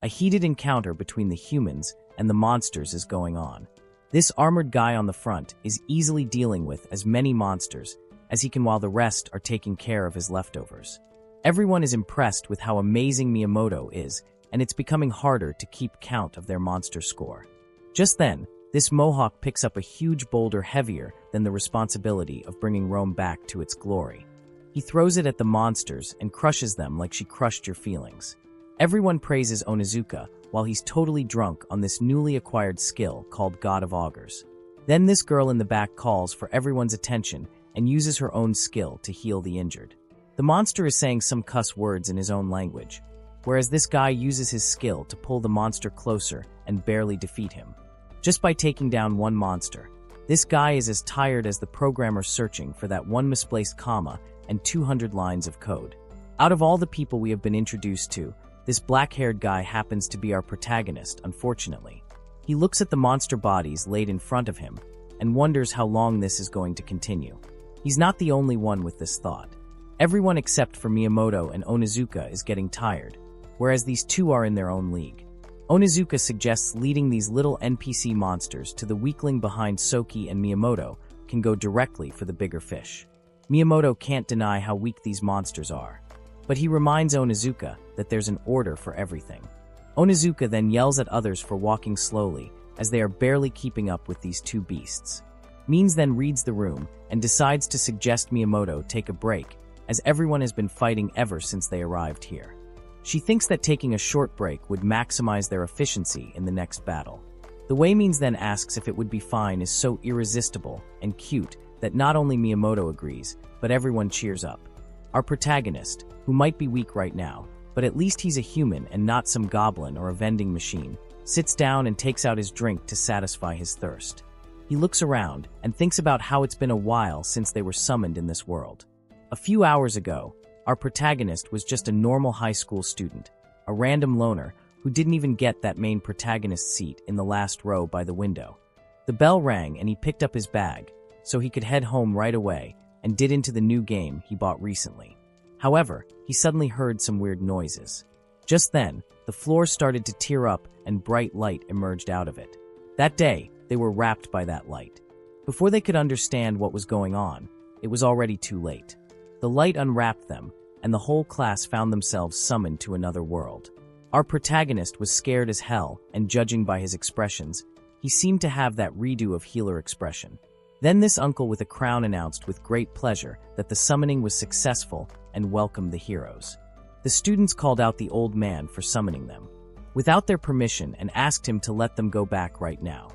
A heated encounter between the humans and the monsters is going on. This armored guy on the front is easily dealing with as many monsters as he can while the rest are taking care of his leftovers. Everyone is impressed with how amazing Miyamoto is, and it's becoming harder to keep count of their monster score. Just then, this mohawk picks up a huge boulder heavier than the responsibility of bringing Rome back to its glory. He throws it at the monsters and crushes them like she crushed your feelings. Everyone praises Onizuka while he's totally drunk on this newly acquired skill called God of Augurs. Then this girl in the back calls for everyone's attention and uses her own skill to heal the injured. The monster is saying some cuss words in his own language, whereas this guy uses his skill to pull the monster closer and barely defeat him. Just by taking down one monster, this guy is as tired as the programmer searching for that one misplaced comma and 200 lines of code. Out of all the people we have been introduced to, this black-haired guy happens to be our protagonist, unfortunately. He looks at the monster bodies laid in front of him and wonders how long this is going to continue. He's not the only one with this thought. Everyone except for Miyamoto and Onizuka is getting tired, whereas these two are in their own league. Onizuka suggests leading these little NPC monsters to the weakling behind Soki, and Miyamoto can go directly for the bigger fish. Miyamoto can't deny how weak these monsters are, but he reminds Onizuka that there's an order for everything. Onizuka then yells at others for walking slowly, as they are barely keeping up with these two beasts. Means then reads the room and decides to suggest Miyamoto take a break, as everyone has been fighting ever since they arrived here. She thinks that taking a short break would maximize their efficiency in the next battle. The way Means then asks if it would be fine is so irresistible and cute that not only Miyamoto agrees, but everyone cheers up. Our protagonist, who might be weak right now, but at least he's a human and not some goblin or a vending machine, sits down and takes out his drink to satisfy his thirst. He looks around and thinks about how it's been a while since they were summoned in this world. A few hours ago, our protagonist was just a normal high school student, a random loner who didn't even get that main protagonist seat in the last row by the window. The bell rang and he picked up his bag, so he could head home right away and did into the new game he bought recently. However, he suddenly heard some weird noises. Just then, the floor started to tear up and bright light emerged out of it. That day, they were wrapped by that light. Before they could understand what was going on, it was already too late. The light unwrapped them, and the whole class found themselves summoned to another world. Our protagonist was scared as hell, and judging by his expressions, he seemed to have that redo of healer expression. Then this uncle with a crown announced with great pleasure that the summoning was successful and welcomed the heroes. The students called out the old man for summoning them, without their permission, and asked him to let them go back right now.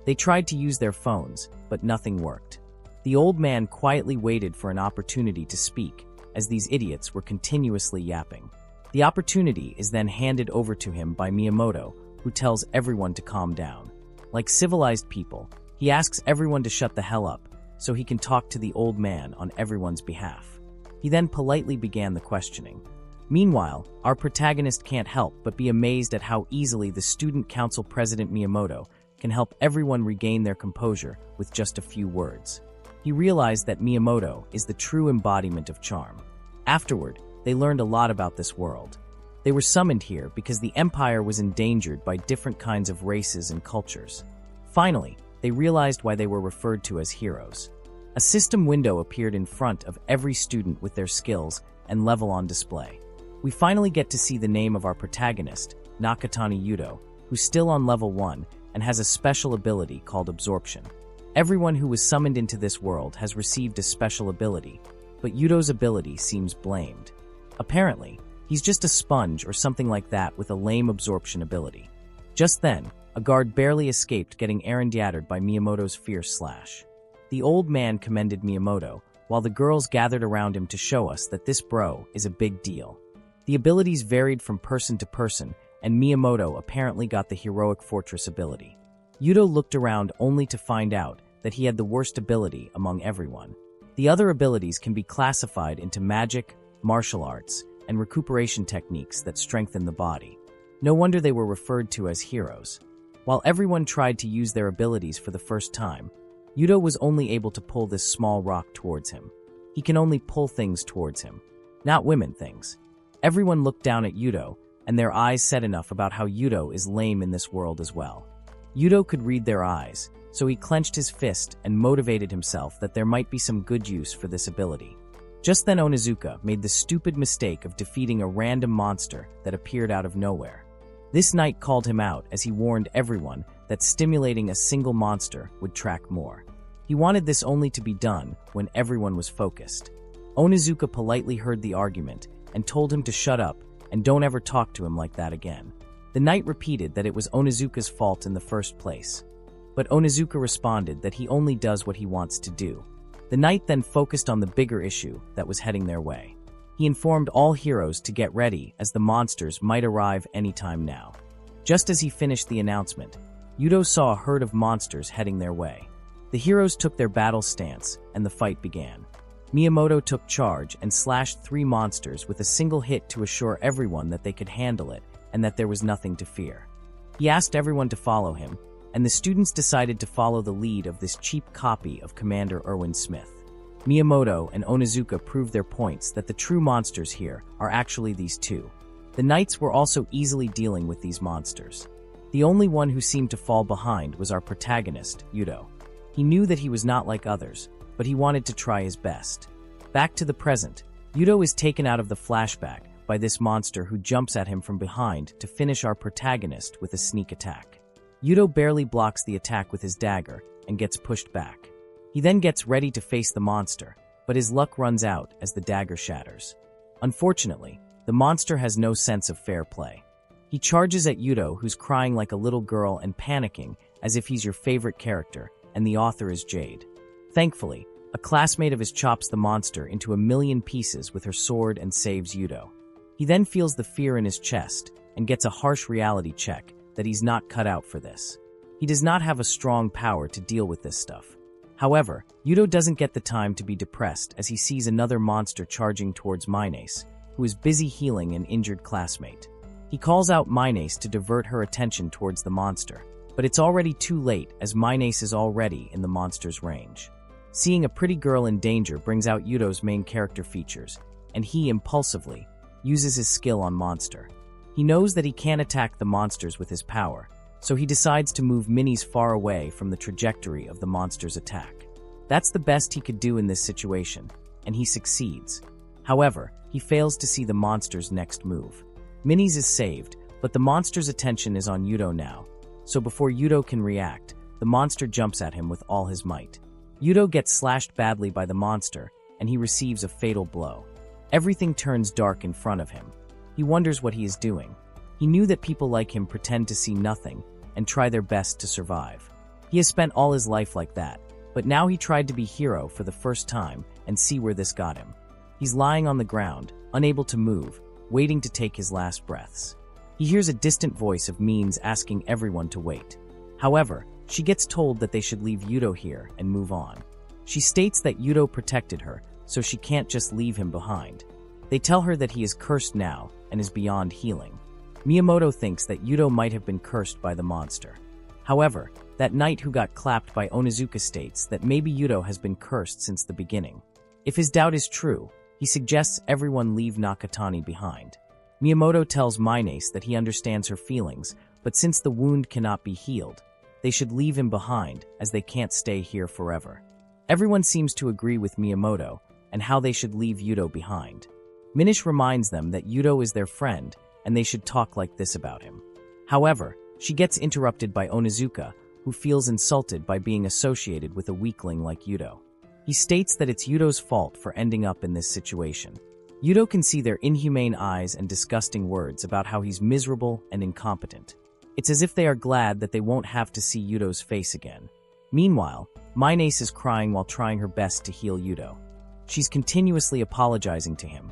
They tried to use their phones, but nothing worked. The old man quietly waited for an opportunity to speak, as these idiots were continuously yapping. The opportunity is then handed over to him by Miyamoto, who tells everyone to calm down. Like civilized people, he asks everyone to shut the hell up, so he can talk to the old man on everyone's behalf. He then politely began the questioning. Meanwhile, our protagonist can't help but be amazed at how easily the Student Council President Miyamoto can help everyone regain their composure with just a few words. He realized that Miyamoto is the true embodiment of charm. Afterward, they learned a lot about this world. They were summoned here because the empire was endangered by different kinds of races and cultures. Finally, they realized why they were referred to as heroes. A system window appeared in front of every student with their skills and level on display. We finally get to see the name of our protagonist, Nakatani Yudo, who's still on level 1 and has a special ability called Absorption. Everyone who was summoned into this world has received a special ability, but Yudo's ability seems blamed. Apparently, he's just a sponge or something like that with a lame absorption ability. Just then, a guard barely escaped getting errandattered by Miyamoto's fierce slash. The old man commended Miyamoto, while the girls gathered around him to show us that this bro is a big deal. The abilities varied from person to person, and Miyamoto apparently got the heroic fortress ability. Yudo looked around only to find out that he had the worst ability among everyone. The other abilities can be classified into magic, martial arts, and recuperation techniques that strengthen the body. No wonder they were referred to as heroes. While everyone tried to use their abilities for the first time, Yudo was only able to pull this small rock towards him. He can only pull things towards him, not women things. Everyone looked down at Yudo, and their eyes said enough about how Yudo is lame in this world as well. Yudo could read their eyes, so he clenched his fist and motivated himself that there might be some good use for this ability. Just then Onizuka made the stupid mistake of defeating a random monster that appeared out of nowhere. This knight called him out as he warned everyone that stimulating a single monster would track more. He wanted this only to be done when everyone was focused. Onizuka politely heard the argument and told him to shut up and don't ever talk to him like that again. The knight repeated that it was Onizuka's fault in the first place. But Onizuka responded that he only does what he wants to do. The knight then focused on the bigger issue that was heading their way. He informed all heroes to get ready as the monsters might arrive anytime now. Just as he finished the announcement, Yudo saw a herd of monsters heading their way. The heroes took their battle stance, and the fight began. Miyamoto took charge and slashed 3 monsters with a single hit to assure everyone that they could handle it and that there was nothing to fear. He asked everyone to follow him, and the students decided to follow the lead of this cheap copy of Commander Erwin Smith. Miyamoto and Onizuka proved their points that the true monsters here are actually these 2. The knights were also easily dealing with these monsters. The only one who seemed to fall behind was our protagonist, Yudo. He knew that he was not like others, but he wanted to try his best. Back to the present, Yudo is taken out of the flashback by this monster who jumps at him from behind to finish our protagonist with a sneak attack. Yudo barely blocks the attack with his dagger and gets pushed back. He then gets ready to face the monster, but his luck runs out as the dagger shatters. Unfortunately, the monster has no sense of fair play. He charges at Yudo, who's crying like a little girl and panicking as if he's your favorite character, and the author is Jade. Thankfully, a classmate of his chops the monster into a million pieces with her sword and saves Yudo. He then feels the fear in his chest and gets a harsh reality check that he's not cut out for this. He does not have a strong power to deal with this stuff. However, Yudo doesn't get the time to be depressed as he sees another monster charging towards Minace, who is busy healing an injured classmate. He calls out Minace to divert her attention towards the monster, but it's already too late as Minace is already in the monster's range. Seeing a pretty girl in danger brings out Yudo's main character features, and he impulsively uses his skill on monster. He knows that he can't attack the monsters with his power, so he decides to move minis far away from the trajectory of the monster's attack. That's the best he could do in this situation, and he succeeds. However, he fails to see the monster's next move. Minis is saved, but the monster's attention is on Yudo now, so before Yudo can react, the monster jumps at him with all his might. Yudo gets slashed badly by the monster, and he receives a fatal blow. Everything turns dark in front of him. He wonders what he is doing. He knew that people like him pretend to see nothing and try their best to survive. He has spent all his life like that, but now he tried to be hero for the first time and see where this got him. He's lying on the ground, unable to move, waiting to take his last breaths. He hears a distant voice of Means asking everyone to wait. However, she gets told that they should leave Yudo here and move on. She states that Yudo protected her, so she can't just leave him behind. They tell her that he is cursed now and is beyond healing. Miyamoto thinks that Yudo might have been cursed by the monster. However, that knight who got clapped by Onizuka states that maybe Yudo has been cursed since the beginning. If his doubt is true, he suggests everyone leave Nakatani behind. Miyamoto tells Minace that he understands her feelings, but since the wound cannot be healed, they should leave him behind as they can't stay here forever. Everyone seems to agree with Miyamoto and how they should leave Yudo behind. Minish reminds them that Yudo is their friend and they should talk like this about him. However, she gets interrupted by Onizuka, who feels insulted by being associated with a weakling like Yudo. He states that it's Yudo's fault for ending up in this situation. Yudo can see their inhumane eyes and disgusting words about how he's miserable and incompetent. It's as if they are glad that they won't have to see Yudo's face again. Meanwhile, Minace is crying while trying her best to heal Yudo. She's continuously apologizing to him,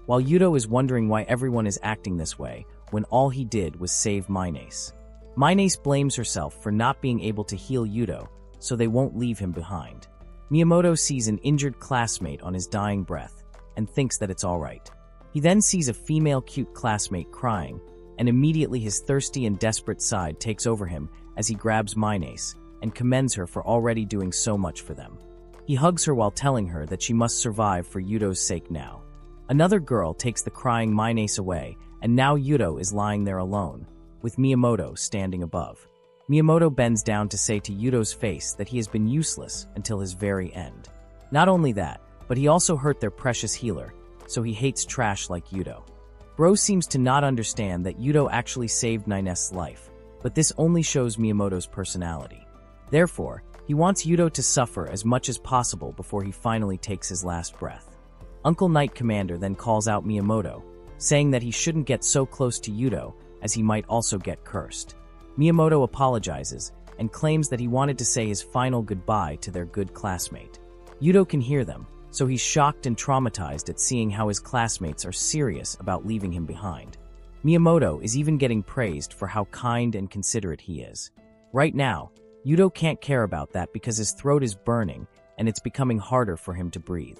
while Yudo is wondering why everyone is acting this way when all he did was save Minace. Minace blames herself for not being able to heal Yudo, so they won't leave him behind. Miyamoto sees an injured classmate on his dying breath and thinks that it's alright. He then sees a female cute classmate crying, and immediately his thirsty and desperate side takes over him as he grabs Minace and commends her for already doing so much for them. He hugs her while telling her that she must survive for Yudo's sake now. Another girl takes the crying Minace away and now Yudo is lying there alone, with Miyamoto standing above. Miyamoto bends down to say to Yudo's face that he has been useless until his very end. Not only that, but he also hurt their precious healer, so he hates trash like Yudo. Bro seems to not understand that Yudo actually saved Nines's life, but this only shows Miyamoto's personality. Therefore, he wants Yudo to suffer as much as possible before he finally takes his last breath. Uncle Knight Commander then calls out Miyamoto, saying that he shouldn't get so close to Yudo as he might also get cursed. Miyamoto apologizes and claims that he wanted to say his final goodbye to their good classmate. Yudo can hear them, so he's shocked and traumatized at seeing how his classmates are serious about leaving him behind. Miyamoto is even getting praised for how kind and considerate he is. Right now, Yudo can't care about that because his throat is burning and it's becoming harder for him to breathe.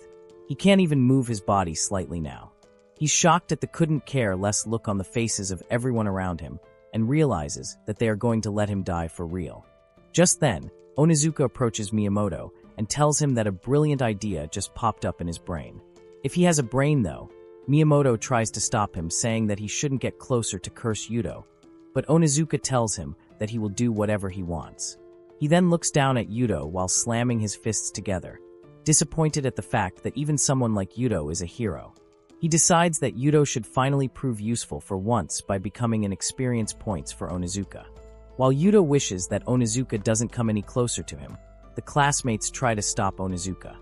He can't even move his body slightly now. He's shocked at the couldn't care less look on the faces of everyone around him and realizes that they are going to let him die for real. Just then, Onizuka approaches Miyamoto and tells him that a brilliant idea just popped up in his brain. If he has a brain though, Miyamoto tries to stop him, saying that he shouldn't get closer to curse Yudo, but Onizuka tells him that he will do whatever he wants. He then looks down at Yudo while slamming his fists together, disappointed at the fact that even someone like Yudo is a hero. He decides that Yudo should finally prove useful for once by becoming an experience points for Onizuka. While Yudo wishes that Onizuka doesn't come any closer to him, the classmates try to stop Onizuka.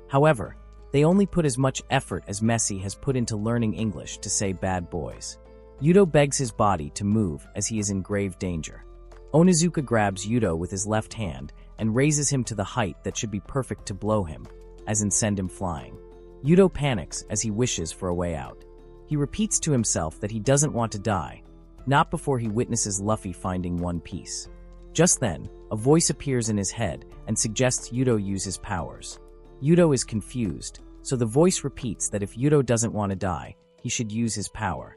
However, they only put as much effort as Messi has put into learning English to say bad boys. Yudo begs his body to move as he is in grave danger. Onizuka grabs Yudo with his left hand and raises him to the height that should be perfect to blow him, as in send him flying. Yudo panics as he wishes for a way out. He repeats to himself that he doesn't want to die, not before he witnesses Luffy finding One Piece. Just then, a voice appears in his head and suggests Yudo use his powers. Yudo is confused, so the voice repeats that if Yudo doesn't want to die, he should use his power.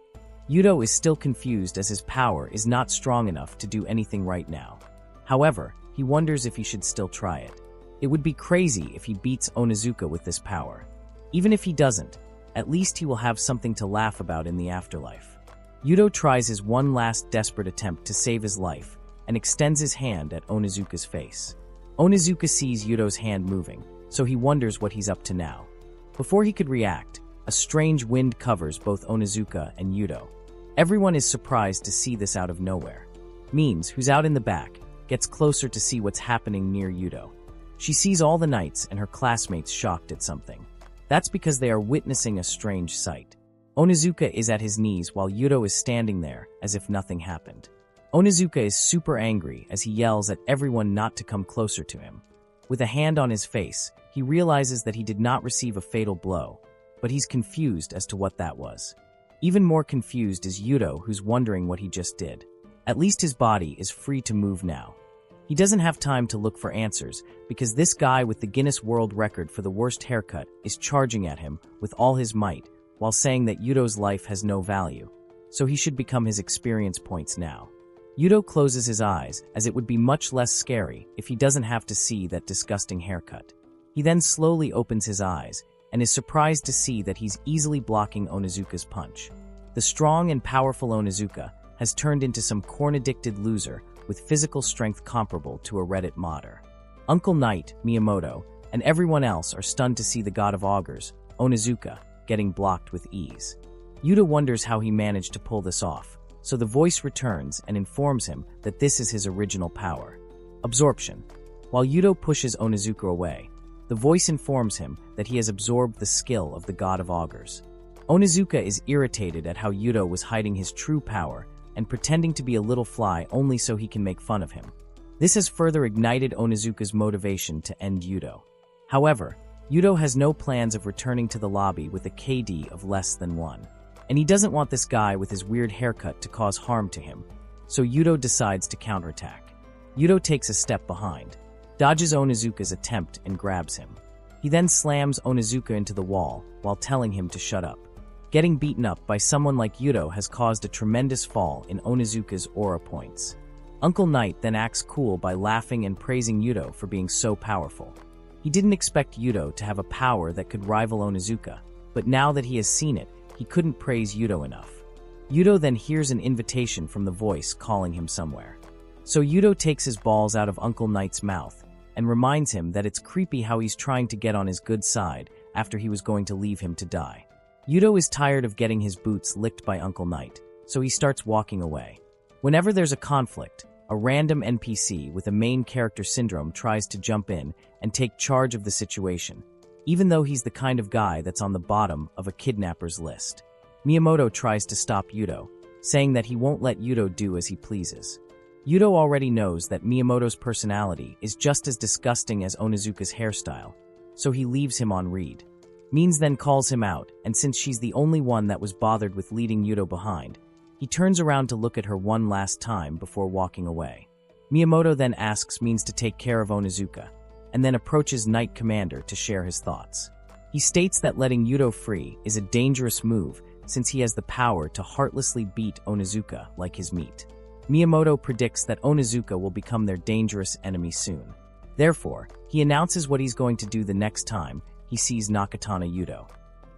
Yudo is still confused as his power is not strong enough to do anything right now. However, he wonders if he should still try it. It would be crazy if he beats Onizuka with this power. Even if he doesn't, at least he will have something to laugh about in the afterlife. Yudo tries his one last desperate attempt to save his life and extends his hand at Onizuka's face. Onizuka sees Yudo's hand moving, so he wonders what he's up to now. Before he could react, a strange wind covers both Onizuka and Yudo. Everyone is surprised to see this out of nowhere. Means, who's out in the back, gets closer to see what's happening near Yudo. She sees all the knights and her classmates shocked at something. That's because they are witnessing a strange sight. Onizuka is at his knees while Yudo is standing there as if nothing happened. Onizuka is super angry as he yells at everyone not to come closer to him. With a hand on his face, he realizes that he did not receive a fatal blow, but he's confused as to what that was. Even more confused is Yudo, who's wondering what he just did. At least his body is free to move now. He doesn't have time to look for answers because this guy with the Guinness World Record for the worst haircut is charging at him with all his might while saying that Yudo's life has no value, so he should become his experience points now. Yudo closes his eyes as it would be much less scary if he doesn't have to see that disgusting haircut. He then slowly opens his eyes and is surprised to see that he's easily blocking Onizuka's punch. The strong and powerful Onizuka has turned into some corn-addicted loser with physical strength comparable to a Reddit modder. Uncle Knight, Miyamoto, and everyone else are stunned to see the god of augurs, Onizuka, getting blocked with ease. Yudo wonders how he managed to pull this off, so the voice returns and informs him that this is his original power. Absorption. While Yudo pushes Onizuka away, the voice informs him that he has absorbed the skill of the god of augurs. Onizuka is irritated at how Yudo was hiding his true power and pretending to be a little fly only so he can make fun of him. This has further ignited Onizuka's motivation to end Yudo. However, Yudo has no plans of returning to the lobby with a KD of less than 1. And he doesn't want this guy with his weird haircut to cause harm to him, so Yudo decides to counterattack. Yudo takes a step behind, dodges Onizuka's attempt and grabs him. He then slams Onizuka into the wall while telling him to shut up. Getting beaten up by someone like Yudo has caused a tremendous fall in Onizuka's aura points. Uncle Knight then acts cool by laughing and praising Yudo for being so powerful. He didn't expect Yudo to have a power that could rival Onizuka, but now that he has seen it, he couldn't praise Yudo enough. Yudo then hears an invitation from the voice calling him somewhere. So Yudo takes his balls out of Uncle Knight's mouth and reminds him that it's creepy how he's trying to get on his good side after he was going to leave him to die. Yudo is tired of getting his boots licked by Uncle Knight, so he starts walking away. Whenever there's a conflict, a random NPC with a main character syndrome tries to jump in and take charge of the situation, even though he's the kind of guy that's on the bottom of a kidnapper's list. Miyamoto tries to stop Yudo, saying that he won't let Yudo do as he pleases. Yudo already knows that Miyamoto's personality is just as disgusting as Onizuka's hairstyle, so he leaves him on read. Means then calls him out, and since she's the only one that was bothered with leading Yudo behind, he turns around to look at her one last time before walking away. Miyamoto then asks Means to take care of Onizuka, and then approaches Knight Commander to share his thoughts. He states that letting Yudo free is a dangerous move since he has the power to heartlessly beat Onizuka like his meat. Miyamoto predicts that Onizuka will become their dangerous enemy soon. Therefore, he announces what he's going to do the next time he sees Nakatana Yudo.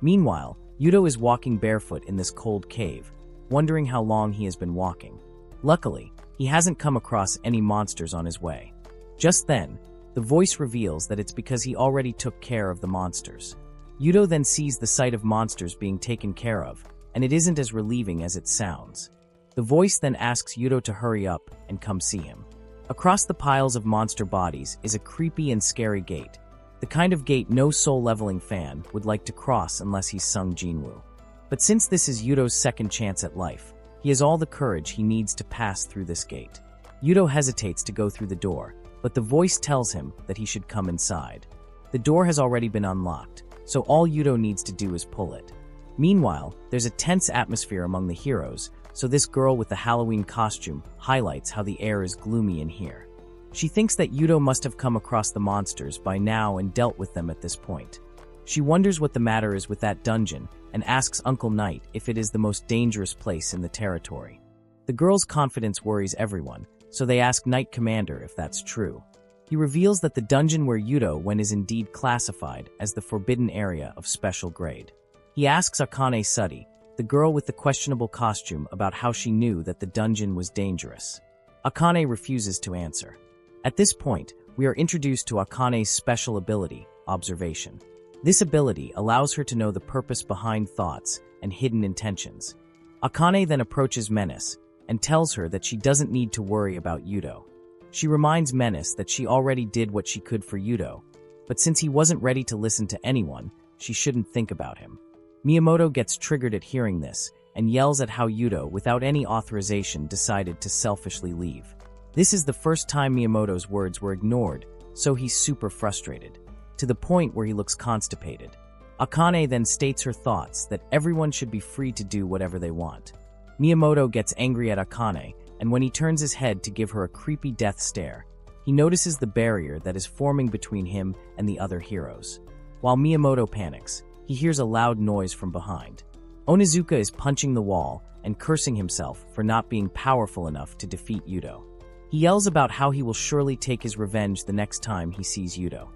Meanwhile, Yudo is walking barefoot in this cold cave, wondering how long he has been walking. Luckily, he hasn't come across any monsters on his way. Just then, the voice reveals that it's because he already took care of the monsters. Yudo then sees the sight of monsters being taken care of, and it isn't as relieving as it sounds. The voice then asks Yudo to hurry up and come see him. Across the piles of monster bodies is a creepy and scary gate, the kind of gate no soul-leveling fan would like to cross unless he's sung Jinwoo. But since this is Yudo's second chance at life, he has all the courage he needs to pass through this gate. Yudo hesitates to go through the door, but the voice tells him that he should come inside. The door has already been unlocked, so all Yudo needs to do is pull it. Meanwhile, there's a tense atmosphere among the heroes, so this girl with the Halloween costume highlights how the air is gloomy in here. She thinks that Yudo must have come across the monsters by now and dealt with them at this point. She wonders what the matter is with that dungeon and asks Uncle Knight if it is the most dangerous place in the territory. The girl's confidence worries everyone, so they ask Knight Commander if that's true. He reveals that the dungeon where Yudo went is indeed classified as the forbidden area of special grade. He asks Akane Suddy, the girl with the questionable costume, about how she knew that the dungeon was dangerous. Akane refuses to answer. At this point, we are introduced to Akane's special ability, Observation. This ability allows her to know the purpose behind thoughts and hidden intentions. Akane then approaches Menace and tells her that she doesn't need to worry about Yudo. She reminds Menace that she already did what she could for Yudo, but since he wasn't ready to listen to anyone, she shouldn't think about him. Miyamoto gets triggered at hearing this and yells at how Yudo, without any authorization, decided to selfishly leave. This is the first time Miyamoto's words were ignored, so he's super frustrated, to the point where he looks constipated. Akane then states her thoughts that everyone should be free to do whatever they want. Miyamoto gets angry at Akane, and when he turns his head to give her a creepy death stare, he notices the barrier that is forming between him and the other heroes. While Miyamoto panics, he hears a loud noise from behind. Onizuka is punching the wall and cursing himself for not being powerful enough to defeat Yudo. He yells about how he will surely take his revenge the next time he sees Yudo.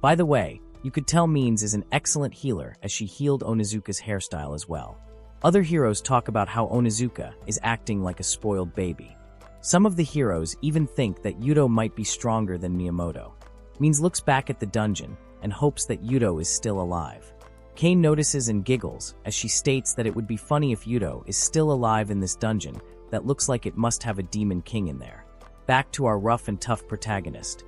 By the way, you could tell Means is an excellent healer as she healed Onizuka's hairstyle as well. Other heroes talk about how Onizuka is acting like a spoiled baby. Some of the heroes even think that Yudo might be stronger than Miyamoto. Means looks back at the dungeon and hopes that Yudo is still alive. Kane notices and giggles as she states that it would be funny if Yudo is still alive in this dungeon that looks like it must have a demon king in there. Back to our rough and tough protagonist.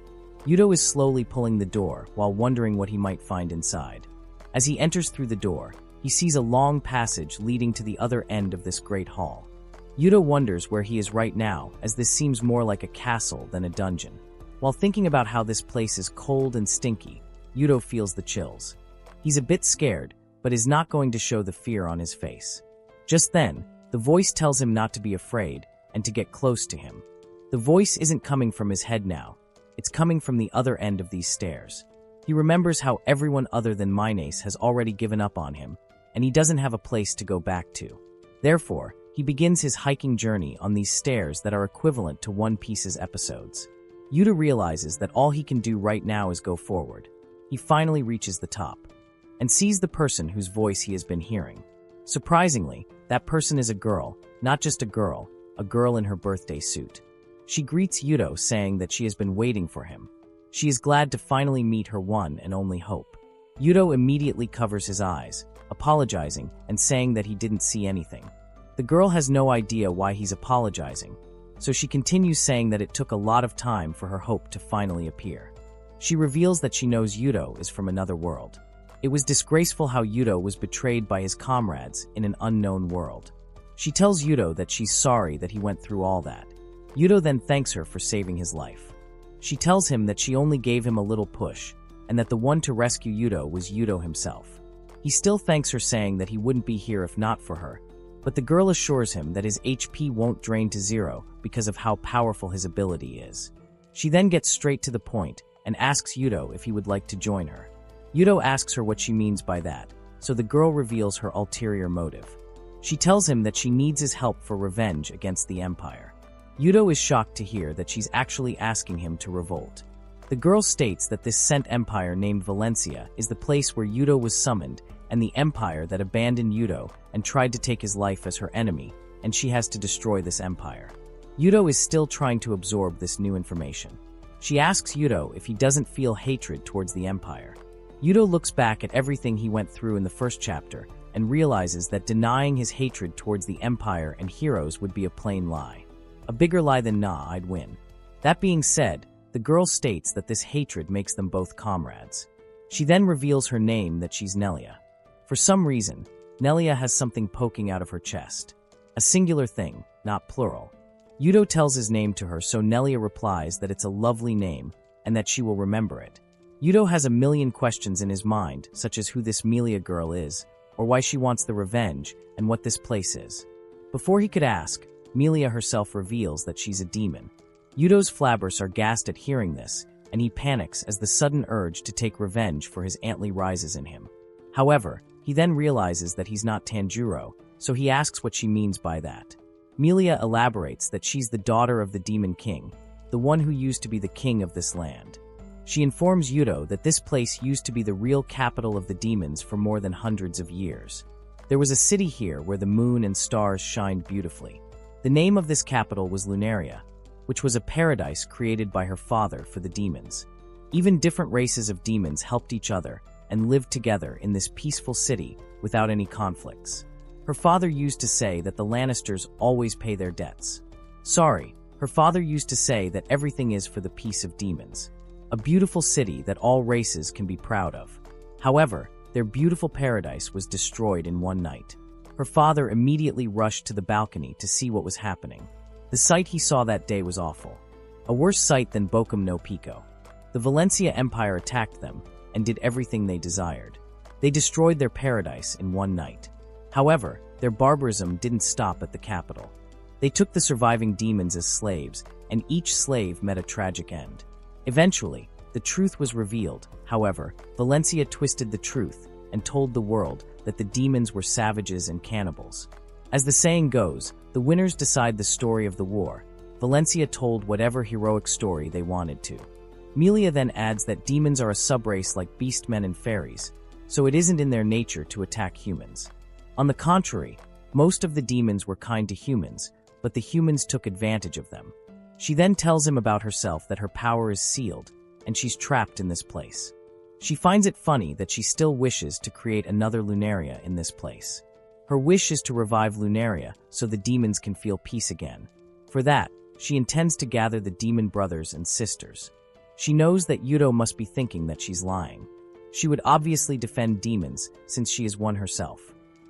Yudo is slowly pulling the door while wondering what he might find inside. As he enters through the door, he sees a long passage leading to the other end of this great hall. Yudo wonders where he is right now, as this seems more like a castle than a dungeon. While thinking about how this place is cold and stinky, Yudo feels the chills. He's a bit scared, but is not going to show the fear on his face. Just then, the voice tells him not to be afraid and to get close to him. The voice isn't coming from his head now. It's coming from the other end of these stairs. He remembers how everyone other than Minace has already given up on him, and he doesn't have a place to go back to. Therefore, he begins his hiking journey on these stairs that are equivalent to One Piece's episodes. Yudo realizes that all he can do right now is go forward. He finally reaches the top and sees the person whose voice he has been hearing. Surprisingly, That person is a girl, not just a girl in her birthday suit. She greets Yuto, saying that she has been waiting for him. She is glad to finally meet her one and only hope. Yuto immediately covers his eyes, apologizing and saying that he didn't see anything. The girl has no idea why he's apologizing, so she continues saying that it took a lot of time for her hope to finally appear. She reveals that she knows Yuto is from another world. It was disgraceful how Yuto was betrayed by his comrades in an unknown world. She tells Yuto that she's sorry that he went through all that. Yuto then thanks her for saving his life. She tells him that she only gave him a little push, and that the one to rescue Yuto was Yuto himself. He still thanks her, saying that he wouldn't be here if not for her, but the girl assures him that his HP won't drain to zero because of how powerful his ability is. She then gets straight to the point and asks Yuto if he would like to join her. Yuto asks her what she means by that, so the girl reveals her ulterior motive. She tells him that she needs his help for revenge against the Empire. Yuto is shocked to hear that she's actually asking him to revolt. The girl states that this Scent Empire named Valencia is the place where Yuto was summoned and the empire that abandoned Yuto and tried to take his life as her enemy, and she has to destroy this empire. Yuto is still trying to absorb this new information. She asks Yuto if he doesn't feel hatred towards the empire. Yuto looks back at everything he went through in the first chapter and realizes that denying his hatred towards the empire and heroes would be a plain lie. A bigger lie than "Nah, I'd win." That being said, the girl states that this hatred makes them both comrades. She then reveals her name, that she's Nelia. For some reason, Nelia has something poking out of her chest. A singular thing, not plural. Yuto tells his name to her, so Nelia replies that it's a lovely name and that she will remember it. Yuto has a million questions in his mind, such as who this Melia girl is, or why she wants the revenge, and what this place is. Before he could ask, Melia herself reveals that she's a demon. Yuto's flabbers are gassed at hearing this, and he panics as the sudden urge to take revenge for his auntly rises in him. However, he then realizes that he's not Tanjiro, so he asks what she means by that. Melia elaborates that she's the daughter of the Demon King, the one who used to be the king of this land. She informs Yuto that this place used to be the real capital of the demons for more than hundreds of years. There was a city here where the moon and stars shined beautifully. The name of this capital was Lunaria, which was a paradise created by her father for the demons. Even different races of demons helped each other and lived together in this peaceful city without any conflicts. Her father used to say that the Lannisters always pay their debts. Her father used to say that everything is for the peace of demons. A beautiful city that all races can be proud of. However, their beautiful paradise was destroyed in one night. Her father immediately rushed to the balcony to see what was happening. The sight he saw that day was awful. A worse sight than Bokum no Pico. The Valencia Empire attacked them and did everything they desired. They destroyed their paradise in one night. However, their barbarism didn't stop at the capital. They took the surviving demons as slaves, and each slave met a tragic end. Eventually, the truth was revealed. However, Valencia twisted the truth and told the world that the demons were savages and cannibals. As the saying goes, the winners decide the story of the war. Valencia told whatever heroic story they wanted to. Melia then adds that demons are a subrace like beastmen and fairies, so it isn't in their nature to attack humans. On the contrary, most of the demons were kind to humans, but the humans took advantage of them. She then tells him about herself, that her power is sealed, and she's trapped in this place. She finds it funny that she still wishes to create another Lunaria in this place. Her wish is to revive Lunaria so the demons can feel peace again. For that, she intends to gather the demon brothers and sisters. She knows that Yuto must be thinking that she's lying. She would obviously defend demons since she is one herself.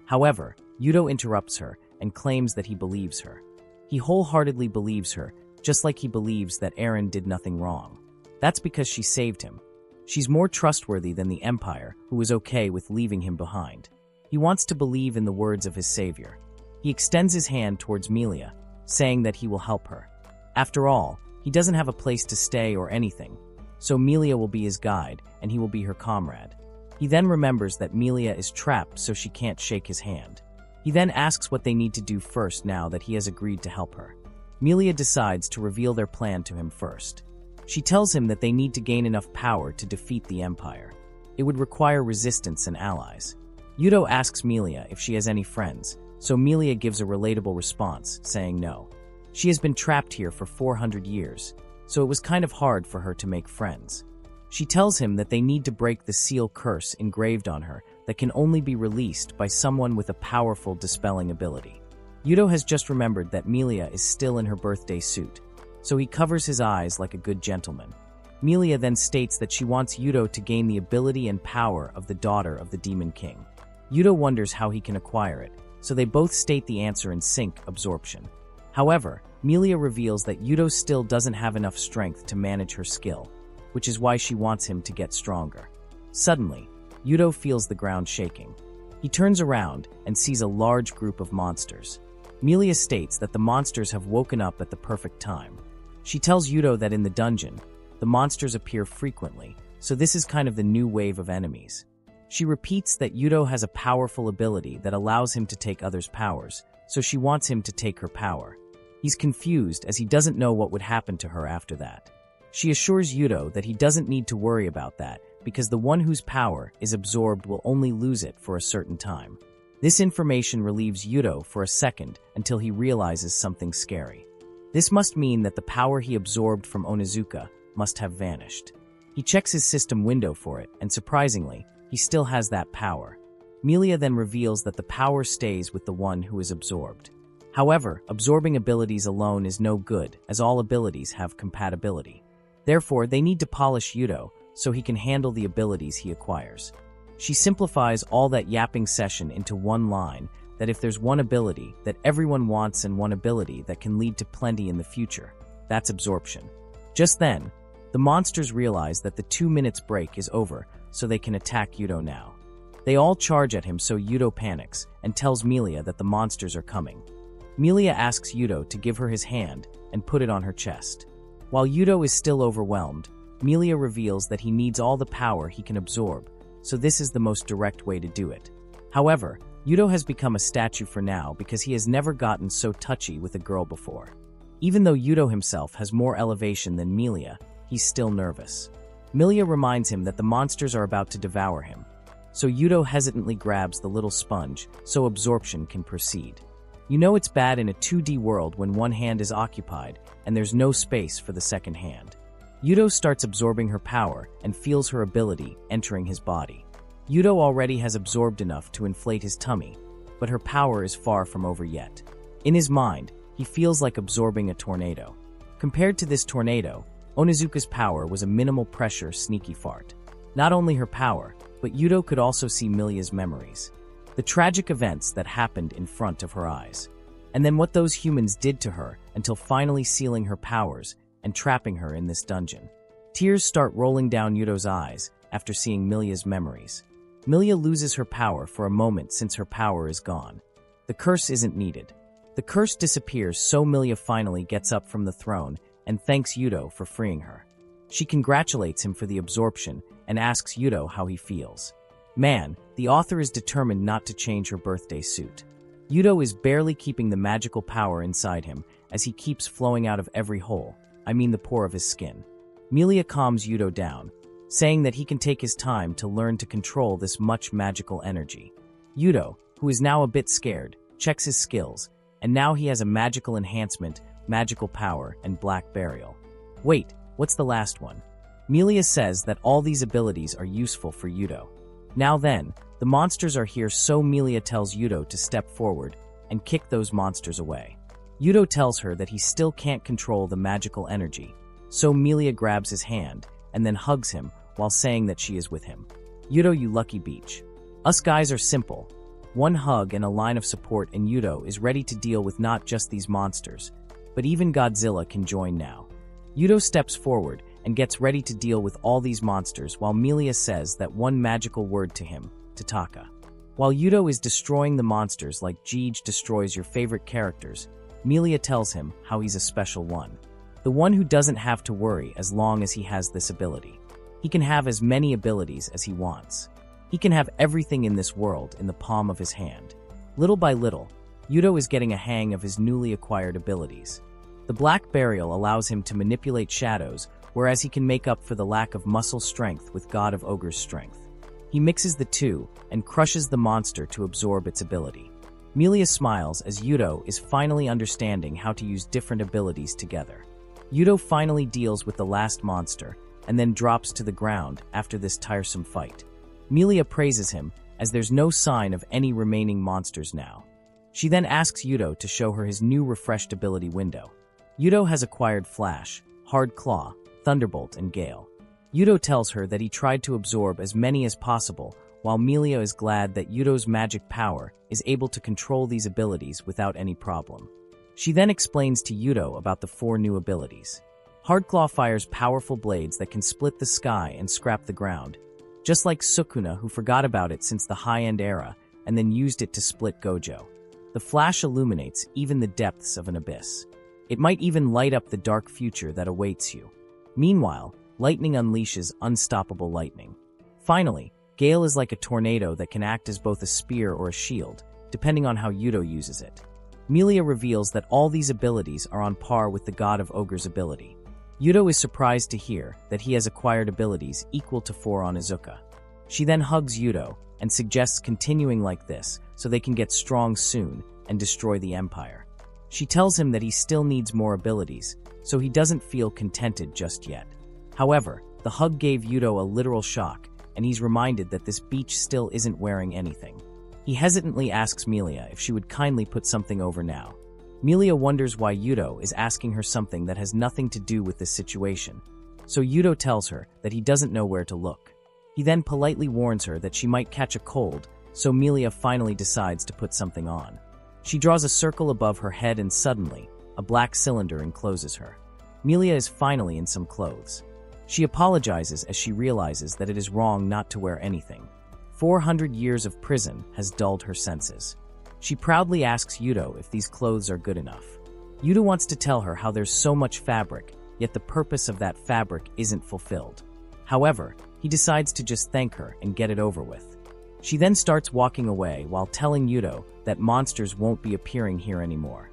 However, Yuto interrupts her and claims that he believes her. He wholeheartedly believes her, just like he believes that Eren did nothing wrong. That's because she saved him. She's more trustworthy than the Empire, who is okay with leaving him behind. He wants to believe in the words of his savior. He extends his hand towards Melia, saying that he will help her. After all, he doesn't have a place to stay or anything, so Melia will be his guide and he will be her comrade. He then remembers that Melia is trapped, so she can't shake his hand. He then asks what they need to do first now that he has agreed to help her. Melia decides to reveal their plan to him first. She tells him that they need to gain enough power to defeat the Empire. It would require resistance and allies. Yuto asks Melia if she has any friends, so Melia gives a relatable response, saying no. She has been trapped here for 400 years, so it was kind of hard for her to make friends. She tells him that they need to break the seal curse engraved on her that can only be released by someone with a powerful dispelling ability. Yudo has just remembered that Melia is still in her birthday suit, so he covers his eyes like a good gentleman. Melia then states that she wants Yudo to gain the ability and power of the daughter of the Demon King. Yudo wonders how he can acquire it, so they both state the answer in sync: absorption. However, Melia reveals that Yudo still doesn't have enough strength to manage her skill, which is why she wants him to get stronger. Suddenly, Yudo feels the ground shaking. He turns around and sees a large group of monsters. Melia states that the monsters have woken up at the perfect time. She tells Yudo that in the dungeon, the monsters appear frequently, so this is kind of the new wave of enemies. She repeats that Yudo has a powerful ability that allows him to take others' powers, so she wants him to take her power. He's confused as he doesn't know what would happen to her after that. She assures Yudo that he doesn't need to worry about that because the one whose power is absorbed will only lose it for a certain time. This information relieves Yudo for a second until he realizes something scary. This must mean that the power he absorbed from Onizuka must have vanished. He checks his system window for it, and surprisingly, he still has that power. Melia then reveals that the power stays with the one who is absorbed. However, absorbing abilities alone is no good, as all abilities have compatibility. Therefore, they need to polish Yudo so he can handle the abilities he acquires. She simplifies all that yapping session into one line, that if there's one ability that everyone wants and one ability that can lead to plenty in the future, that's absorption. Just then, the monsters realize that the 2 minutes break is over, so they can attack Yudo now. They all charge at him, so Yudo panics and tells Melia that the monsters are coming. Melia asks Yudo to give her his hand and put it on her chest. While Yudo is still overwhelmed, Melia reveals that he needs all the power he can absorb, so this is the most direct way to do it. However, Yudo has become a statue for now because he has never gotten so touchy with a girl before. Even though Yudo himself has more elevation than Melia, he's still nervous. Melia reminds him that the monsters are about to devour him, so Yudo hesitantly grabs the little sponge so absorption can proceed. You know it's bad in a 2D world when one hand is occupied and there's no space for the second hand. Yudo starts absorbing her power and feels her ability entering his body. Yudo already has absorbed enough to inflate his tummy, but her power is far from over yet. In his mind, he feels like absorbing a tornado. Compared to this tornado, Onizuka's power was a minimal pressure sneaky fart. Not only her power, but Yudo could also see Melia's memories. The tragic events that happened in front of her eyes. And then what those humans did to her until finally sealing her powers and trapping her in this dungeon. Tears start rolling down Yudo's eyes after seeing Melia's memories. Melia loses her power for a moment since her power is gone. The curse isn't needed. The curse disappears, so Melia finally gets up from the throne and thanks Yudo for freeing her. She congratulates him for the absorption and asks Yudo how he feels. Man, the author is determined not to change her birthday suit. Yudo is barely keeping the magical power inside him as he keeps flowing out of every hole, the pore of his skin. Melia calms Yudo down, saying that he can take his time to learn to control this much magical energy. Yudo, who is now a bit scared, checks his skills, and now he has a magical enhancement, magical power, and black burial. Wait, what's the last one? Melia says that all these abilities are useful for Yudo. Now then, the monsters are here, so Melia tells Yudo to step forward and kick those monsters away. Yudo tells her that he still can't control the magical energy, so Melia grabs his hand and then hugs him while saying that she is with him. Yudo, you lucky beach. Us guys are simple. One hug and a line of support, and Yudo is ready to deal with not just these monsters, but even Godzilla can join now. Yudo steps forward and gets ready to deal with all these monsters while Melia says that one magical word to him, Tataka. While Yudo is destroying the monsters like Jeej destroys your favorite characters, Melia tells him how he's a special one. The one who doesn't have to worry as long as he has this ability. He can have as many abilities as he wants. He can have everything in this world in the palm of his hand. Little by little, Yudo is getting a hang of his newly acquired abilities. The Black Burial allows him to manipulate shadows, whereas he can make up for the lack of muscle strength with God of Ogre's strength. He mixes the two and crushes the monster to absorb its ability. Melia smiles as Yudo is finally understanding how to use different abilities together. Yudo finally deals with the last monster and then drops to the ground after this tiresome fight. Melia praises him as there's no sign of any remaining monsters now. She then asks Yudo to show her his new refreshed ability window. Yudo has acquired Flash, Hard Claw, Thunderbolt, and Gale. Yudo tells her that he tried to absorb as many as possible, while Melia is glad that Yudo's magic power is able to control these abilities without any problem. She then explains to Yudo about the 4 new abilities. Hardclaw fires powerful blades that can split the sky and scrap the ground, just like Sukuna, who forgot about it since the high-end era and then used it to split Gojo. The Flash illuminates even the depths of an abyss. It might even light up the dark future that awaits you. Meanwhile, Lightning unleashes unstoppable lightning. Finally, Gale is like a tornado that can act as both a spear or a shield, depending on how Yudo uses it. Melia reveals that all these abilities are on par with the God of Ogre's ability. Yudo is surprised to hear that he has acquired abilities equal to 4 on Izuka. She then hugs Yudo and suggests continuing like this so they can get strong soon and destroy the Empire. She tells him that he still needs more abilities, so he doesn't feel contented just yet. However, the hug gave Yudo a literal shock, and he's reminded that this beach still isn't wearing anything. He hesitantly asks Melia if she would kindly put something over now. Melia wonders why Yudo is asking her something that has nothing to do with this situation, so Yudo tells her that he doesn't know where to look. He then politely warns her that she might catch a cold, so Melia finally decides to put something on. She draws a circle above her head and suddenly, a black cylinder encloses her. Melia is finally in some clothes. She apologizes as she realizes that it is wrong not to wear anything. 400 years of prison has dulled her senses. She proudly asks Yudo if these clothes are good enough. Yudo wants to tell her how there's so much fabric, yet the purpose of that fabric isn't fulfilled. However, he decides to just thank her and get it over with. She then starts walking away while telling Yudo that monsters won't be appearing here anymore.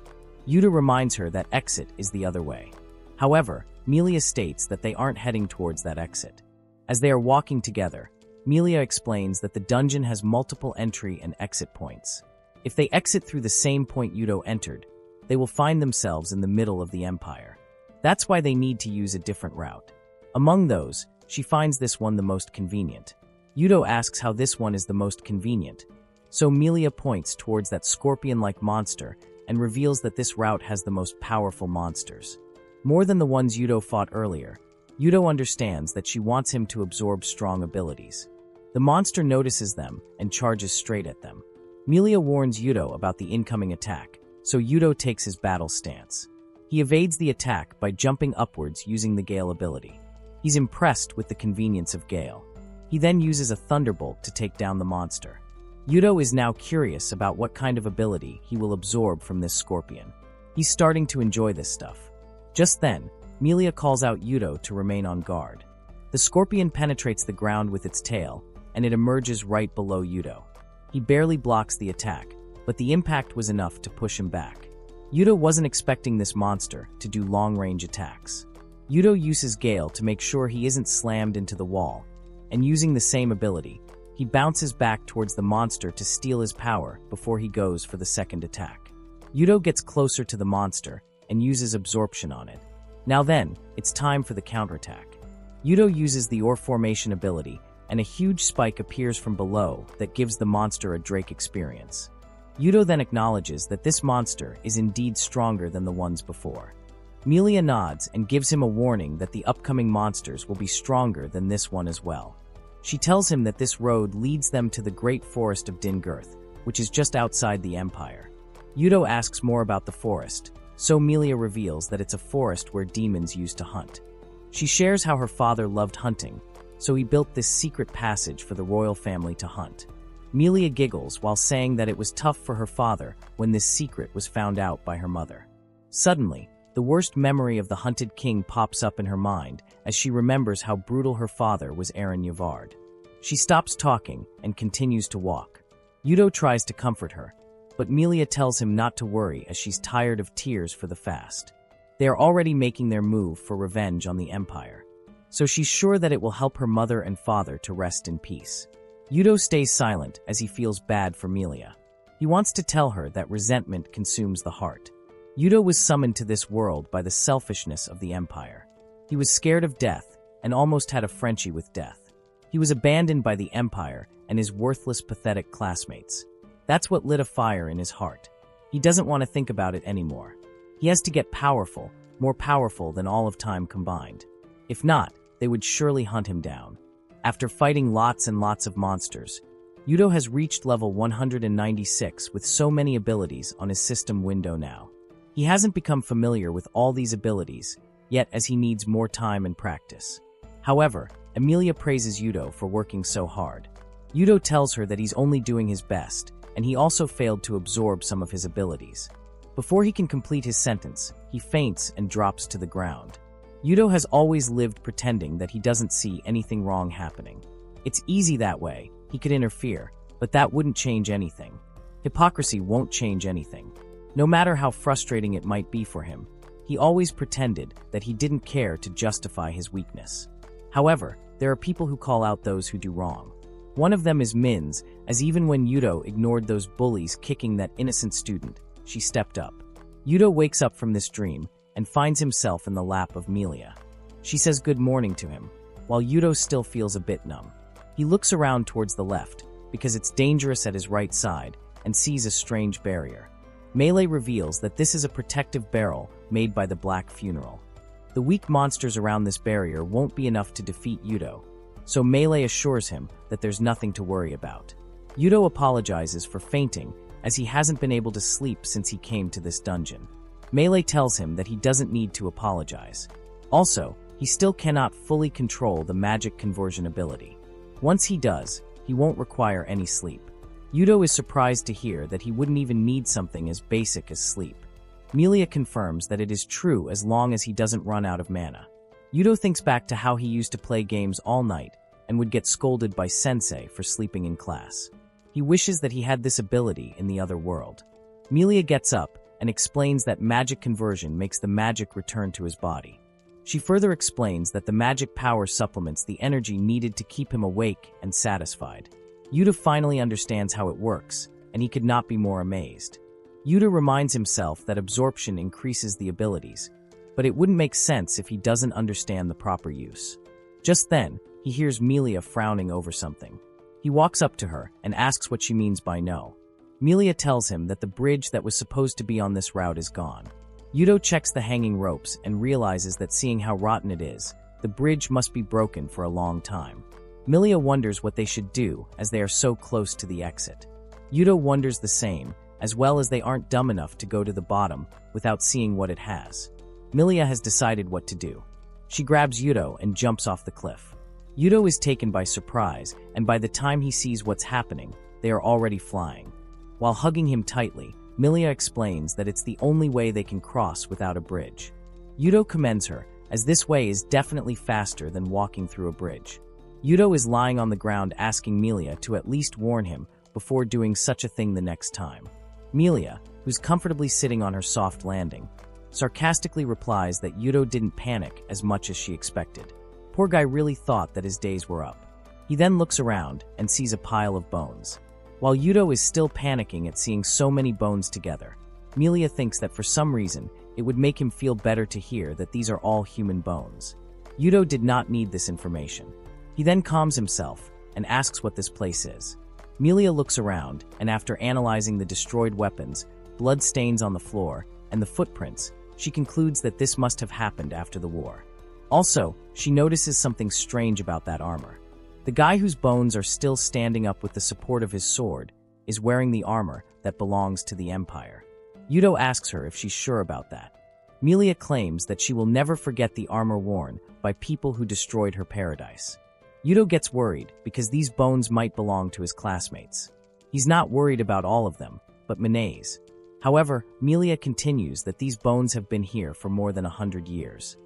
Yudo reminds her that exit is the other way. However, Melia states that they aren't heading towards that exit. As they are walking together, Melia explains that the dungeon has multiple entry and exit points. If they exit through the same point Yudo entered, they will find themselves in the middle of the Empire. That's why they need to use a different route. Among those, she finds this one the most convenient. Yudo asks how this one is the most convenient, so Melia points towards that scorpion-like monster and reveals that this route has the most powerful monsters. More than the ones Yudo fought earlier, Yudo understands that she wants him to absorb strong abilities. The monster notices them and charges straight at them. Melia warns Yudo about the incoming attack, so Yudo takes his battle stance. He evades the attack by jumping upwards using the Gale ability. He's impressed with the convenience of Gale. He then uses a Thunderbolt to take down the monster. Yudo is now curious about what kind of ability he will absorb from this scorpion. He's starting to enjoy this stuff. Just then, Melia calls out Yudo to remain on guard. The scorpion penetrates the ground with its tail, and it emerges right below Yudo. He barely blocks the attack, but the impact was enough to push him back. Yudo wasn't expecting this monster to do long-range attacks. Yudo uses Gale to make sure he isn't slammed into the wall, and using the same ability, he bounces back towards the monster to steal his power before he goes for the second attack. Yudo gets closer to the monster and uses absorption on it. Now then, it's time for the counterattack. Yudo uses the Ore Formation ability, and a huge spike appears from below that gives the monster a Drake experience. Yudo then acknowledges that this monster is indeed stronger than the ones before. Melia nods and gives him a warning that the upcoming monsters will be stronger than this one as well. She tells him that this road leads them to the Great Forest of Dingirth, which is just outside the Empire. Yudo asks more about the forest, so Melia reveals that it's a forest where demons used to hunt. She shares how her father loved hunting, so he built this secret passage for the royal family to hunt. Melia giggles while saying that it was tough for her father when this secret was found out by her mother. Suddenly, the worst memory of the hunted king pops up in her mind as she remembers how brutal her father was Aaron Yavard. She stops talking and continues to walk. Yudo tries to comfort her, but Melia tells him not to worry as she's tired of tears for the fast. They are already making their move for revenge on the Empire, so she's sure that it will help her mother and father to rest in peace. Yudo stays silent as he feels bad for Melia. He wants to tell her that resentment consumes the heart. Yudo was summoned to this world by the selfishness of the Empire. He was scared of death and almost had a Frenchie with death. He was abandoned by the Empire and his worthless, pathetic classmates. That's what lit a fire in his heart. He doesn't want to think about it anymore. He has to get powerful, more powerful than all of time combined. If not, they would surely hunt him down. After fighting lots and lots of monsters, Yudo has reached level 196 with so many abilities on his system window now. He hasn't become familiar with all these abilities yet, as he needs more time and practice. However, Emilia praises Yudo for working so hard. Yudo tells her that he's only doing his best, and he also failed to absorb some of his abilities. Before he can complete his sentence, he faints and drops to the ground. Yudo has always lived pretending that he doesn't see anything wrong happening. It's easy that way, he could interfere, but that wouldn't change anything. Hypocrisy won't change anything. No matter how frustrating it might be for him, he always pretended that he didn't care to justify his weakness. However, there are people who call out those who do wrong. One of them is Min's, as even when Yudo ignored those bullies kicking that innocent student, she stepped up. Yudo wakes up from this dream and finds himself in the lap of Melia. She says good morning to him, while Yudo still feels a bit numb. He looks around towards the left, because it's dangerous at his right side, and sees a strange barrier. Melee reveals that this is a protective barrel made by the Black Funeral. The weak monsters around this barrier won't be enough to defeat Yudo, so Melee assures him that there's nothing to worry about. Yudo apologizes for fainting, as he hasn't been able to sleep since he came to this dungeon. Melee tells him that he doesn't need to apologize. Also, he still cannot fully control the magic conversion ability. Once he does, he won't require any sleep. Yudo is surprised to hear that he wouldn't even need something as basic as sleep. Melia confirms that it is true as long as he doesn't run out of mana. Yudo thinks back to how he used to play games all night and would get scolded by Sensei for sleeping in class. He wishes that he had this ability in the other world. Melia gets up and explains that magic conversion makes the magic return to his body. She further explains that the magic power supplements the energy needed to keep him awake and satisfied. Yudo finally understands how it works, and he could not be more amazed. Yudo reminds himself that absorption increases the abilities, but it wouldn't make sense if he doesn't understand the proper use. Just then, he hears Melia frowning over something. He walks up to her and asks what she means by no. Melia tells him that the bridge that was supposed to be on this route is gone. Yudo checks the hanging ropes and realizes that seeing how rotten it is, the bridge must be broken for a long time. Melia wonders what they should do as they are so close to the exit. Yudo wonders the same, as well as they aren't dumb enough to go to the bottom without seeing what it has. Melia has decided what to do. She grabs Yudo and jumps off the cliff. Yudo is taken by surprise, and by the time he sees what's happening, they are already flying. While hugging him tightly, Melia explains that it's the only way they can cross without a bridge. Yudo commends her, as this way is definitely faster than walking through a bridge. Yudo is lying on the ground asking Melia to at least warn him before doing such a thing the next time. Melia, who's comfortably sitting on her soft landing, sarcastically replies that Yudo didn't panic as much as she expected. Poor guy really thought that his days were up. He then looks around and sees a pile of bones. While Yudo is still panicking at seeing so many bones together, Melia thinks that for some reason it would make him feel better to hear that these are all human bones. Yudo did not need this information. He then calms himself and asks what this place is. Melia looks around, and after analyzing the destroyed weapons, blood stains on the floor, and the footprints, she concludes that this must have happened after the war. Also, she notices something strange about that armor. The guy whose bones are still standing up with the support of his sword is wearing the armor that belongs to the Empire. Yudo asks her if she's sure about that. Melia claims that she will never forget the armor worn by people who destroyed her paradise. Yudo gets worried because these bones might belong to his classmates. He's not worried about all of them, but Manet's. However, Melia continues that these bones have been here for more than 100 years.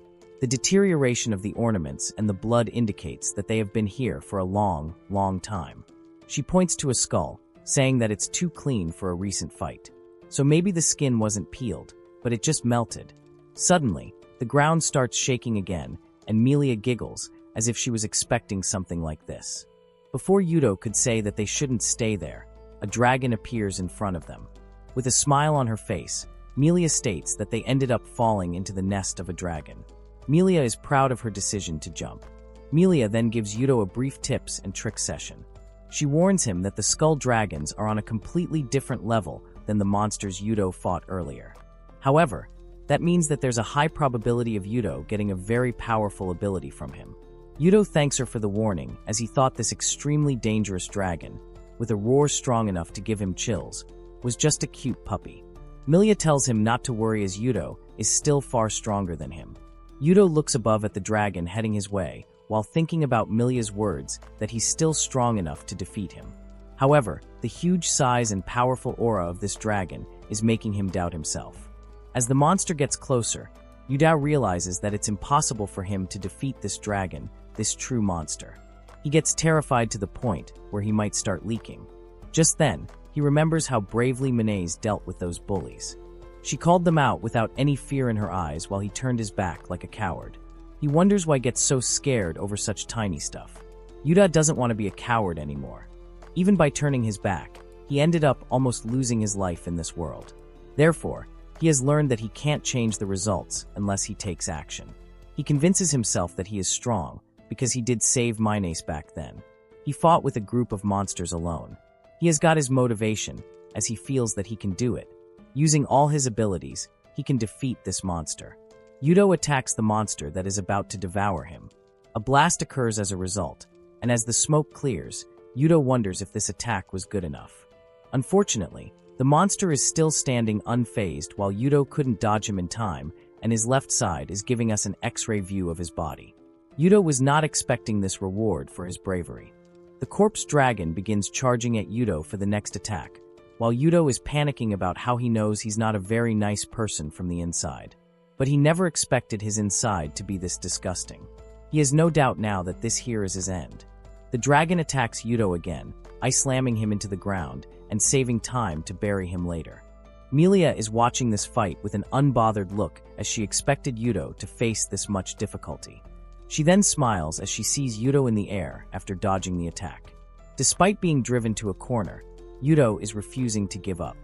The deterioration of the ornaments and the blood indicates that they have been here for a long, long time. She points to a skull, saying that it's too clean for a recent fight. So maybe the skin wasn't peeled, but it just melted. Suddenly, the ground starts shaking again, and Melia giggles, as if she was expecting something like this. Before Yudo could say that they shouldn't stay there, a dragon appears in front of them. With a smile on her face, Melia states that they ended up falling into the nest of a dragon. Melia is proud of her decision to jump. Melia then gives Yudo a brief tips and tricks session. She warns him that the skull dragons are on a completely different level than the monsters Yudo fought earlier. However, that means that there's a high probability of Yudo getting a very powerful ability from him. Yudo thanks her for the warning, as he thought this extremely dangerous dragon, with a roar strong enough to give him chills, was just a cute puppy. Melia tells him not to worry as Yudo is still far stronger than him. Yudo looks above at the dragon heading his way, while thinking about Milia's words that he's still strong enough to defeat him. However, the huge size and powerful aura of this dragon is making him doubt himself. As the monster gets closer, Yudo realizes that it's impossible for him to defeat this dragon, this true monster. He gets terrified to the point where he might start leaking. Just then, he remembers how bravely Minays dealt with those bullies. She called them out without any fear in her eyes while he turned his back like a coward. He wonders why he gets so scared over such tiny stuff. Yudo doesn't want to be a coward anymore. Even by turning his back, he ended up almost losing his life in this world. Therefore, he has learned that he can't change the results unless he takes action. He convinces himself that he is strong because he did save Minays back then. He fought with a group of monsters alone. He has got his motivation as he feels that he can do it. Using all his abilities, he can defeat this monster. Yudo attacks the monster that is about to devour him. A blast occurs as a result, and as the smoke clears, Yudo wonders if this attack was good enough. Unfortunately, the monster is still standing unfazed while Yudo couldn't dodge him in time, and his left side is giving us an X-ray view of his body. Yudo was not expecting this reward for his bravery. The corpse dragon begins charging at Yudo for the next attack, while Yudo is panicking about how he knows he's not a very nice person from the inside. But he never expected his inside to be this disgusting. He has no doubt now that this here is his end. The dragon attacks Yudo again, slamming him into the ground and saving time to bury him later. Melia is watching this fight with an unbothered look as she expected Yudo to face this much difficulty. She then smiles as she sees Yudo in the air after dodging the attack. Despite being driven to a corner, Yudo is refusing to give up.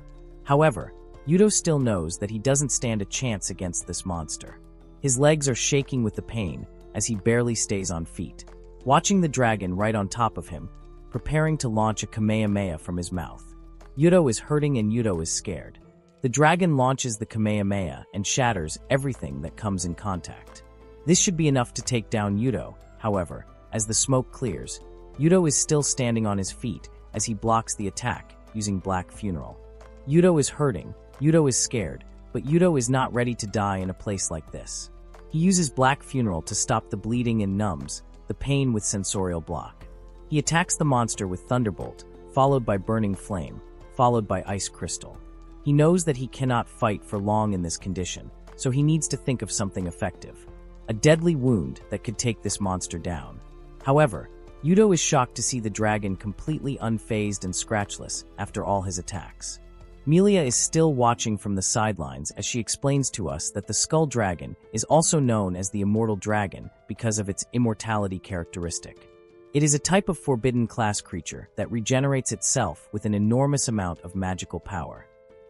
However, Yudo still knows that he doesn't stand a chance against this monster. His legs are shaking with the pain as he barely stays on feet. Watching the dragon right on top of him, preparing to launch a Kamehameha from his mouth. Yudo is hurting and Yudo is scared. The dragon launches the Kamehameha and shatters everything that comes in contact. This should be enough to take down Yudo. However, as the smoke clears, Yudo is still standing on his feet as he blocks the attack using Black Funeral. Yudo is hurting, Yudo is scared, but Yudo is not ready to die in a place like this. He uses Black Funeral to stop the bleeding and numbs the pain with Sensorial Block. He attacks the monster with Thunderbolt, followed by Burning Flame, followed by Ice Crystal. He knows that he cannot fight for long in this condition, so he needs to think of something effective. A deadly wound that could take this monster down. However, Yudo is shocked to see the dragon completely unfazed and scratchless after all his attacks. Melia is still watching from the sidelines as she explains to us that the skull dragon is also known as the immortal dragon because of its immortality characteristic. It is a type of forbidden class creature that regenerates itself with an enormous amount of magical power.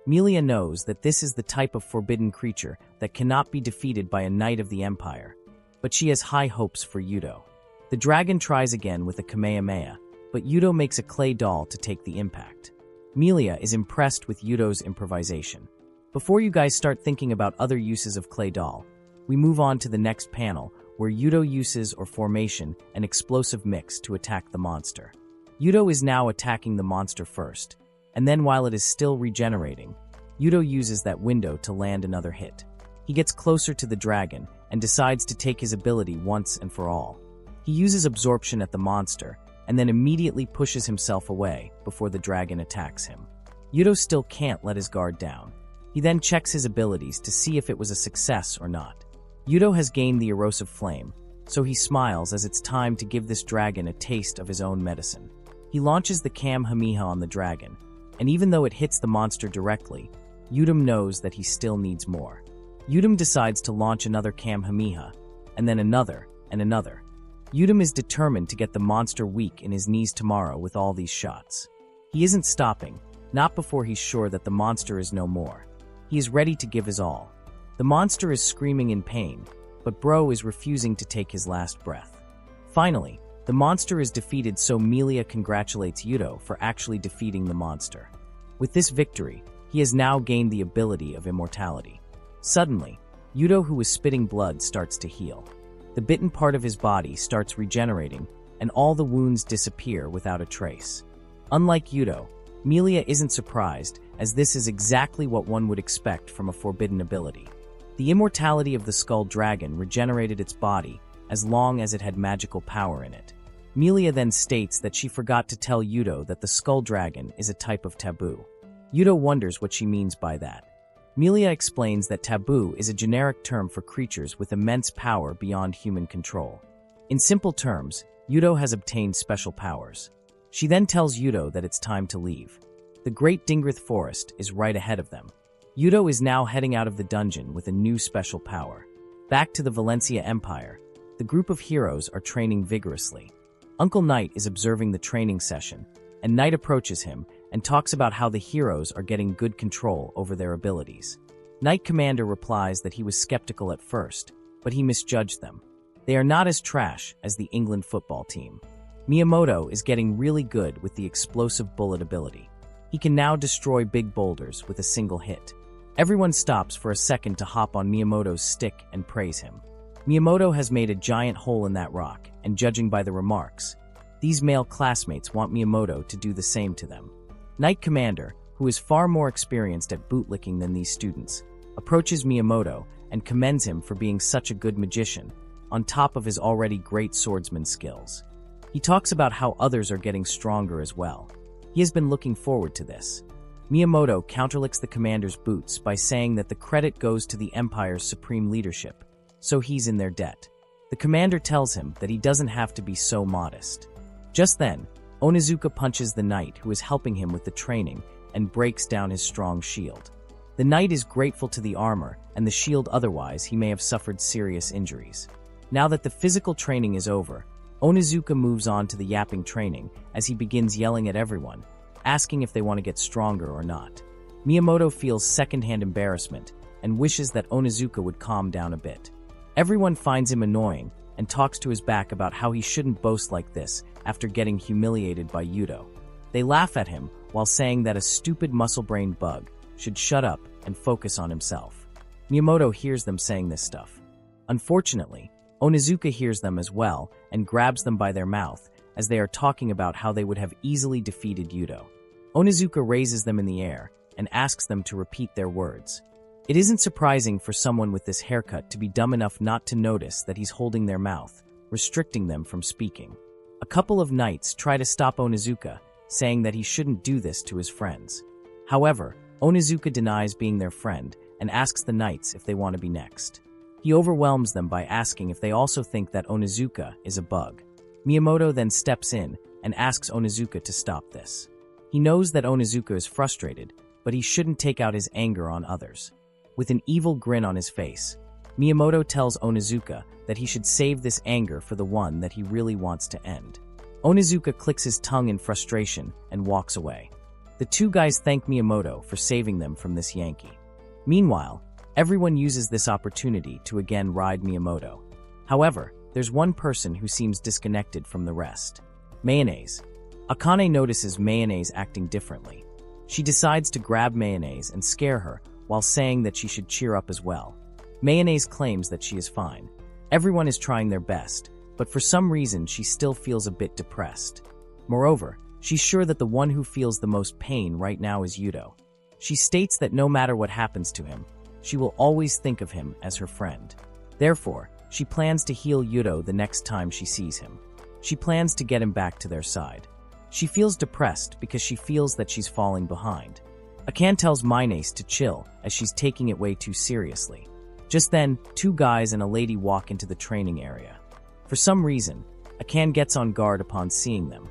Melia knows that this is the type of forbidden creature that cannot be defeated by a knight of the Empire, but she has high hopes for Yudo. The dragon tries again with a Kamehameha, but Yudo makes a clay doll to take the impact. Melia is impressed with Yudo's improvisation. Before you guys start thinking about other uses of clay doll, we move on to the next panel where Yudo uses or formation an explosive mix to attack the monster. Yudo is now attacking the monster first, and then while it is still regenerating, Yudo uses that window to land another hit. He gets closer to the dragon and decides to take his ability once and for all. He uses absorption at the monster and then immediately pushes himself away before the dragon attacks him. Yudo still can't let his guard down. He then checks his abilities to see if it was a success or not. Yudo has gained the erosive flame, so he smiles as it's time to give this dragon a taste of his own medicine. He launches the Kamehameha on the dragon, and even though it hits the monster directly, Yudo knows that he still needs more. Yudo decides to launch another Kamehameha, and then another, and another. Yudo is determined to get the monster weak in his knees tomorrow with all these shots. He isn't stopping, not before he's sure that the monster is no more. He is ready to give his all. The monster is screaming in pain, but Bro is refusing to take his last breath. Finally, the monster is defeated, so Melia congratulates Yudo for actually defeating the monster. With this victory, he has now gained the ability of immortality. Suddenly, Yudo, who was spitting blood, starts to heal. The bitten part of his body starts regenerating, and all the wounds disappear without a trace. Unlike Yudo, Melia isn't surprised, as this is exactly what one would expect from a forbidden ability. The immortality of the skull dragon regenerated its body as long as it had magical power in it. Melia then states that she forgot to tell Yudo that the skull dragon is a type of taboo. Yudo wonders what she means by that. Melia explains that taboo is a generic term for creatures with immense power beyond human control. In simple terms, Yudo has obtained special powers. She then tells Yudo that it's time to leave. The Great Dingrith Forest is right ahead of them. Yudo is now heading out of the dungeon with a new special power. Back to the Valencia Empire, the group of heroes are training vigorously. Uncle Knight is observing the training session, and Knight approaches him and talks about how the heroes are getting good control over their abilities. Knight Commander replies that he was skeptical at first, but he misjudged them. They are not as trash as the England football team. Miyamoto is getting really good with the explosive bullet ability. He can now destroy big boulders with a single hit. Everyone stops for a second to hop on Miyamoto's stick and praise him. Miyamoto has made a giant hole in that rock, and judging by the remarks, these male classmates want Miyamoto to do the same to them. Knight Commander, who is far more experienced at bootlicking than these students, approaches Miyamoto and commends him for being such a good magician, on top of his already great swordsman skills. He talks about how others are getting stronger as well. He has been looking forward to this. Miyamoto counterlicks the commander's boots by saying that the credit goes to the Empire's supreme leadership, so he's in their debt. The commander tells him that he doesn't have to be so modest. Just then, Onizuka punches the knight who is helping him with the training and breaks down his strong shield. The knight is grateful to the armor and the shield, otherwise he may have suffered serious injuries. Now that the physical training is over, Onizuka moves on to the yapping training as he begins yelling at everyone, asking if they want to get stronger or not. Miyamoto feels secondhand embarrassment and wishes that Onizuka would calm down a bit. Everyone finds him annoying and talks to his back about how he shouldn't boast like this after getting humiliated by Yudo. They laugh at him while saying that a stupid muscle-brained bug should shut up and focus on himself. Miyamoto hears them saying this stuff. Unfortunately, Onizuka hears them as well and grabs them by their mouth as they are talking about how they would have easily defeated Yudo. Onizuka raises them in the air and asks them to repeat their words. It isn't surprising for someone with this haircut to be dumb enough not to notice that he's holding their mouth, restricting them from speaking. A couple of knights try to stop Onizuka, saying that he shouldn't do this to his friends. However, Onizuka denies being their friend and asks the knights if they want to be next. He overwhelms them by asking if they also think that Onizuka is a bug. Miyamoto then steps in and asks Onizuka to stop this. He knows that Onizuka is frustrated, but he shouldn't take out his anger on others. With an evil grin on his face, Miyamoto tells Onizuka that he should save this anger for the one that he really wants to end. Onizuka clicks his tongue in frustration and walks away. The two guys thank Miyamoto for saving them from this Yankee. Meanwhile, everyone uses this opportunity to again ride Miyamoto. However, there's one person who seems disconnected from the rest. Mayonnaise. Akane notices Mayonnaise acting differently. She decides to grab Mayonnaise and scare her while saying that she should cheer up as well. Mayonnaise claims that she is fine. Everyone is trying their best, but for some reason she still feels a bit depressed. Moreover, she's sure that the one who feels the most pain right now is Yudo. She states that no matter what happens to him, she will always think of him as her friend. Therefore, she plans to heal Yudo the next time she sees him. She plans to get him back to their side. She feels depressed because she feels that she's falling behind. Akane tells Mayonnaise to chill as she's taking it way too seriously. Just then, two guys and a lady walk into the training area. For some reason, Akane gets on guard upon seeing them.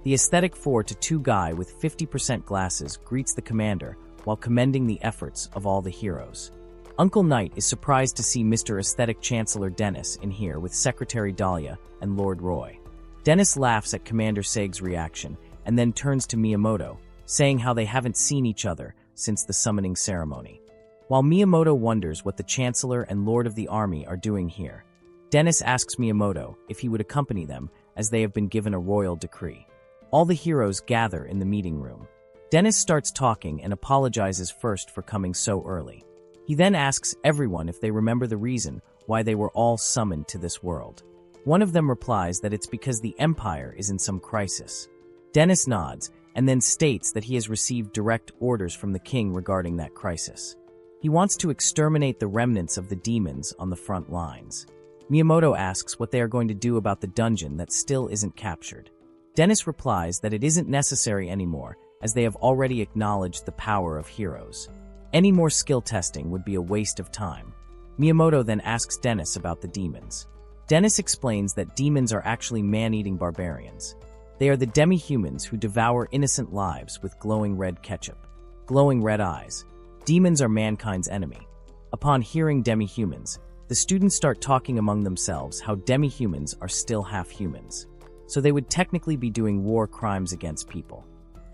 The aesthetic 4-2 guy with 50% glasses greets the commander while commending the efforts of all the heroes. Uncle Knight is surprised to see Mr. Aesthetic Chancellor Dennis in here with Secretary Dahlia and Lord Roy. Dennis laughs at Commander Seg's reaction and then turns to Miyamoto, saying how they haven't seen each other since the summoning ceremony. While Miyamoto wonders what the Chancellor and Lord of the Army are doing here, Dennis asks Miyamoto if he would accompany them as they have been given a royal decree. All the heroes gather in the meeting room. Dennis starts talking and apologizes first for coming so early. He then asks everyone if they remember the reason why they were all summoned to this world. One of them replies that it's because the Empire is in some crisis. Dennis nods and then states that he has received direct orders from the king regarding that crisis. He wants to exterminate the remnants of the demons on the front lines. Miyamoto asks what they are going to do about the dungeon that still isn't captured. Dennis replies that it isn't necessary anymore, as they have already acknowledged the power of heroes. Any more skill testing would be a waste of time. Miyamoto then asks Dennis about the demons. Dennis explains that demons are actually man-eating barbarians. They are the demi-humans who devour innocent lives with glowing red ketchup. Glowing red eyes. Demons are mankind's enemy. Upon hearing demi-humans, the students start talking among themselves how demi-humans are still half-humans, so they would technically be doing war crimes against people.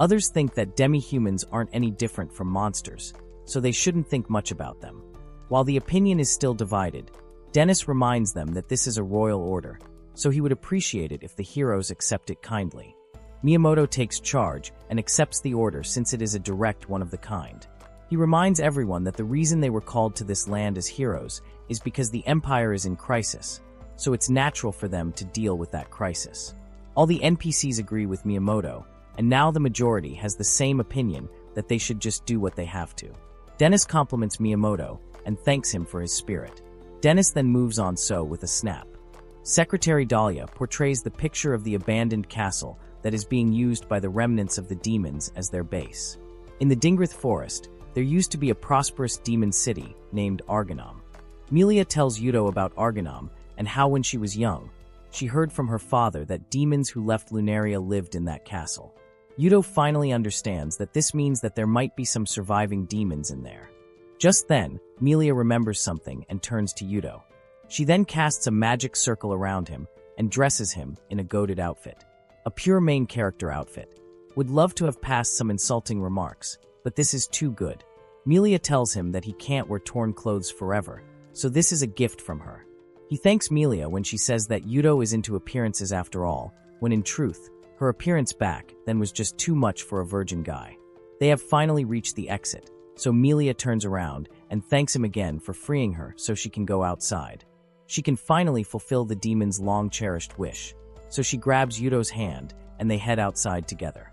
Others think that demi-humans aren't any different from monsters, so they shouldn't think much about them. While the opinion is still divided, Dennis reminds them that this is a royal order, so he would appreciate it if the heroes accept it kindly. Miyamoto takes charge and accepts the order since it is a direct one of the kind. He reminds everyone that the reason they were called to this land as heroes is because the Empire is in crisis, so it's natural for them to deal with that crisis. All the NPCs agree with Miyamoto, and now the majority has the same opinion that they should just do what they have to. Dennis compliments Miyamoto and thanks him for his spirit. Dennis then moves on with a snap. Secretary Dahlia portrays the picture of the abandoned castle that is being used by the remnants of the demons as their base. In the Dingrith Forest, there used to be a prosperous demon city named Argonam. Melia tells Yuto about Argonam and how when she was young, she heard from her father that demons who left Lunaria lived in that castle. Yuto finally understands that this means that there might be some surviving demons in there. Just then, Melia remembers something and turns to Yuto. She then casts a magic circle around him and dresses him in a goated outfit. A pure main character outfit. Would love to have passed some insulting remarks, but this is too good. Melia tells him that he can't wear torn clothes forever, so this is a gift from her. He thanks Melia when she says that Yuto is into appearances after all, when in truth, her appearance back then was just too much for a virgin guy. They have finally reached the exit, so Melia turns around and thanks him again for freeing her so she can go outside. She can finally fulfill the demon's long-cherished wish, so she grabs Yuto's hand and they head outside together.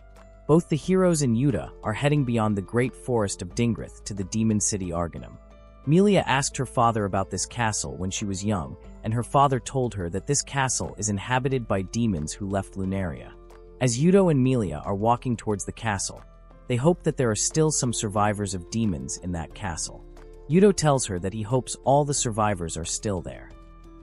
Both the heroes and Yuta are heading beyond the great forest of Dingrith to the demon city Argonam. Melia asked her father about this castle when she was young, and her father told her that this castle is inhabited by demons who left Lunaria. As Yuto and Melia are walking towards the castle, they hope that there are still some survivors of demons in that castle. Yuto tells her that he hopes all the survivors are still there.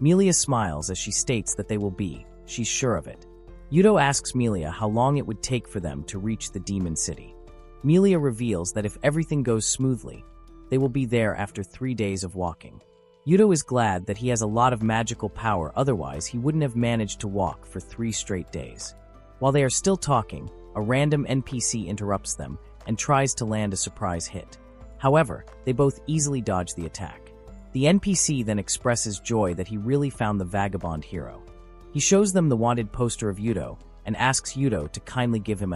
Melia smiles as she states that they will be, she's sure of it. Yuto asks Melia how long it would take for them to reach the demon city. Melia reveals that if everything goes smoothly, they will be there after 3 days of walking. Yuto is glad that he has a lot of magical power, otherwise he wouldn't have managed to walk for 3 straight days. While they are still talking, a random NPC interrupts them and tries to land a surprise hit. However, they both easily dodge the attack. The NPC then expresses joy that he really found the vagabond hero. He shows them the wanted poster of Yuto and asks Yuto to kindly give him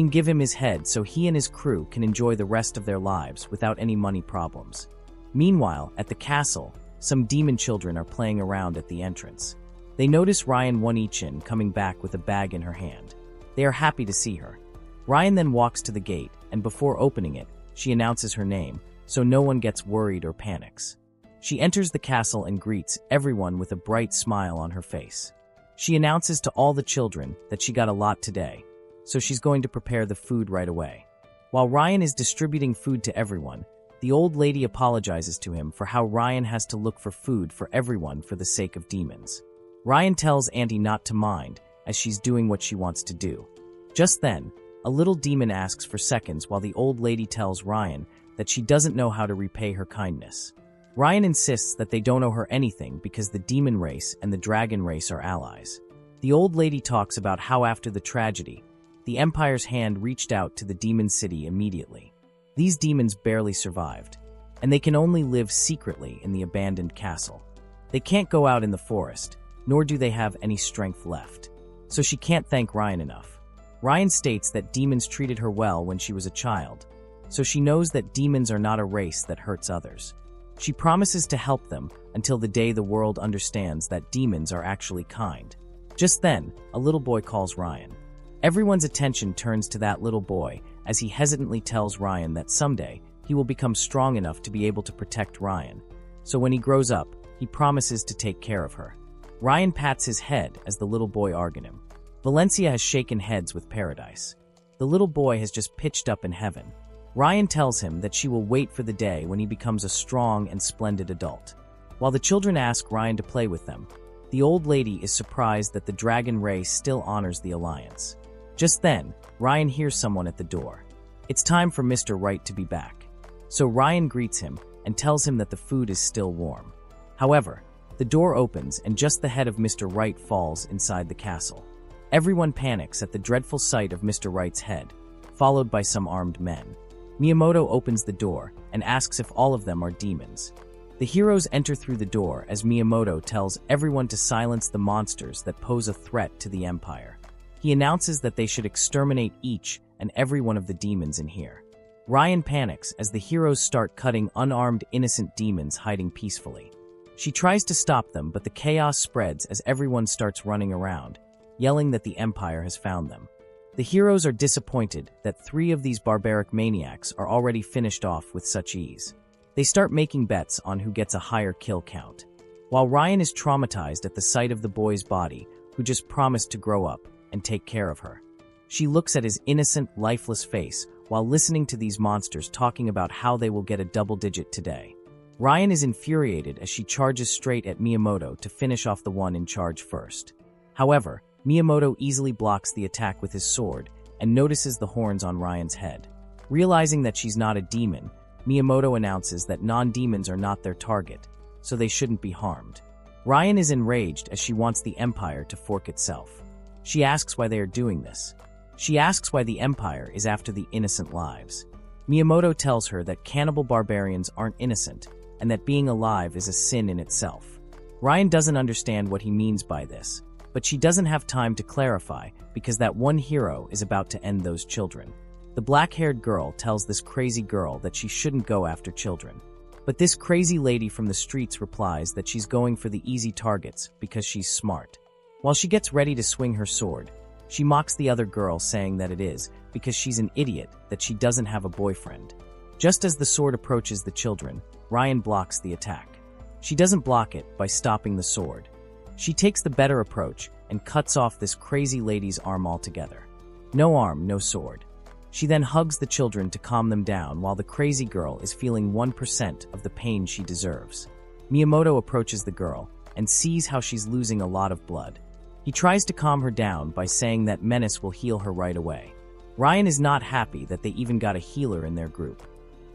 give him his head so he and his crew can enjoy the rest of their lives without any money problems. Meanwhile, at the castle, some demon children are playing around at the entrance. They notice Ryan One-Ichin coming back with a bag in her hand. They are happy to see her. Ryan then walks to the gate, and before opening it, she announces her name, so no one gets worried or panics. She enters the castle and greets everyone with a bright smile on her face. She announces to all the children that she got a lot today, so she's going to prepare the food right away. While Ryan is distributing food to everyone, the old lady apologizes to him for how Ryan has to look for food for everyone for the sake of demons. Ryan tells Auntie not to mind, as she's doing what she wants to do. Just then, a little demon asks for seconds while the old lady tells Ryan that she doesn't know how to repay her kindness. Ryan insists that they don't owe her anything because the demon race and the dragon race are allies. The old lady talks about how after the tragedy, the Empire's hand reached out to the demon city immediately. These demons barely survived, and they can only live secretly in the abandoned castle. They can't go out in the forest, nor do they have any strength left. So she can't thank Ryan enough. Ryan states that demons treated her well when she was a child, so she knows that demons are not a race that hurts others. She promises to help them until the day the world understands that demons are actually kind. Just then, a little boy calls Ryan. Everyone's attention turns to that little boy as he hesitantly tells Ryan that someday he will become strong enough to be able to protect Ryan. So when he grows up, he promises to take care of her. Ryan pats his head as the little boy argues him. Valencia has shaken heads with Paradise. The little boy has just pitched up in heaven. Ryan tells him that she will wait for the day when he becomes a strong and splendid adult. While the children ask Ryan to play with them, the old lady is surprised that the dragon race still honors the alliance. Just then, Ryan hears someone at the door. It's time for Mr. Right to be back. So Ryan greets him and tells him that the food is still warm. However, the door opens and just the head of Mr. Right falls inside the castle. Everyone panics at the dreadful sight of Mr. Right's head, followed by some armed men. Miyamoto opens the door and asks if all of them are demons. The heroes enter through the door as Miyamoto tells everyone to silence the monsters that pose a threat to the Empire. He announces that they should exterminate each and every one of the demons in here. Ryan panics as the heroes start cutting unarmed innocent demons hiding peacefully. She tries to stop them, but the chaos spreads as everyone starts running around, yelling that the Empire has found them. The heroes are disappointed that 3 of these barbaric maniacs are already finished off with such ease. They start making bets on who gets a higher kill count. While Ryan is traumatized at the sight of the boy's body, who just promised to grow up and take care of her. She looks at his innocent, lifeless face while listening to these monsters talking about how they will get a double digit today. Ryan is infuriated as she charges straight at Miyamoto to finish off the one in charge first. However, Miyamoto easily blocks the attack with his sword and notices the horns on Ryan's head. Realizing that she's not a demon, Miyamoto announces that non-demons are not their target, so they shouldn't be harmed. Ryan is enraged as she wants the Empire to fork itself. She asks why they are doing this. She asks why the Empire is after the innocent lives. Miyamoto tells her that cannibal barbarians aren't innocent, and that being alive is a sin in itself. Ryan doesn't understand what he means by this, but she doesn't have time to clarify because that one hero is about to end those children. The black-haired girl tells this crazy girl that she shouldn't go after children. But this crazy lady from the streets replies that she's going for the easy targets because she's smart. While she gets ready to swing her sword, she mocks the other girl, saying that it is because she's an idiot that she doesn't have a boyfriend. Just as the sword approaches the children, Ryan blocks the attack. She doesn't block it by stopping the sword. She takes the better approach and cuts off this crazy lady's arm altogether. No arm, no sword. She then hugs the children to calm them down while the crazy girl is feeling 1% of the pain she deserves. Miyamoto approaches the girl and sees how she's losing a lot of blood. He tries to calm her down by saying that Menace will heal her right away. Ryan is not happy that they even got a healer in their group.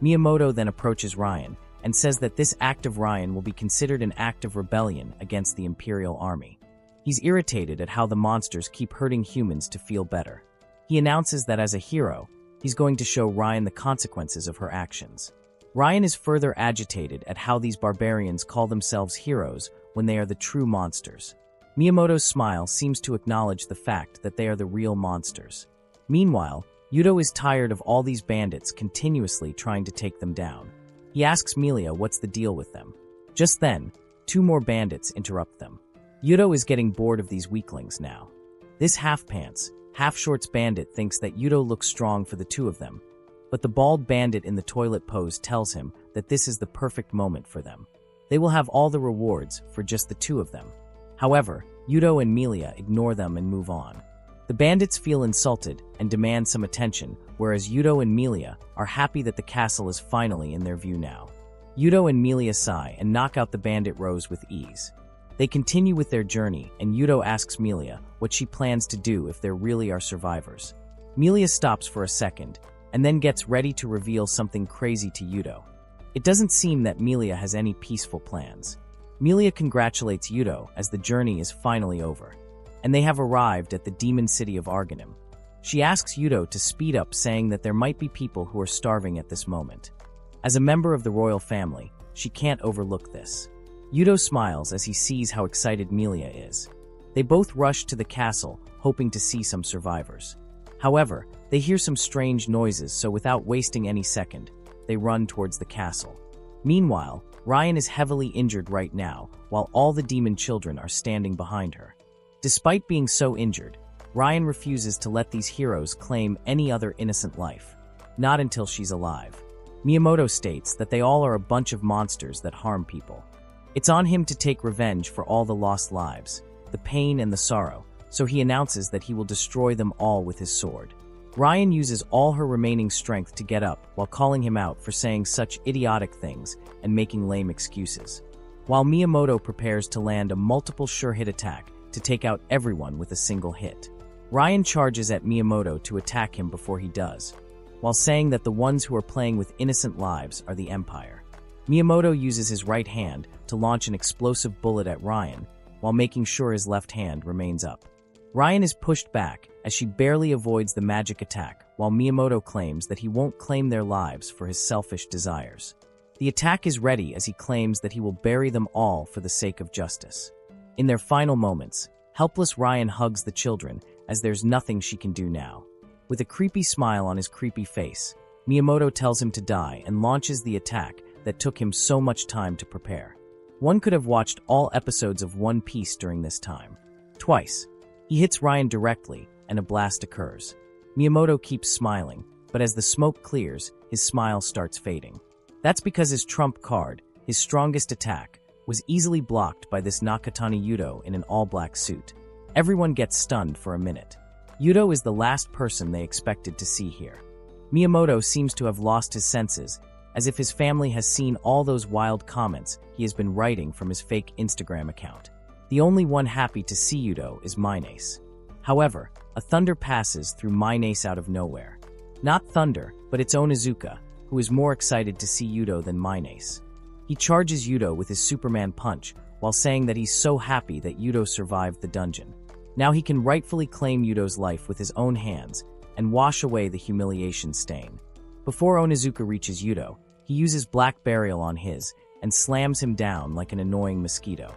Miyamoto then approaches Ryan and says that this act of Ryan will be considered an act of rebellion against the Imperial Army. He's irritated at how the monsters keep hurting humans to feel better. He announces that as a hero, he's going to show Ryan the consequences of her actions. Ryan is further agitated at how these barbarians call themselves heroes when they are the true monsters. Miyamoto's smile seems to acknowledge the fact that they are the real monsters. Meanwhile, Yuto is tired of all these bandits continuously trying to take them down. He asks Melia what's the deal with them. Just then, 2 more bandits interrupt them. Yuto is getting bored of these weaklings now. This half-pants, half-shorts bandit thinks that Yuto looks strong for the 2 of them, but the bald bandit in the toilet pose tells him that this is the perfect moment for them. They will have all the rewards for just the 2 of them. However, Yuto and Melia ignore them and move on. The bandits feel insulted and demand some attention, whereas Yuto and Melia are happy that the castle is finally in their view now. Yuto and Melia sigh and knock out the bandit rows with ease. They continue with their journey, and Yuto asks Melia what she plans to do if there really are survivors. Melia stops for a second, and then gets ready to reveal something crazy to Yuto. It doesn't seem that Melia has any peaceful plans. Melia congratulates Yuto as the journey is finally over, and they have arrived at the demon city of Arganim. She asks Yudo to speed up, saying that there might be people who are starving at this moment. As a member of the royal family, she can't overlook this. Yudo smiles as he sees how excited Milia is. They both rush to the castle, hoping to see some survivors. However, they hear some strange noises, so without wasting any second, they run towards the castle. Meanwhile, Ryan is heavily injured right now, while all the demon children are standing behind her. Despite being so injured, Ryan refuses to let these heroes claim any other innocent life. Not until she's alive. Miyamoto states that they all are a bunch of monsters that harm people. It's on him to take revenge for all the lost lives, the pain and the sorrow, so he announces that he will destroy them all with his sword. Ryan uses all her remaining strength to get up while calling him out for saying such idiotic things and making lame excuses. While Miyamoto prepares to land a multiple sure-hit attack to take out everyone with a single hit. Ryan charges at Miyamoto to attack him before he does, while saying that the ones who are playing with innocent lives are the Empire. Miyamoto uses his right hand to launch an explosive bullet at Ryan, while making sure his left hand remains up. Ryan is pushed back as she barely avoids the magic attack, while Miyamoto claims that he won't claim their lives for his selfish desires. The attack is ready as he claims that he will bury them all for the sake of justice. In their final moments, helpless Ryan hugs the children as there's nothing she can do now. With a creepy smile on his creepy face, Miyamoto tells him to die and launches the attack that took him so much time to prepare. One could have watched all episodes of One Piece during this time. Twice. He hits Ryan directly, and a blast occurs. Miyamoto keeps smiling, but as the smoke clears, his smile starts fading. That's because his trump card, his strongest attack, was easily blocked by this Nakatani Yudo in an all-black suit. Everyone gets stunned for a minute. Yudo is the last person they expected to see here. Miyamoto seems to have lost his senses, as if his family has seen all those wild comments he has been writing from his fake Instagram account. The only one happy to see Yudo is Minace. However, a thunder passes through Minace out of nowhere. Not thunder, but its own Izuka, who is more excited to see Yudo than Minace. He charges Yudo with his Superman punch, while saying that he's so happy that Yudo survived the dungeon. Now he can rightfully claim Yudo's life with his own hands and wash away the humiliation stain. Before Onizuka reaches Yudo, he uses Black Burial on his and slams him down like an annoying mosquito.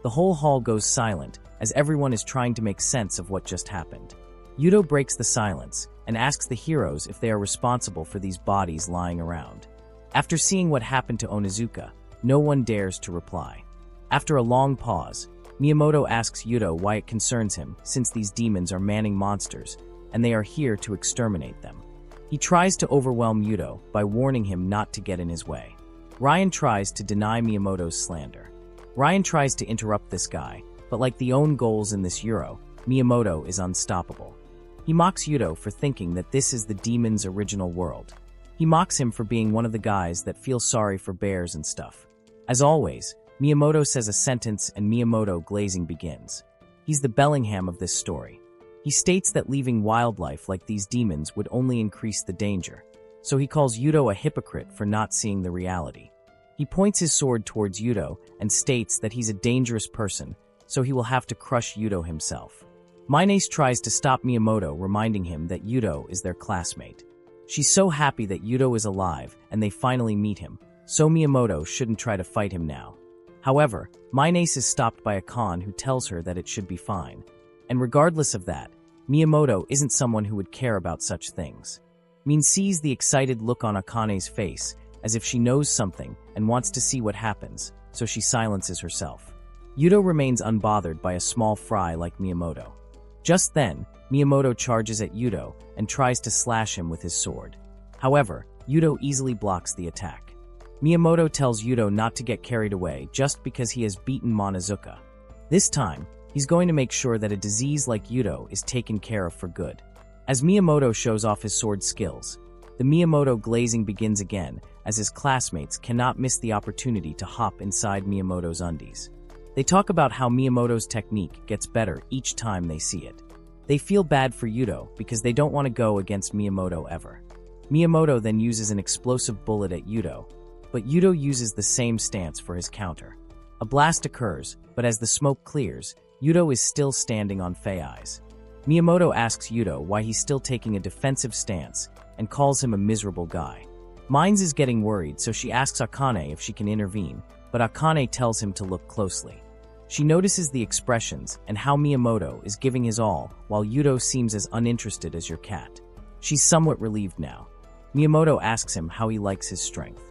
The whole hall goes silent as everyone is trying to make sense of what just happened. Yudo breaks the silence and asks the heroes if they are responsible for these bodies lying around. After seeing what happened to Onizuka, no one dares to reply. After a long pause, Miyamoto asks Yudo why it concerns him, since these demons are manning monsters and they are here to exterminate them. He tries to overwhelm Yudo by warning him not to get in his way. Ryan tries to deny Miyamoto's slander. Ryan tries to interrupt this guy, but like the own goals in this Euro, Miyamoto is unstoppable. He mocks Yudo for thinking that this is the demon's original world. He mocks him for being one of the guys that feel sorry for bears and stuff. As always, Miyamoto says a sentence and Miyamoto glazing begins. He's the Bellingham of this story. He states that leaving wildlife like these demons would only increase the danger, so he calls Yudo a hypocrite for not seeing the reality. He points his sword towards Yudo and states that he's a dangerous person, so he will have to crush Yudo himself. Minace tries to stop Miyamoto, reminding him that Yudo is their classmate. She's so happy that Yudo is alive and they finally meet him, so Miyamoto shouldn't try to fight him now. However, Minace is stopped by a Khan who tells her that it should be fine. And regardless of that, Miyamoto isn't someone who would care about such things. Min sees the excited look on Akane's face, as if she knows something and wants to see what happens, so she silences herself. Yudo remains unbothered by a small fry like Miyamoto. Just then, Miyamoto charges at Yudo and tries to slash him with his sword. However, Yudo easily blocks the attack. Miyamoto tells Yudo not to get carried away just because he has beaten Monozuka. This time, he's going to make sure that a disease like Yudo is taken care of for good. As Miyamoto shows off his sword skills, the Miyamoto glazing begins again as his classmates cannot miss the opportunity to hop inside Miyamoto's undies. They talk about how Miyamoto's technique gets better each time they see it. They feel bad for Yudo because they don't want to go against Miyamoto ever. Miyamoto then uses an explosive bullet at Yudo, but Yudo uses the same stance for his counter. A blast occurs, but as the smoke clears, Yudo is still standing on Fei eyes. Miyamoto asks Yuto why he's still taking a defensive stance and calls him a miserable guy. Mines is getting worried, so she asks Akane if she can intervene, but Akane tells him to look closely. She notices the expressions and how Miyamoto is giving his all while Yuto seems as uninterested as your cat. She's somewhat relieved now. Miyamoto asks him how he likes his strength.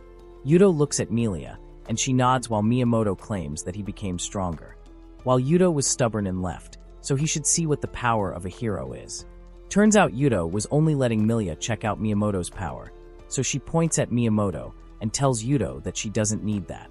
Yuto looks at Milia, and she nods while Miyamoto claims that he became stronger. While Yuto was stubborn and left, so he should see what the power of a hero is. Turns out Yuto was only letting Milia check out Miyamoto's power, so she points at Miyamoto and tells Yuto that she doesn't need that.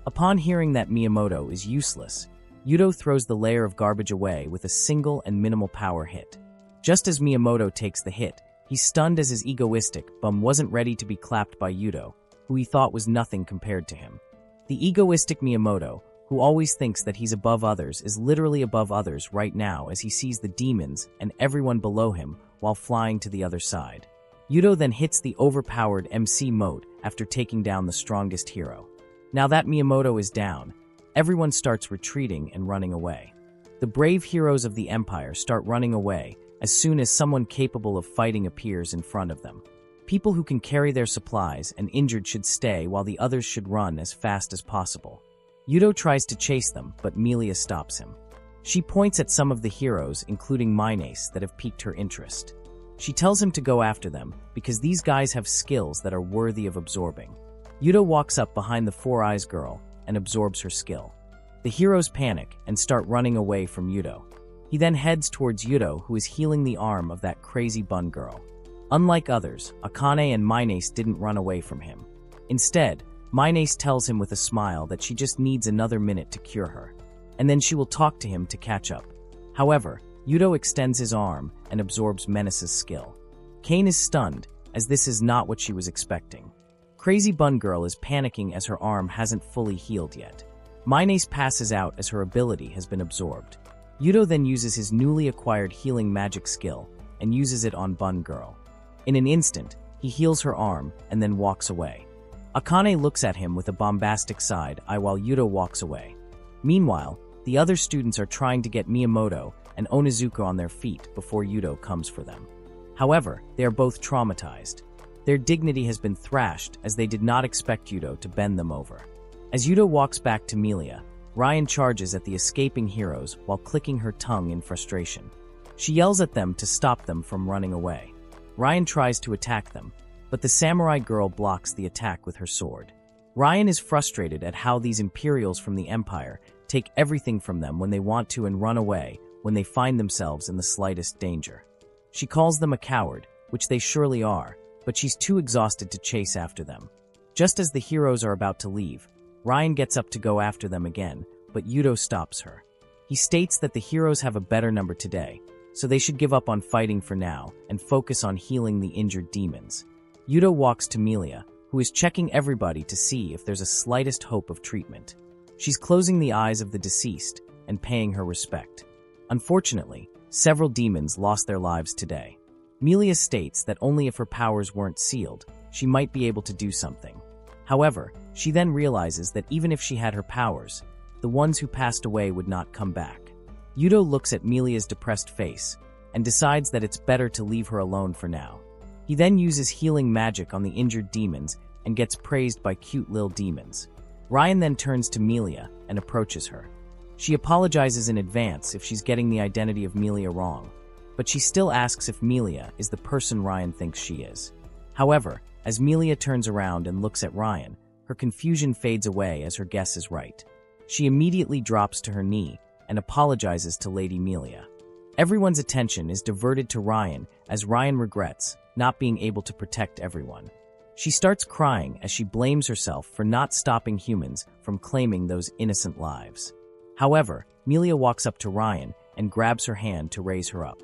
Upon hearing that Miyamoto is useless, Yuto throws the layer of garbage away with a single and minimal power hit. Just as Miyamoto takes the hit, he's stunned as his egoistic bum wasn't ready to be clapped by Yuto, who he thought was nothing compared to him. The egoistic Miyamoto, who always thinks that he's above others, is literally above others right now as he sees the demons and everyone below him while flying to the other side. Yuto then hits the overpowered MC mode after taking down the strongest hero. Now that Miyamoto is down, everyone starts retreating and running away. The brave heroes of the Empire start running away as soon as someone capable of fighting appears in front of them. People who can carry their supplies and injured should stay while the others should run as fast as possible. Yuto tries to chase them, but Milia stops him. She points at some of the heroes, including Minace, that have piqued her interest. She tells him to go after them because these guys have skills that are worthy of absorbing. Yuto walks up behind the Four Eyes girl and absorbs her skill. The heroes panic and start running away from Yuto. He then heads towards Yuto, who is healing the arm of that crazy bun girl. Unlike others, Akane and Minace didn't run away from him. Instead, Minace tells him with a smile that she just needs another minute to cure her, and then she will talk to him to catch up. However, Yuto extends his arm and absorbs Menace's skill. Kane is stunned, as this is not what she was expecting. Crazy Bun Girl is panicking as her arm hasn't fully healed yet. Minace passes out as her ability has been absorbed. Yuto then uses his newly acquired healing magic skill and uses it on Bun Girl. In an instant, he heals her arm and then walks away. Akane looks at him with a bombastic side eye while Yuto walks away. Meanwhile, the other students are trying to get Miyamoto and Onizuka on their feet before Yuto comes for them. However, they are both traumatized. Their dignity has been thrashed as they did not expect Yuto to bend them over. As Yuto walks back to Milia, Ryan charges at the escaping heroes while clicking her tongue in frustration. She yells at them to stop them from running away. Ryan tries to attack them, but the samurai girl blocks the attack with her sword. Ryan is frustrated at how these Imperials from the Empire take everything from them when they want to and run away when they find themselves in the slightest danger. She calls them a coward, which they surely are, but she's too exhausted to chase after them. Just as the heroes are about to leave, Ryan gets up to go after them again, but Yuto stops her. He states that the heroes have a better number today, so they should give up on fighting for now and focus on healing the injured demons. Yuto walks to Milia, who is checking everybody to see if there's a slightest hope of treatment. She's closing the eyes of the deceased and paying her respect. Unfortunately, several demons lost their lives today. Milia states that only if her powers weren't sealed, she might be able to do something. However, she then realizes that even if she had her powers, the ones who passed away would not come back. Yuto looks at Milia's depressed face and decides that it's better to leave her alone for now. He then uses healing magic on the injured demons and gets praised by cute lil demons. Ryan then turns to Milia and approaches her. She apologizes in advance if she's getting the identity of Milia wrong, but she still asks if Milia is the person Ryan thinks she is. However, as Milia turns around and looks at Ryan, her confusion fades away as her guess is right. She immediately drops to her knee and apologizes to Lady Milia. Everyone's attention is diverted to Ryan as Ryan regrets not being able to protect everyone. She starts crying as she blames herself for not stopping humans from claiming those innocent lives. However, Milia walks up to Ryan and grabs her hand to raise her up.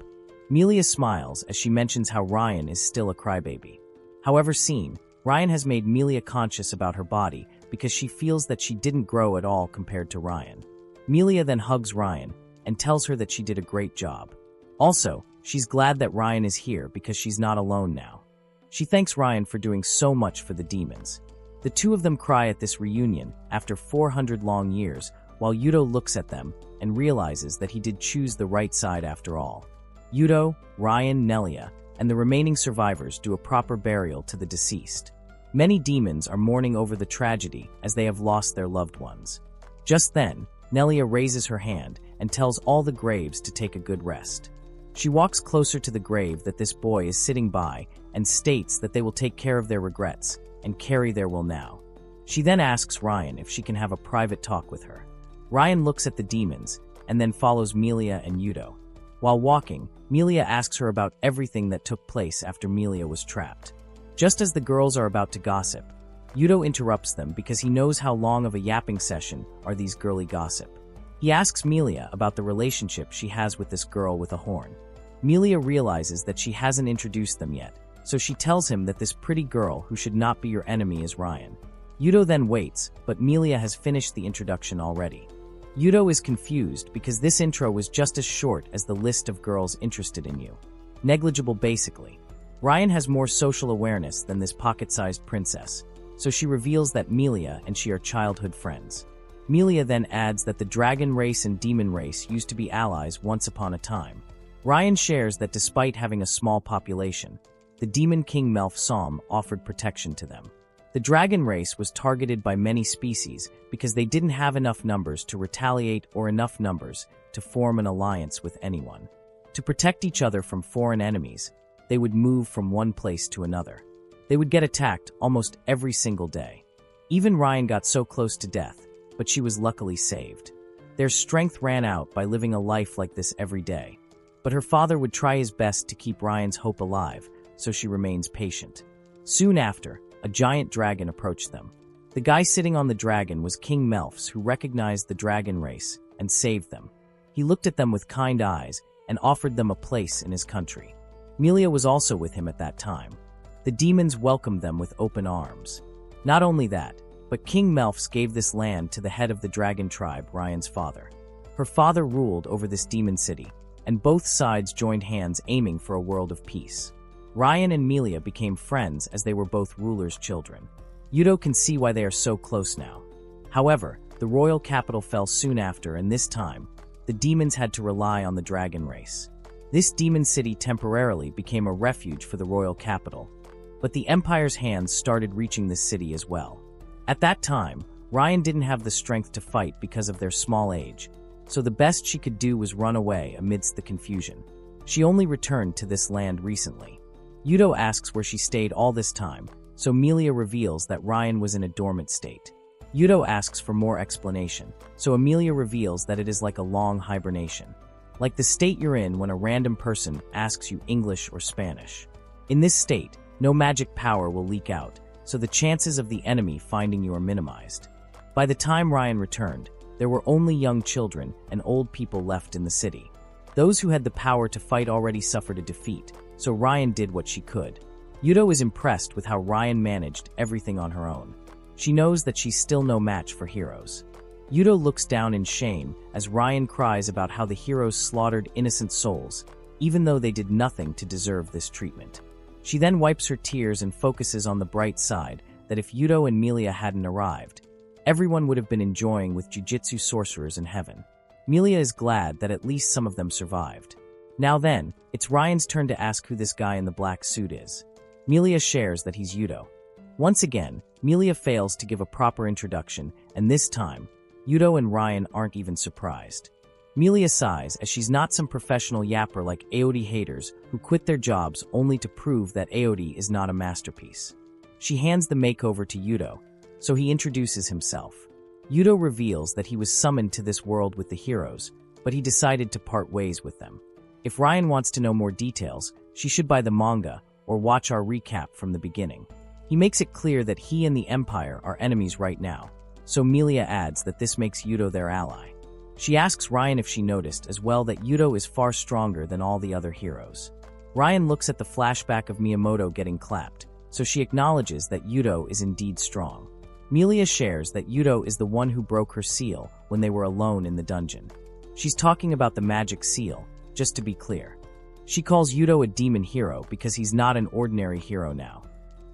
Milia smiles as she mentions how Ryan is still a crybaby. However seen, Ryan has made Milia conscious about her body because she feels that she didn't grow at all compared to Ryan. Milia then hugs Ryan and tells her that she did a great job. Also, she's glad that Ryan is here because she's not alone now. She thanks Ryan for doing so much for the demons. The two of them cry at this reunion after 400 long years, while Yuto looks at them and realizes that he did choose the right side after all. Yudo, Ryan, Nelia, and the remaining survivors do a proper burial to the deceased. Many demons are mourning over the tragedy as they have lost their loved ones. Just then, Nelia raises her hand and tells all the graves to take a good rest. She walks closer to the grave that this boy is sitting by and states that they will take care of their regrets and carry their will now. She then asks Ryan if she can have a private talk with her. Ryan looks at the demons and then follows Melia and Yudo. While walking, Melia asks her about everything that took place after Melia was trapped. Just as the girls are about to gossip, Yudo interrupts them because he knows how long of a yapping session are these girly gossip. He asks Melia about the relationship she has with this girl with a horn. Melia realizes that she hasn't introduced them yet, so she tells him that this pretty girl who should not be your enemy is Ryan. Yudo then waits, but Melia has finished the introduction already. Yudo is confused because this intro was just as short as the list of girls interested in you. Negligible basically. Ryan has more social awareness than this pocket-sized princess, so she reveals that Melia and she are childhood friends. Melia then adds that the dragon race and demon race used to be allies once upon a time. Ryan shares that despite having a small population, the demon king Melf offered protection to them. The dragon race was targeted by many species because they didn't have enough numbers to retaliate or enough numbers to form an alliance with anyone. To protect each other from foreign enemies, they would move from one place to another. They would get attacked almost every single day. Even Ryan got so close to death, but she was luckily saved. Their strength ran out by living a life like this every day. But her father would try his best to keep Ryan's hope alive, so she remains patient. Soon after, a giant dragon approached them. The guy sitting on the dragon was King Melfs, who recognized the dragon race and saved them. He looked at them with kind eyes and offered them a place in his country. Melia was also with him at that time. The demons welcomed them with open arms. Not only that, but King Melfs gave this land to the head of the dragon tribe, Ryan's father. Her father ruled over this demon city, and both sides joined hands aiming for a world of peace. Ryan and Melia became friends as they were both rulers' children. Yudo can see why they are so close now. However, the royal capital fell soon after, and this time, the demons had to rely on the dragon race. This demon city temporarily became a refuge for the royal capital, but the Empire's hands started reaching this city as well. At that time, Ryan didn't have the strength to fight because of their small age, so the best she could do was run away amidst the confusion. She only returned to this land recently. Yudo asks where she stayed all this time, so Melia reveals that Ryan was in a dormant state. Yudo asks for more explanation, so Amelia reveals that it is like a long hibernation. Like the state you're in when a random person asks you English or Spanish. In this state, no magic power will leak out, so the chances of the enemy finding you are minimized. By the time Ryan returned, there were only young children and old people left in the city. Those who had the power to fight already suffered a defeat, so Ryan did what she could. Yudo is impressed with how Ryan managed everything on her own. She knows that she's still no match for heroes. Yudo looks down in shame as Ryan cries about how the heroes slaughtered innocent souls, even though they did nothing to deserve this treatment. She then wipes her tears and focuses on the bright side that if Yudo and Melia hadn't arrived, everyone would have been enjoying with jujitsu sorcerers in heaven. Melia is glad that at least some of them survived. Now then, it's Ryan's turn to ask who this guy in the black suit is. Melia shares that he's Yudo. Once again, Melia fails to give a proper introduction, and this time, Yudo and Ryan aren't even surprised. Melia sighs as she's not some professional yapper like Aodi haters who quit their jobs only to prove that Aodi is not a masterpiece. She hands the makeover to Yudo, so he introduces himself. Yudo reveals that he was summoned to this world with the heroes, but he decided to part ways with them. If Ryan wants to know more details, she should buy the manga or watch our recap from the beginning. He makes it clear that he and the Empire are enemies right now, so Melia adds that this makes Yudo their ally. She asks Ryan if she noticed as well that Yudo is far stronger than all the other heroes. Ryan looks at the flashback of Miyamoto getting clapped, so she acknowledges that Yudo is indeed strong. Melia shares that Yudo is the one who broke her seal when they were alone in the dungeon. She's talking about the magic seal, just to be clear. She calls Yudo a demon hero because he's not an ordinary hero now.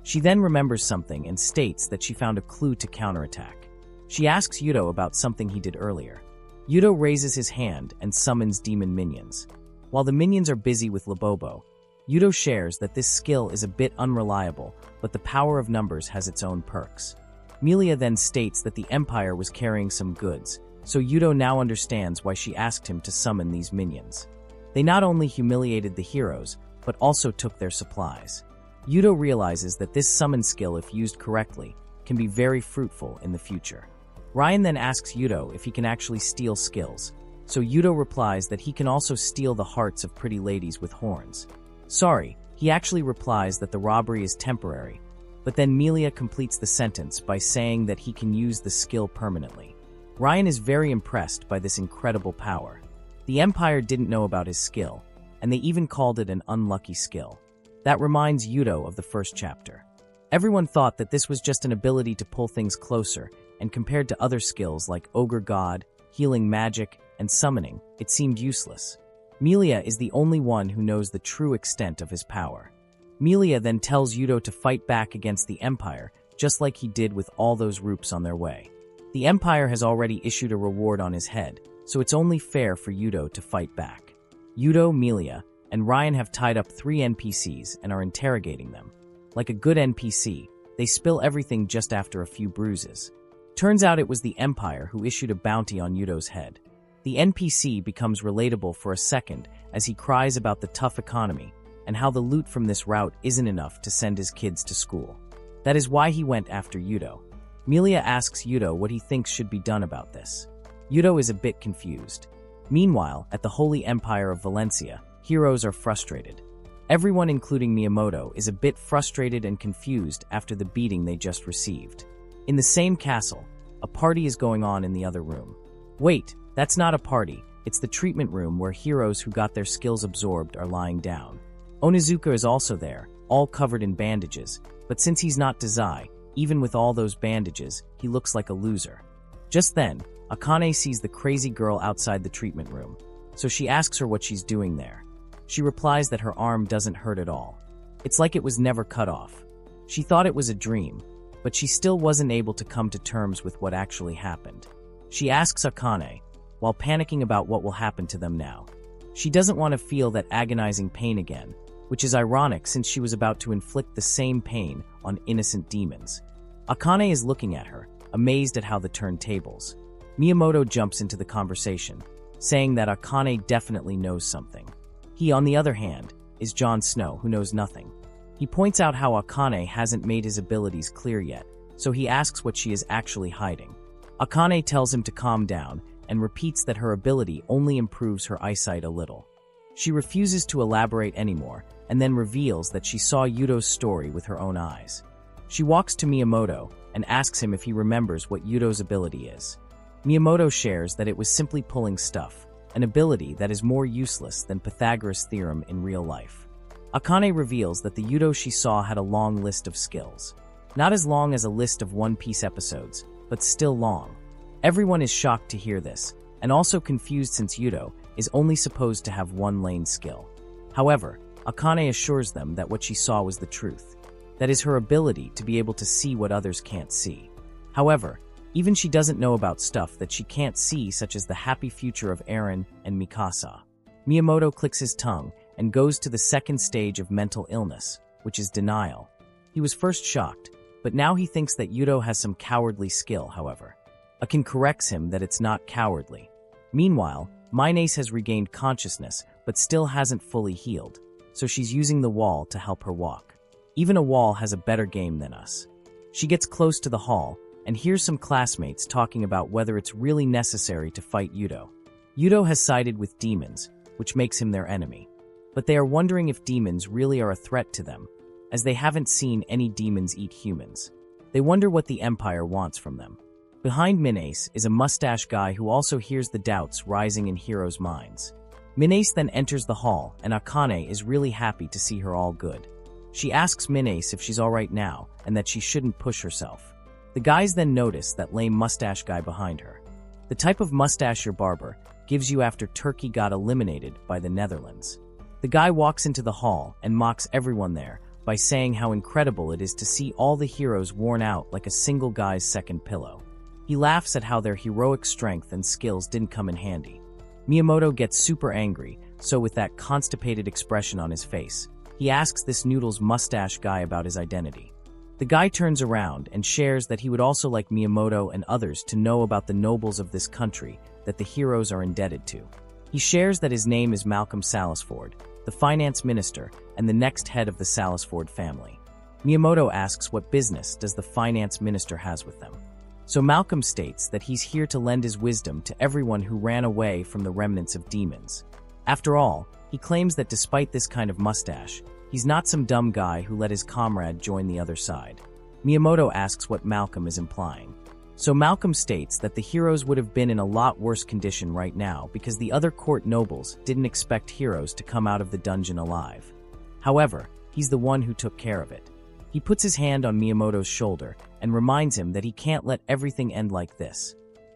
She then remembers something and states that she found a clue to counterattack. She asks Yudo about something he did earlier. Yudo raises his hand and summons demon minions. While the minions are busy with Labobo, Yudo shares that this skill is a bit unreliable, but the power of numbers has its own perks. Melia then states that the Empire was carrying some goods, so Yudo now understands why she asked him to summon these minions. They not only humiliated the heroes, but also took their supplies. Yudo realizes that this summon skill, if used correctly, can be very fruitful in the future. Ryan then asks Yudo if he can actually steal skills, so Yudo replies that he can also steal the hearts of pretty ladies with horns. Sorry, he actually replies that the robbery is temporary, but then Melia completes the sentence by saying that he can use the skill permanently. Ryan is very impressed by this incredible power. The Empire didn't know about his skill, and they even called it an unlucky skill. That reminds Yudo of the first chapter. Everyone thought that this was just an ability to pull things closer, and compared to other skills like Ogre God, Healing Magic, and Summoning, it seemed useless. Melia is the only one who knows the true extent of his power. Melia then tells Yudo to fight back against the Empire, just like he did with all those Roops on their way. The Empire has already issued a reward on his head, so it's only fair for Yudo to fight back. Yudo, Melia, and Ryan have tied up 3 NPCs and are interrogating them. Like a good NPC, they spill everything just after a few bruises. Turns out it was the Empire who issued a bounty on Yudo's head. The NPC becomes relatable for a second as he cries about the tough economy and how the loot from this route isn't enough to send his kids to school. That is why he went after Yudo. Melia asks Yudo what he thinks should be done about this. Yudo is a bit confused. Meanwhile, at the Holy Empire of Valencia, heroes are frustrated. Everyone, including Miyamoto, is a bit frustrated and confused after the beating they just received. In the same castle, a party is going on in the other room. Wait, that's not a party, it's the treatment room where heroes who got their skills absorbed are lying down. Onizuka is also there, all covered in bandages, but since he's not Dazai, even with all those bandages, he looks like a loser. Just then, Akane sees the crazy girl outside the treatment room, so she asks her what she's doing there. She replies that her arm doesn't hurt at all. It's like it was never cut off. She thought it was a dream, but she still wasn't able to come to terms with what actually happened. She asks Akane, while panicking about what will happen to them now. She doesn't want to feel that agonizing pain again, which is ironic since she was about to inflict the same pain on innocent demons. Akane is looking at her, amazed at how the turn tables. Miyamoto jumps into the conversation, saying that Akane definitely knows something. He, on the other hand, is Jon Snow, who knows nothing. He points out how Akane hasn't made his abilities clear yet, so he asks what she is actually hiding. Akane tells him to calm down and repeats that her ability only improves her eyesight a little. She refuses to elaborate anymore and then reveals that she saw Yudo's story with her own eyes. She walks to Miyamoto and asks him if he remembers what Yudo's ability is. Miyamoto shares that it was simply pulling stuff, an ability that is more useless than Pythagoras' theorem in real life. Akane reveals that the Yudo she saw had a long list of skills. Not as long as a list of One Piece episodes, but still long. Everyone is shocked to hear this, and also confused since Yudo is only supposed to have one lane skill. However, Akane assures them that what she saw was the truth. That is her ability to be able to see what others can't see. However, even she doesn't know about stuff that she can't see, such as the happy future of Eren and Mikasa. Miyamoto clicks his tongue and goes to the second stage of mental illness, which is denial. He was first shocked, but now he thinks that Yudo has some cowardly skill, however. Akin corrects him that it's not cowardly. Meanwhile, Minace has regained consciousness, but still hasn't fully healed, so she's using the wall to help her walk. Even a wall has a better game than us. She gets close to the hall, and hears some classmates talking about whether it's really necessary to fight Yudo. Yudo has sided with demons, which makes him their enemy. But they are wondering if demons really are a threat to them, as they haven't seen any demons eat humans. They wonder what the Empire wants from them. Behind Minace is a mustache guy who also hears the doubts rising in heroes' minds. Minace then enters the hall, and Akane is really happy to see her all good. She asks Minace if she's alright now, and that she shouldn't push herself. The guys then notice that lame mustache guy behind her. The type of mustache your barber gives you after Turkey got eliminated by the Netherlands. The guy walks into the hall and mocks everyone there by saying how incredible it is to see all the heroes worn out like a single guy's second pillow. He laughs at how their heroic strength and skills didn't come in handy. Miyamoto gets super angry, so with that constipated expression on his face, he asks this Noodles mustache guy about his identity. The guy turns around and shares that he would also like Miyamoto and others to know about the nobles of this country that the heroes are indebted to. He shares that his name is Malcolm Salisford, the finance minister and the next head of the Salisford family. Miyamoto asks what business does the finance minister has with them. So Malcolm states that he's here to lend his wisdom to everyone who ran away from the remnants of demons. After all, he claims that despite this kind of mustache, he's not some dumb guy who let his comrade join the other side. Miyamoto asks what Malcolm is implying. So Malcolm states that the heroes would have been in a lot worse condition right now because the other court nobles didn't expect heroes to come out of the dungeon alive. However, he's the one who took care of it. He puts his hand on Miyamoto's shoulder and reminds him that he can't let everything end like this.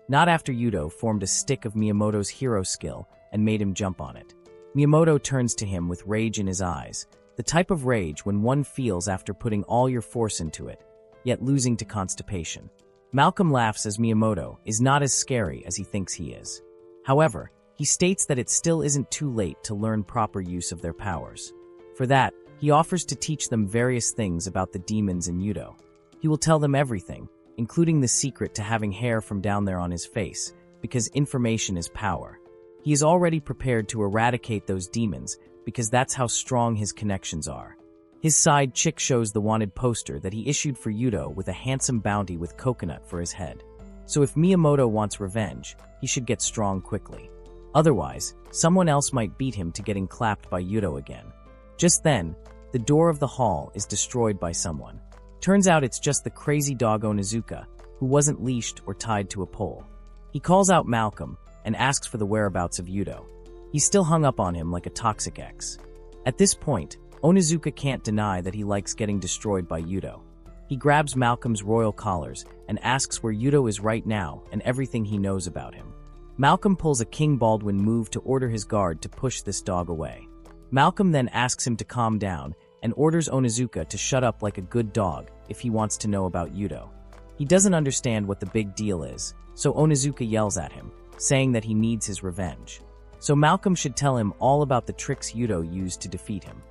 Not after Yudo formed a stick of Miyamoto's hero skill and made him jump on it. Miyamoto turns to him with rage in his eyes, the type of rage when one feels after putting all your force into it, yet losing to constipation. Malcolm laughs as Miyamoto is not as scary as he thinks he is. However, he states that it still isn't too late to learn proper use of their powers. For that, he offers to teach them various things about the demons in Yudo. He will tell them everything, including the secret to having hair from down there on his face, because information is power. He is already prepared to eradicate those demons because that's how strong his connections are. His side chick shows the wanted poster that he issued for Yudo with a handsome bounty with coconut for his head. So if Miyamoto wants revenge, he should get strong quickly. Otherwise, someone else might beat him to getting clapped by Yudo again. Just then, the door of the hall is destroyed by someone. Turns out it's just the crazy dog Onizuka, who wasn't leashed or tied to a pole. He calls out Malcolm and asks for the whereabouts of Yudo. He's still hung up on him like a toxic ex. At this point, Onizuka can't deny that he likes getting destroyed by Yudo. He grabs Malcolm's royal collars and asks where Yudo is right now and everything he knows about him. Malcolm pulls a King Baldwin move to order his guard to push this dog away. Malcolm then asks him to calm down and orders Onizuka to shut up like a good dog if he wants to know about Yudo. He doesn't understand what the big deal is, so Onizuka yells at him, saying that he needs his revenge. So Malcolm should tell him all about the tricks Yudo used to defeat him.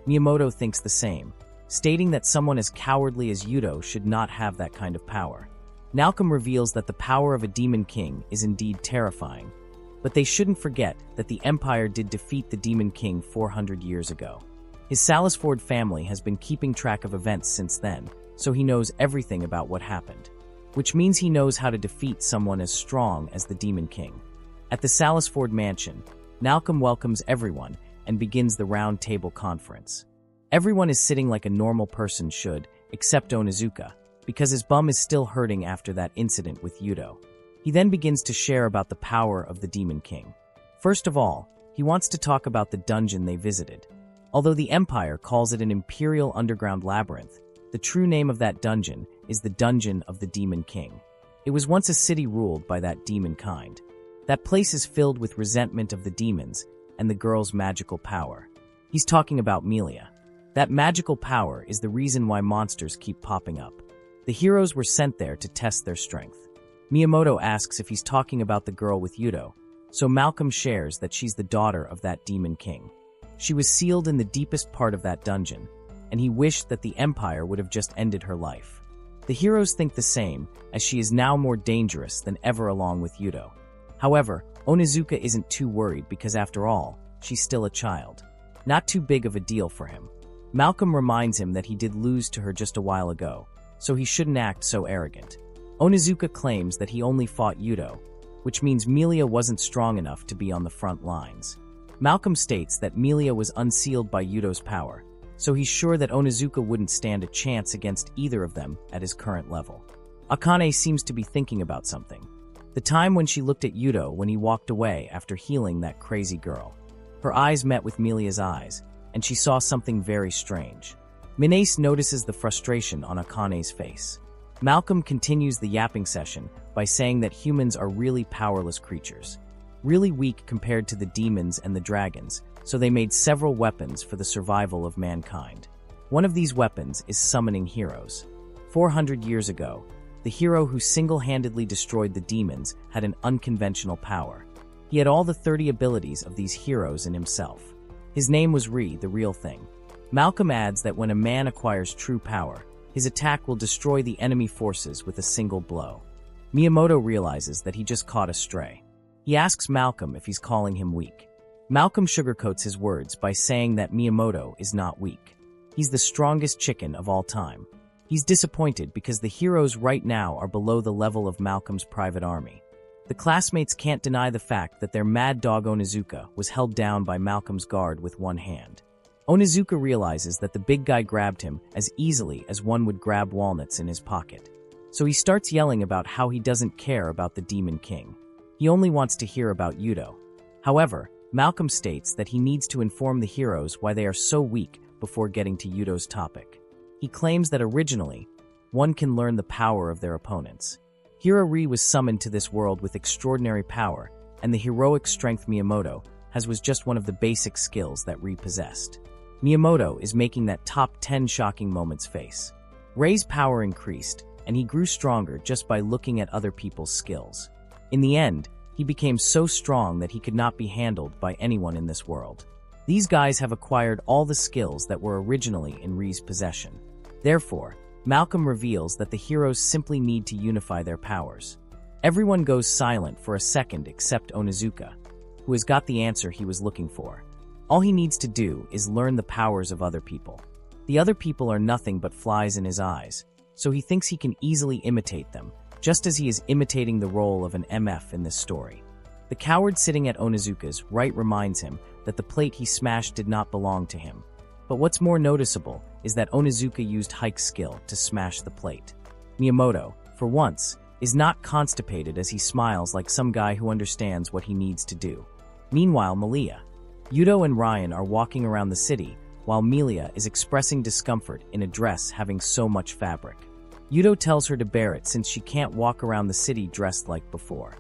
Miyamoto thinks the same, stating that someone as cowardly as Yudo should not have that kind of power. Malcolm reveals that the power of a demon king is indeed terrifying, but they shouldn't forget that the Empire did defeat the Demon King 400 years ago. His Salisford family has been keeping track of events since then, so he knows everything about what happened, which means he knows how to defeat someone as strong as the Demon King. At the Salisford mansion, Malcolm welcomes everyone and begins the round table conference. Everyone is sitting like a normal person should, except Onizuka, because his bum is still hurting after that incident with Yudo. He then begins to share about the power of the Demon King. First of all, he wants to talk about the dungeon they visited. Although the Empire calls it an Imperial Underground Labyrinth, the true name of that dungeon is the Dungeon of the Demon King. It was once a city ruled by that demon kind. That place is filled with resentment of the demons and the girl's magical power. He's talking about Melia. That magical power is the reason why monsters keep popping up. The heroes were sent there to test their strength. Miyamoto asks if he's talking about the girl with Yudo, so Malcolm shares that she's the daughter of that Demon King. She was sealed in the deepest part of that dungeon, and he wished that the Empire would have just ended her life. The heroes think the same, as she is now more dangerous than ever along with Yudo. However, Onizuka isn't too worried because after all, she's still a child. Not too big of a deal for him. Malcolm reminds him that he did lose to her just a while ago, so he shouldn't act so arrogant. Onizuka claims that he only fought Yudo, which means Melia wasn't strong enough to be on the front lines. Malcolm states that Melia was unsealed by Yudo's power, so he's sure that Onizuka wouldn't stand a chance against either of them at his current level. Akane seems to be thinking about something. The time when she looked at Yudo when he walked away after healing that crazy girl. Her eyes met with Melia's eyes, and she saw something very strange. Minace notices the frustration on Akane's face. Malcolm continues the yapping session by saying that humans are really powerless creatures. Really weak compared to the demons and the dragons, so they made several weapons for the survival of mankind. One of these weapons is summoning heroes. 400 years ago, the hero who single-handedly destroyed the demons had an unconventional power. He had all the 30 abilities of these heroes in himself. His name was Ri, the real thing. Malcolm adds that when a man acquires true power, his attack will destroy the enemy forces with a single blow. Miyamoto realizes that he just caught a stray. He asks Malcolm if he's calling him weak. Malcolm sugarcoats his words by saying that Miyamoto is not weak. He's the strongest chicken of all time. He's disappointed because the heroes right now are below the level of Malcolm's private army. The classmates can't deny the fact that their mad dog Onizuka was held down by Malcolm's guard with one hand. Onizuka realizes that the big guy grabbed him as easily as one would grab walnuts in his pocket. So he starts yelling about how he doesn't care about the Demon King. He only wants to hear about Yudo. However, Malcolm states that he needs to inform the heroes why they are so weak before getting to Yudo's topic. He claims that originally, one can learn the power of their opponents. Hero Ri was summoned to this world with extraordinary power, and the heroic strength Miyamoto has was just one of the basic skills that Ri possessed. Miyamoto is making that top 10 shocking moments face. Rei's power increased, and he grew stronger just by looking at other people's skills. In the end, he became so strong that he could not be handled by anyone in this world. These guys have acquired all the skills that were originally in Ri's possession. Therefore, Malcolm reveals that the heroes simply need to unify their powers. Everyone goes silent for a second except Onizuka, who has got the answer he was looking for. All he needs to do is learn the powers of other people. The other people are nothing but flies in his eyes, so he thinks he can easily imitate them, just as he is imitating the role of an MF in this story. The coward sitting at Onizuka's right reminds him that the plate he smashed did not belong to him. But what's more noticeable is that Onizuka used Hike's skill to smash the plate. Miyamoto, for once, is not constipated as he smiles like some guy who understands what he needs to do. Meanwhile, Malia, Yudo and Ryan are walking around the city, while Melia is expressing discomfort in a dress having so much fabric. Yudo tells her to bear it since she can't walk around the city dressed like before.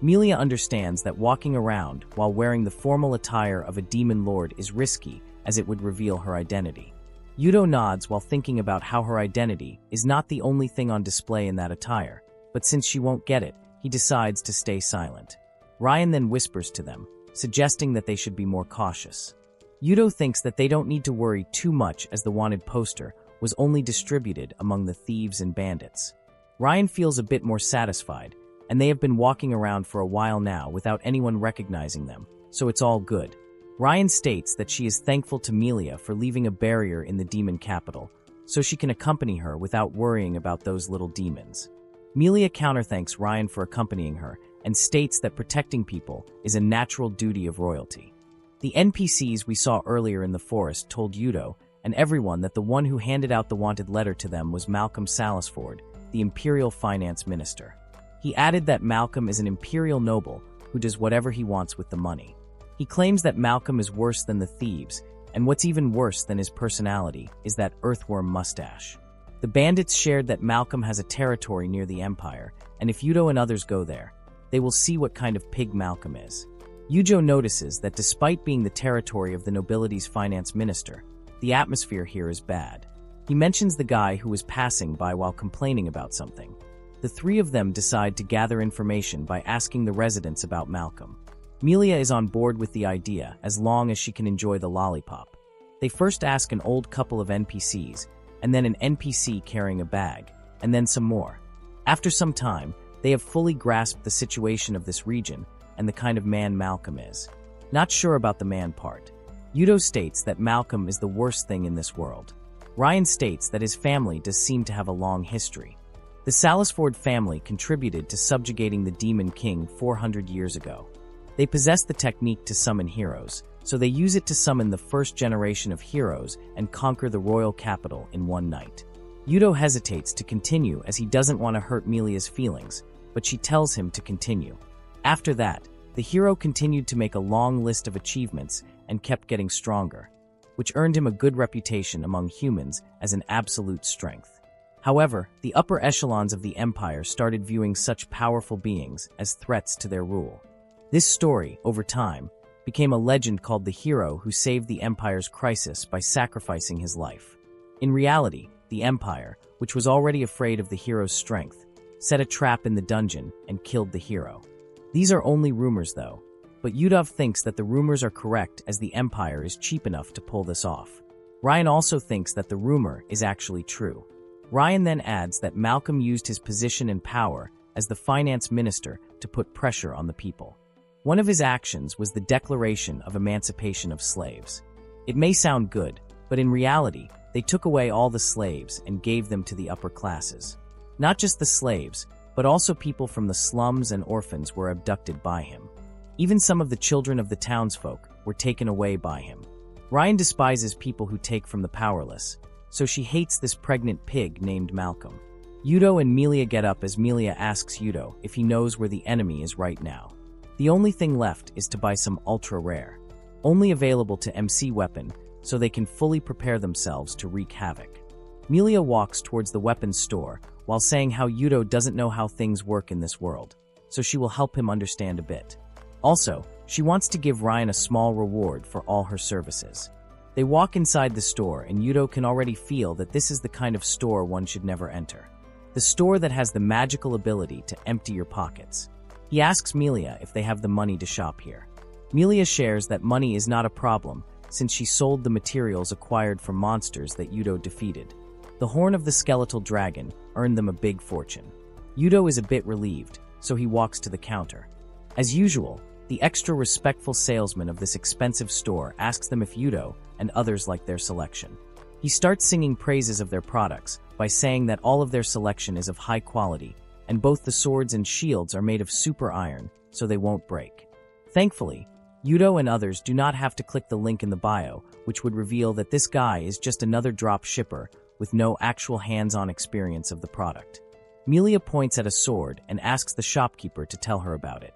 Melia understands that walking around while wearing the formal attire of a demon lord is risky, as it would reveal her identity. Yudo nods while thinking about how her identity is not the only thing on display in that attire, but since she won't get it, he decides to stay silent. Ryan then whispers to them, suggesting that they should be more cautious. Yudo thinks that they don't need to worry too much as the wanted poster was only distributed among the thieves and bandits. Ryan feels a bit more satisfied, and they have been walking around for a while now without anyone recognizing them, so it's all good. Ryan states that she is thankful to Melia for leaving a barrier in the demon capital, so she can accompany her without worrying about those little demons. Melia counterthanks Ryan for accompanying her and states that protecting people is a natural duty of royalty. The NPCs we saw earlier in the forest told Yudo and everyone that the one who handed out the wanted letter to them was Malcolm Salisford, the Imperial Finance Minister. He added that Malcolm is an imperial noble who does whatever he wants with the money. He claims that Malcolm is worse than the thieves, and what's even worse than his personality is that earthworm mustache. The bandits shared that Malcolm has a territory near the Empire, and if Yudo and others go there, they will see what kind of pig Malcolm is. Yujo notices that despite being the territory of the nobility's finance minister, the atmosphere here is bad. He mentions the guy who was passing by while complaining about something. The three of them decide to gather information by asking the residents about Malcolm. Melia is on board with the idea as long as she can enjoy the lollipop. They first ask an old couple of NPCs, and then an NPC carrying a bag, and then some more. After some time, they have fully grasped the situation of this region and the kind of man Malcolm is. Not sure about the man part. Yudo states that Malcolm is the worst thing in this world. Ryan states that his family does seem to have a long history. The Salisford family contributed to subjugating the Demon King 400 years ago. They possess the technique to summon heroes, so they use it to summon the first generation of heroes and conquer the royal capital in one night. Yudo hesitates to continue as he doesn't want to hurt Melia's feelings, but she tells him to continue. After that, the hero continued to make a long list of achievements and kept getting stronger, which earned him a good reputation among humans as an absolute strength. However, the upper echelons of the empire started viewing such powerful beings as threats to their rule. This story, over time, became a legend called the hero who saved the empire's crisis by sacrificing his life. In reality, the empire, which was already afraid of the hero's strength, set a trap in the dungeon and killed the hero. These are only rumors though. but Yudov thinks that the rumors are correct as the Empire is cheap enough to pull this off. Ryan also thinks that the rumor is actually true. Ryan then adds that Malcolm used his position and power as the finance minister to put pressure on the people. One of his actions was the declaration of emancipation of slaves. It may sound good, but in reality, they took away all the slaves and gave them to the upper classes. Not just the slaves, but also people from the slums and orphans were abducted by him. Even some of the children of the townsfolk were taken away by him. Ryan despises people who take from the powerless, so she hates this pregnant pig named Malcolm. Yudo and Melia get up as Melia asks Yudo if he knows where the enemy is right now. The only thing left is to buy some ultra rare, only available to MC weapon, so they can fully prepare themselves to wreak havoc. Melia walks towards the weapons store while saying how Yudo doesn't know how things work in this world, so she will help him understand a bit. Also, she wants to give Ryan a small reward for all her services. They walk inside the store and Yudo can already feel that this is the kind of store one should never enter. The store that has the magical ability to empty your pockets. He asks Melia if they have the money to shop here. Melia shares that money is not a problem since she sold the materials acquired from monsters that Yudo defeated. The horn of the skeletal dragon earned them a big fortune. Yudo is a bit relieved, so he walks to the counter. As usual, the extra respectful salesman of this expensive store asks them if Yudo and others like their selection. He starts singing praises of their products by saying that all of their selection is of high quality, and both the swords and shields are made of super iron, so they won't break. Thankfully, Yudo and others do not have to click the link in the bio, which would reveal that this guy is just another drop shipper with no actual hands-on experience of the product. Melia points at a sword and asks the shopkeeper to tell her about it.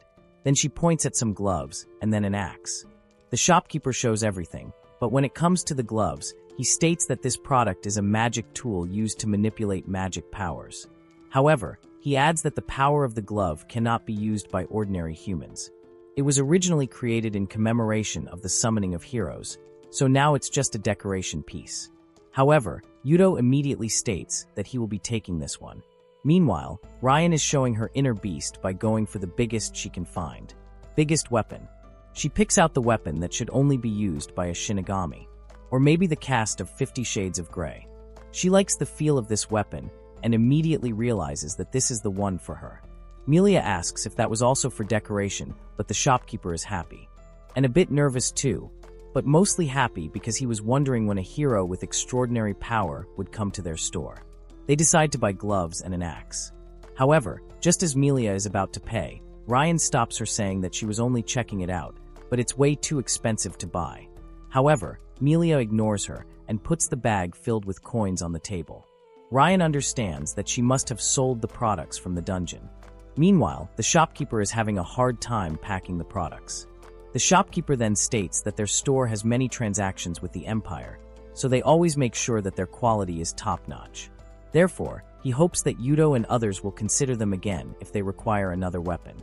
Then she points at some gloves and then an axe. The shopkeeper shows everything, but when it comes to the gloves, he states that this product is a magic tool used to manipulate magic powers. However, he adds that the power of the glove cannot be used by ordinary humans. It was originally created in commemoration of the summoning of heroes, so now it's just a decoration piece. However, Yudo immediately states that he will be taking this one. Meanwhile, Ryan is showing her inner beast by going for the biggest she can find. Biggest weapon. She picks out the weapon that should only be used by a Shinigami, or maybe the cast of 50 Shades of Grey. She likes the feel of this weapon and immediately realizes that this is the one for her. Melia asks if that was also for decoration, but the shopkeeper is happy. And a bit nervous too, but mostly happy because he was wondering when a hero with extraordinary power would come to their store. They decide to buy gloves and an axe. However, just as Melia is about to pay, Ryan stops her saying that she was only checking it out, but it's way too expensive to buy. However, Melia ignores her and puts the bag filled with coins on the table. Ryan understands that she must have sold the products from the dungeon. Meanwhile, the shopkeeper is having a hard time packing the products. The shopkeeper then states that their store has many transactions with the Empire, so they always make sure that their quality is top-notch. Therefore, he hopes that Yudo and others will consider them again if they require another weapon.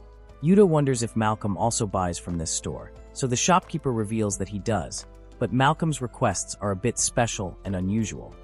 Yudo wonders if Malcolm also buys from this store, so the shopkeeper reveals that he does, but Malcolm's requests are a bit special and unusual.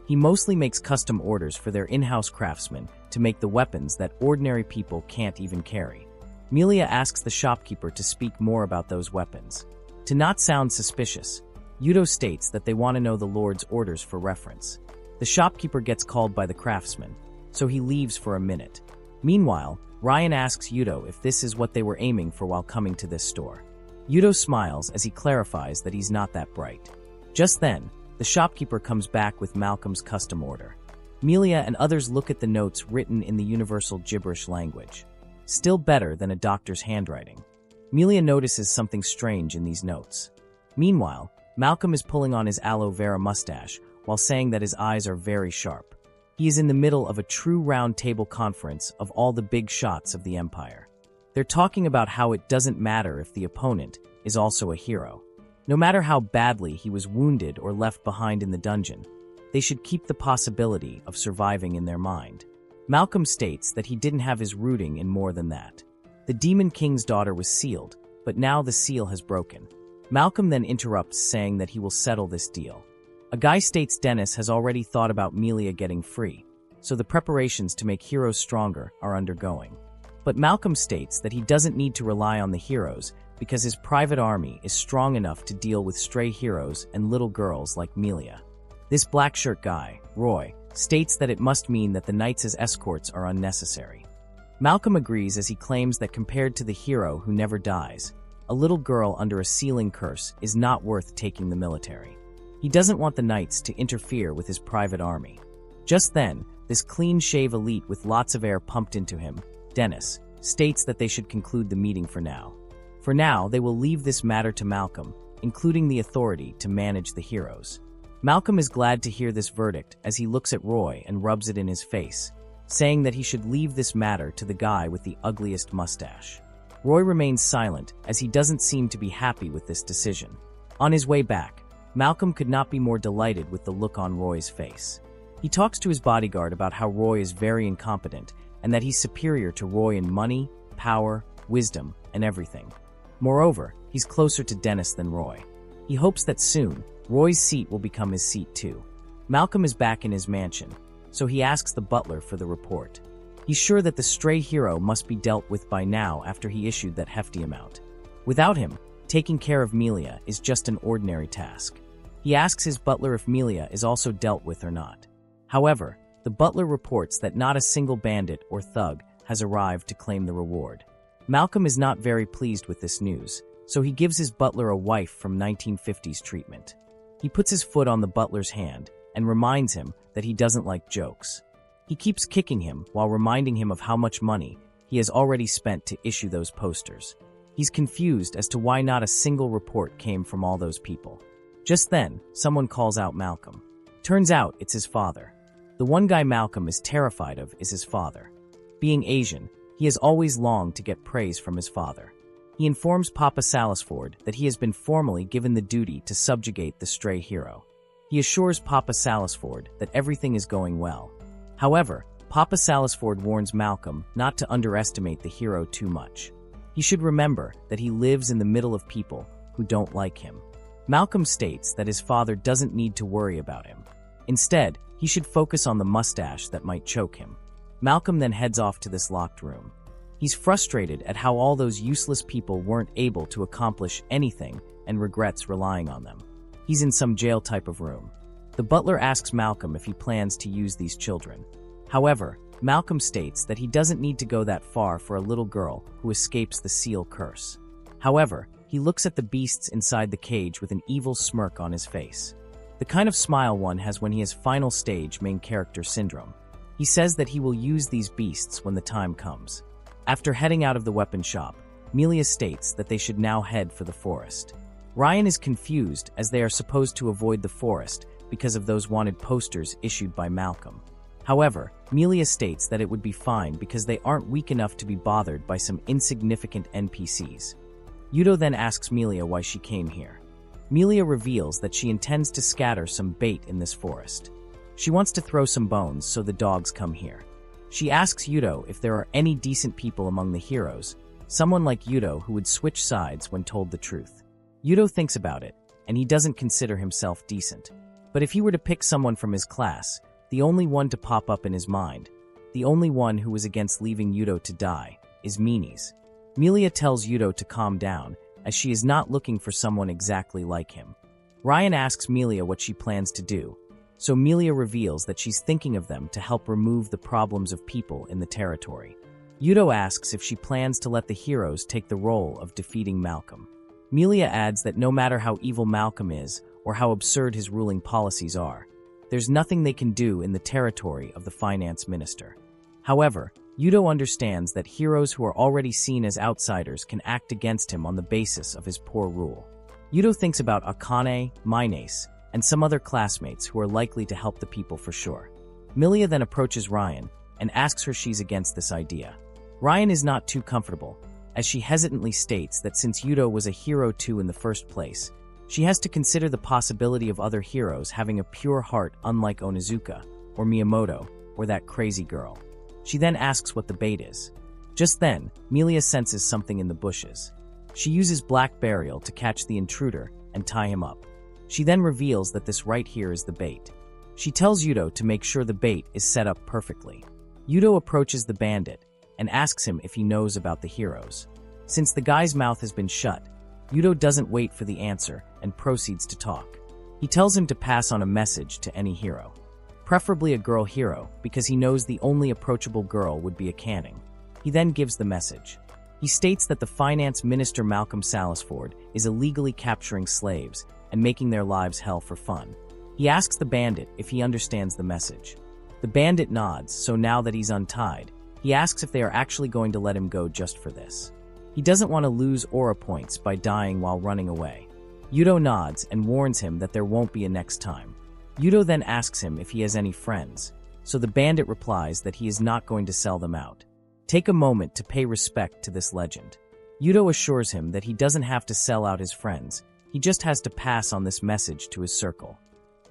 He mostly makes custom orders for their in-house craftsmen to make the weapons that ordinary people can't even carry. Melia asks the shopkeeper to speak more about those weapons. To not sound suspicious, Yudo states that they want to know the Lord's orders for reference. The shopkeeper gets called by the craftsman, so he leaves for a minute. Meanwhile, Ryan asks Yudo if this is what they were aiming for while coming to this store. Yudo smiles as he clarifies that he's not that bright. Just then, the shopkeeper comes back with Malcolm's custom order. Melia and others look at the notes written in the universal gibberish language. Still better than a doctor's handwriting. Melia notices something strange in these notes. Meanwhile, Malcolm is pulling on his aloe vera mustache while saying that his eyes are very sharp. He is in the middle of a true round table conference of all the big shots of the Empire. They're talking about how it doesn't matter if the opponent is also a hero. No matter how badly he was wounded or left behind in the dungeon, they should keep the possibility of surviving in their mind. Malcolm states that he didn't have his rooting in more than that. The Demon King's daughter was sealed, but now the seal has broken. Malcolm then interrupts, saying that he will settle this deal. A guy states Dennis has already thought about Melia getting free, so the preparations to make heroes stronger are undergoing. But Malcolm states that he doesn't need to rely on the heroes because his private army is strong enough to deal with stray heroes and little girls like Melia. This black shirt guy, Roy, states that it must mean that the knights as escorts are unnecessary. Malcolm agrees as he claims that compared to the hero who never dies, a little girl under a ceiling curse is not worth taking the military. He doesn't want the knights to interfere with his private army. Just then, this clean-shave elite with lots of air pumped into him, Dennis, states that they should conclude the meeting for now. For now, they will leave this matter to Malcolm, including the authority to manage the heroes. Malcolm is glad to hear this verdict as he looks at Roy and rubs it in his face, saying that he should leave this matter to the guy with the ugliest mustache. Roy remains silent as he doesn't seem to be happy with this decision. On his way back, Malcolm could not be more delighted with the look on Roy's face. He talks to his bodyguard about how Roy is very incompetent and that he's superior to Roy in money, power, wisdom, and everything. Moreover, he's closer to Dennis than Roy. He hopes that soon, Roy's seat will become his seat too. Malcolm is back in his mansion, so he asks the butler for the report. He's sure that the stray hero must be dealt with by now after he issued that hefty amount. Without him, taking care of Melia is just an ordinary task. He asks his butler if Melia is also dealt with or not. However, the butler reports that not a single bandit or thug has arrived to claim the reward. Malcolm is not very pleased with this news, so he gives his butler a wife from 1950s treatment. He puts his foot on the butler's hand and reminds him that he doesn't like jokes. He keeps kicking him while reminding him of how much money he has already spent to issue those posters. He's confused as to why not a single report came from all those people. Just then, someone calls out Malcolm. Turns out it's his father. The one guy Malcolm is terrified of is his father. Being Asian, he has always longed to get praise from his father. He informs Papa Salisford that he has been formally given the duty to subjugate the stray hero. He assures Papa Salisford that everything is going well. However, Papa Salisford warns Malcolm not to underestimate the hero too much. He should remember that he lives in the middle of people who don't like him. Malcolm states that his father doesn't need to worry about him. Instead, he should focus on the mustache that might choke him. Malcolm then heads off to this locked room. He's frustrated at how all those useless people weren't able to accomplish anything and regrets relying on them. He's in some jail type of room. The butler asks Malcolm if he plans to use these children. However, Malcolm states that he doesn't need to go that far for a little girl who escapes the seal curse. However, he looks at the beasts inside the cage with an evil smirk on his face. The kind of smile one has when he has final stage main character syndrome. He says that he will use these beasts when the time comes. After heading out of the weapon shop, Melia states that they should now head for the forest. Ryan is confused as they are supposed to avoid the forest because of those wanted posters issued by Malcolm. However, Melia states that it would be fine because they aren't weak enough to be bothered by some insignificant NPCs. Yudo then asks Melia why she came here. Melia reveals that she intends to scatter some bait in this forest. She wants to throw some bones so the dogs come here. She asks Yudo if there are any decent people among the heroes, someone like Yudo who would switch sides when told the truth. Yudo thinks about it, and he doesn't consider himself decent. But if he were to pick someone from his class, the only one to pop up in his mind, the only one who was against leaving Yudo to die, is Meanies. Melia tells Yudo to calm down, as she is not looking for someone exactly like him. Ryan asks Melia what she plans to do, so Melia reveals that she's thinking of them to help remove the problems of people in the territory. Yudo asks if she plans to let the heroes take the role of defeating Malcolm. Melia adds that no matter how evil Malcolm is, or how absurd his ruling policies are, there's nothing they can do in the territory of the finance minister. However, Yudo understands that heroes who are already seen as outsiders can act against him on the basis of his poor rule. Yudo thinks about Akane, Minace, and some other classmates who are likely to help the people for sure. Melia then approaches Ryan and asks her she's against this idea. Ryan is not too comfortable, as she hesitantly states that since Yudo was a hero too in the first place, she has to consider the possibility of other heroes having a pure heart unlike Onizuka, or Miyamoto, or that crazy girl. She then asks what the bait is. Just then, Melia senses something in the bushes. She uses Black Burial to catch the intruder and tie him up. She then reveals that this right here is the bait. She tells Yudo to make sure the bait is set up perfectly. Yudo approaches the bandit and asks him if he knows about the heroes. Since the guy's mouth has been shut, Yudo doesn't wait for the answer and proceeds to talk. He tells him to pass on a message to any hero, preferably a girl hero, because he knows the only approachable girl would be a canning. He then gives the message. He states that the finance minister Malcolm Salisford is illegally capturing slaves and making their lives hell for fun. He asks the bandit if he understands the message. The bandit nods, so now that he's untied, he asks if they are actually going to let him go just for this. He doesn't want to lose aura points by dying while running away. Yudo nods and warns him that there won't be a next time. Yudo then asks him if he has any friends, so the bandit replies that he is not going to sell them out. Take a moment to pay respect to this legend. Yudo assures him that he doesn't have to sell out his friends, he just has to pass on this message to his circle.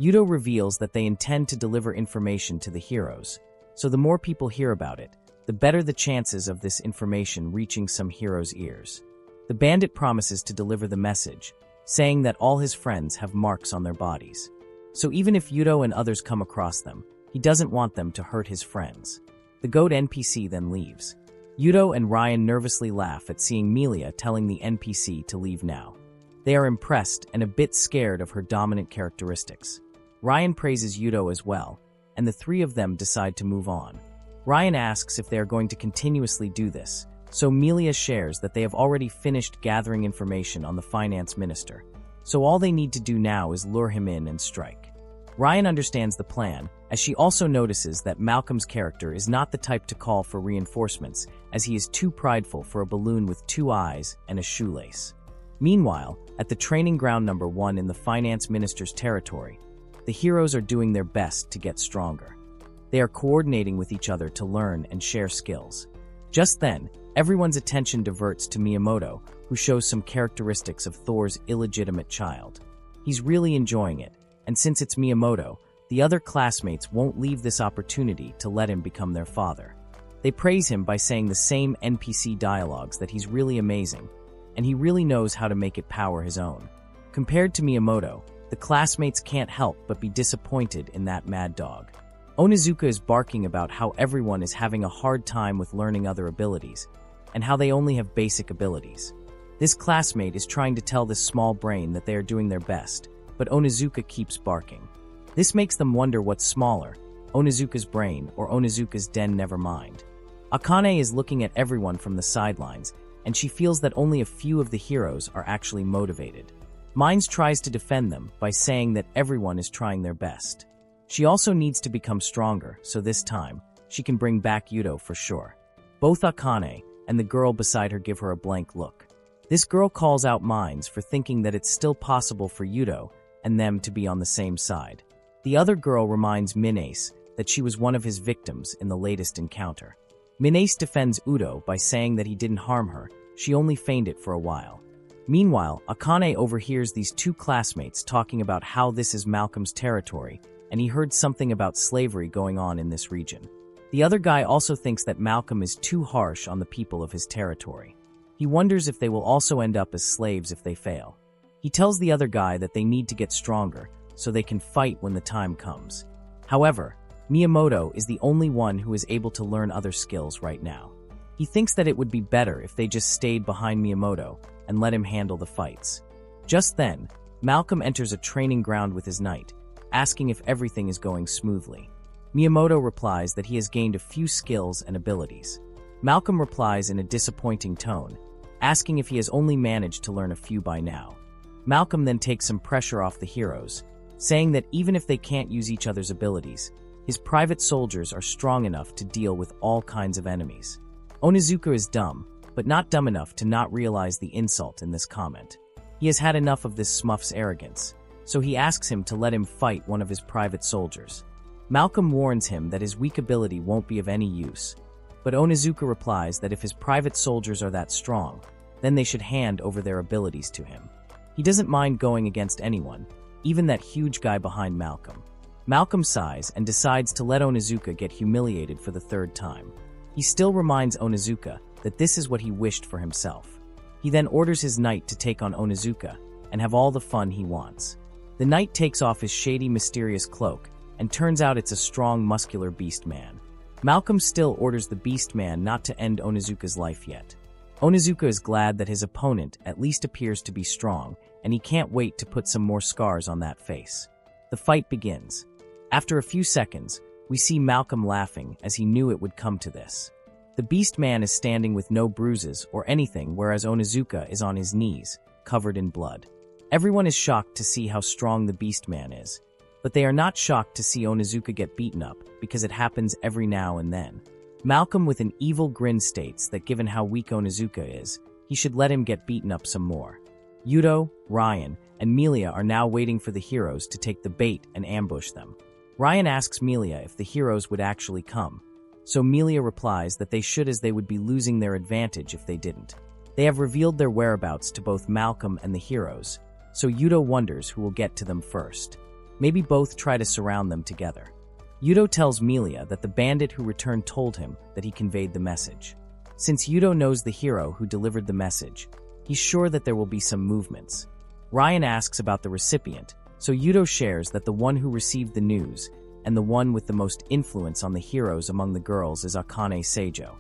Yudo reveals that they intend to deliver information to the heroes, so the more people hear about it, the better the chances of this information reaching some hero's ears. The bandit promises to deliver the message, saying that all his friends have marks on their bodies. So even if Yudo and others come across them, he doesn't want them to hurt his friends. The goat NPC then leaves. Yudo and Ryan nervously laugh at seeing Melia telling the NPC to leave now. They are impressed and a bit scared of her dominant characteristics. Ryan praises Yudo as well, and the three of them decide to move on. Ryan asks if they are going to continuously do this, so Melia shares that they have already finished gathering information on the finance minister, so all they need to do now is lure him in and strike. Ryan understands the plan, as she also notices that Malcolm's character is not the type to call for reinforcements, as he is too prideful for a balloon with 2 eyes and a shoelace. Meanwhile, at the training ground number 1 in the finance minister's territory, the heroes are doing their best to get stronger. They are coordinating with each other to learn and share skills. Just then, everyone's attention diverts to Miyamoto, who shows some characteristics of Thor's illegitimate child. He's really enjoying it, and since it's Miyamoto, the other classmates won't leave this opportunity to let him become their father. They praise him by saying the same NPC dialogues that he's really amazing, and he really knows how to make it power his own. Compared to Miyamoto, the classmates can't help but be disappointed in that mad dog. Onizuka is barking about how everyone is having a hard time with learning other abilities, and how they only have basic abilities. This classmate is trying to tell this small brain that they are doing their best, but Onizuka keeps barking. This makes them wonder what's smaller, Onizuka's brain or Onizuka's den. Never mind. Akane is looking at everyone from the sidelines, and she feels that only a few of the heroes are actually motivated. Mines tries to defend them by saying that everyone is trying their best. She also needs to become stronger, so this time, she can bring back Yudo for sure. Both Akane and the girl beside her give her a blank look. This girl calls out Mines for thinking that it's still possible for Yudo and them to be on the same side. The other girl reminds Minace that she was one of his victims in the latest encounter. Minace defends Udo by saying that he didn't harm her, she only feigned it for a while. Meanwhile, Akane overhears these two classmates talking about how this is Malcolm's territory, and he heard something about slavery going on in this region. The other guy also thinks that Malcolm is too harsh on the people of his territory. He wonders if they will also end up as slaves if they fail. He tells the other guy that they need to get stronger, so they can fight when the time comes. However, Miyamoto is the only one who is able to learn other skills right now. He thinks that it would be better if they just stayed behind Miyamoto and let him handle the fights. Just then, Malcolm enters a training ground with his knight, asking if everything is going smoothly. Miyamoto replies that he has gained a few skills and abilities. Malcolm replies in a disappointing tone, asking if he has only managed to learn a few by now. Malcolm then takes some pressure off the heroes, saying that even if they can't use each other's abilities, his private soldiers are strong enough to deal with all kinds of enemies. Onizuka is dumb, but not dumb enough to not realize the insult in this comment. He has had enough of this Smuff's arrogance, so he asks him to let him fight one of his private soldiers. Malcolm warns him that his weak ability won't be of any use, but Onizuka replies that if his private soldiers are that strong, then they should hand over their abilities to him. He doesn't mind going against anyone, even that huge guy behind Malcolm. Malcolm sighs and decides to let Onizuka get humiliated for the 3rd time. He still reminds Onizuka that this is what he wished for himself. He then orders his knight to take on Onizuka and have all the fun he wants. The knight takes off his shady, mysterious cloak, and turns out it's a strong, muscular beast man. Malcolm still orders the beast man not to end Onizuka's life yet. Onizuka is glad that his opponent at least appears to be strong, and he can't wait to put some more scars on that face. The fight begins. After a few seconds, we see Malcolm laughing as he knew it would come to this. The Beast Man is standing with no bruises or anything, whereas Onizuka is on his knees, covered in blood. Everyone is shocked to see how strong the Beast Man is, but they are not shocked to see Onizuka get beaten up because it happens every now and then. Malcolm with an evil grin states that given how weak Onizuka is, he should let him get beaten up some more. Yudo, Ryan, and Melia are now waiting for the heroes to take the bait and ambush them. Ryan asks Melia if the heroes would actually come, so Melia replies that they should, as they would be losing their advantage if they didn't. They have revealed their whereabouts to both Malcolm and the heroes, so Yudo wonders who will get to them first. Maybe both try to surround them together. Yudo tells Melia that the bandit who returned told him that he conveyed the message. Since Yudo knows the hero who delivered the message, he's sure that there will be some movements. Ryan asks about the recipient, so Yudo shares that the one who received the news and the one with the most influence on the heroes among the girls is Akane Seijo.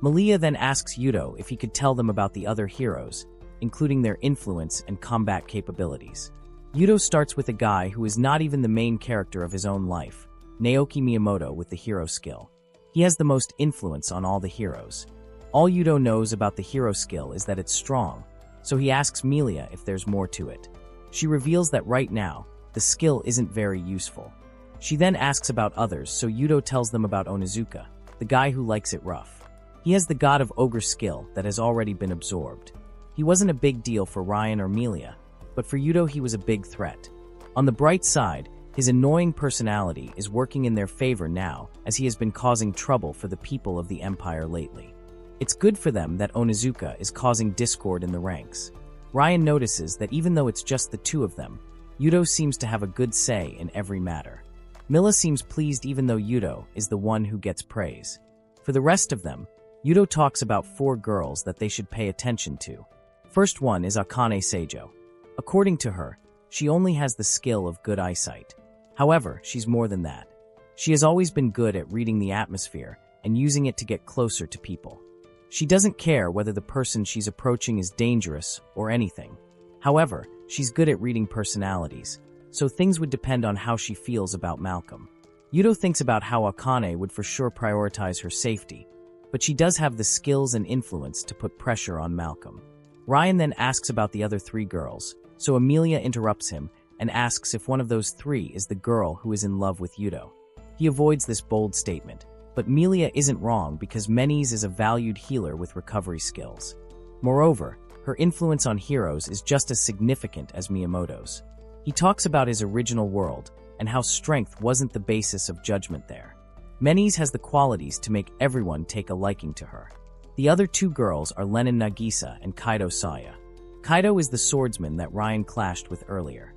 Melia then asks Yudo if he could tell them about the other heroes, including their influence and combat capabilities. Yudo starts with a guy who is not even the main character of his own life, Naoki Miyamoto with the hero skill. He has the most influence on all the heroes. All Yudo knows about the hero skill is that it's strong, so he asks Melia if there's more to it. She reveals that right now, the skill isn't very useful. She then asks about others, so Yudo tells them about Onizuka, the guy who likes it rough. He has the God of Ogre skill that has already been absorbed. He wasn't a big deal for Ryan or Melia, but for Yudo he was a big threat. On the bright side, his annoying personality is working in their favor now, as he has been causing trouble for the people of the Empire lately. It's good for them that Onizuka is causing discord in the ranks. Ryan notices that even though it's just the two of them, Yudo seems to have a good say in every matter. Mila seems pleased even though Yudo is the one who gets praise. For the rest of them, Yudo talks about 4 girls that they should pay attention to. First one is Akane Seijo. According to her, she only has the skill of good eyesight. However, she's more than that. She has always been good at reading the atmosphere and using it to get closer to people. She doesn't care whether the person she's approaching is dangerous or anything. However, she's good at reading personalities, so things would depend on how she feels about Malcolm. Yudo thinks about how Akane would for sure prioritize her safety, but she does have the skills and influence to put pressure on Malcolm. Ryan then asks about the other 3 girls, so Amelia interrupts him and asks if one of those 3 is the girl who is in love with Yudo. He avoids this bold statement, but Melia isn't wrong because Menes is a valued healer with recovery skills. Moreover, her influence on heroes is just as significant as Miyamoto's. He talks about his original world and how strength wasn't the basis of judgment there. Menes has the qualities to make everyone take a liking to her. The other 2 girls are Lenin Nagisa and Kaido Saya. Kaido is the swordsman that Ryan clashed with earlier.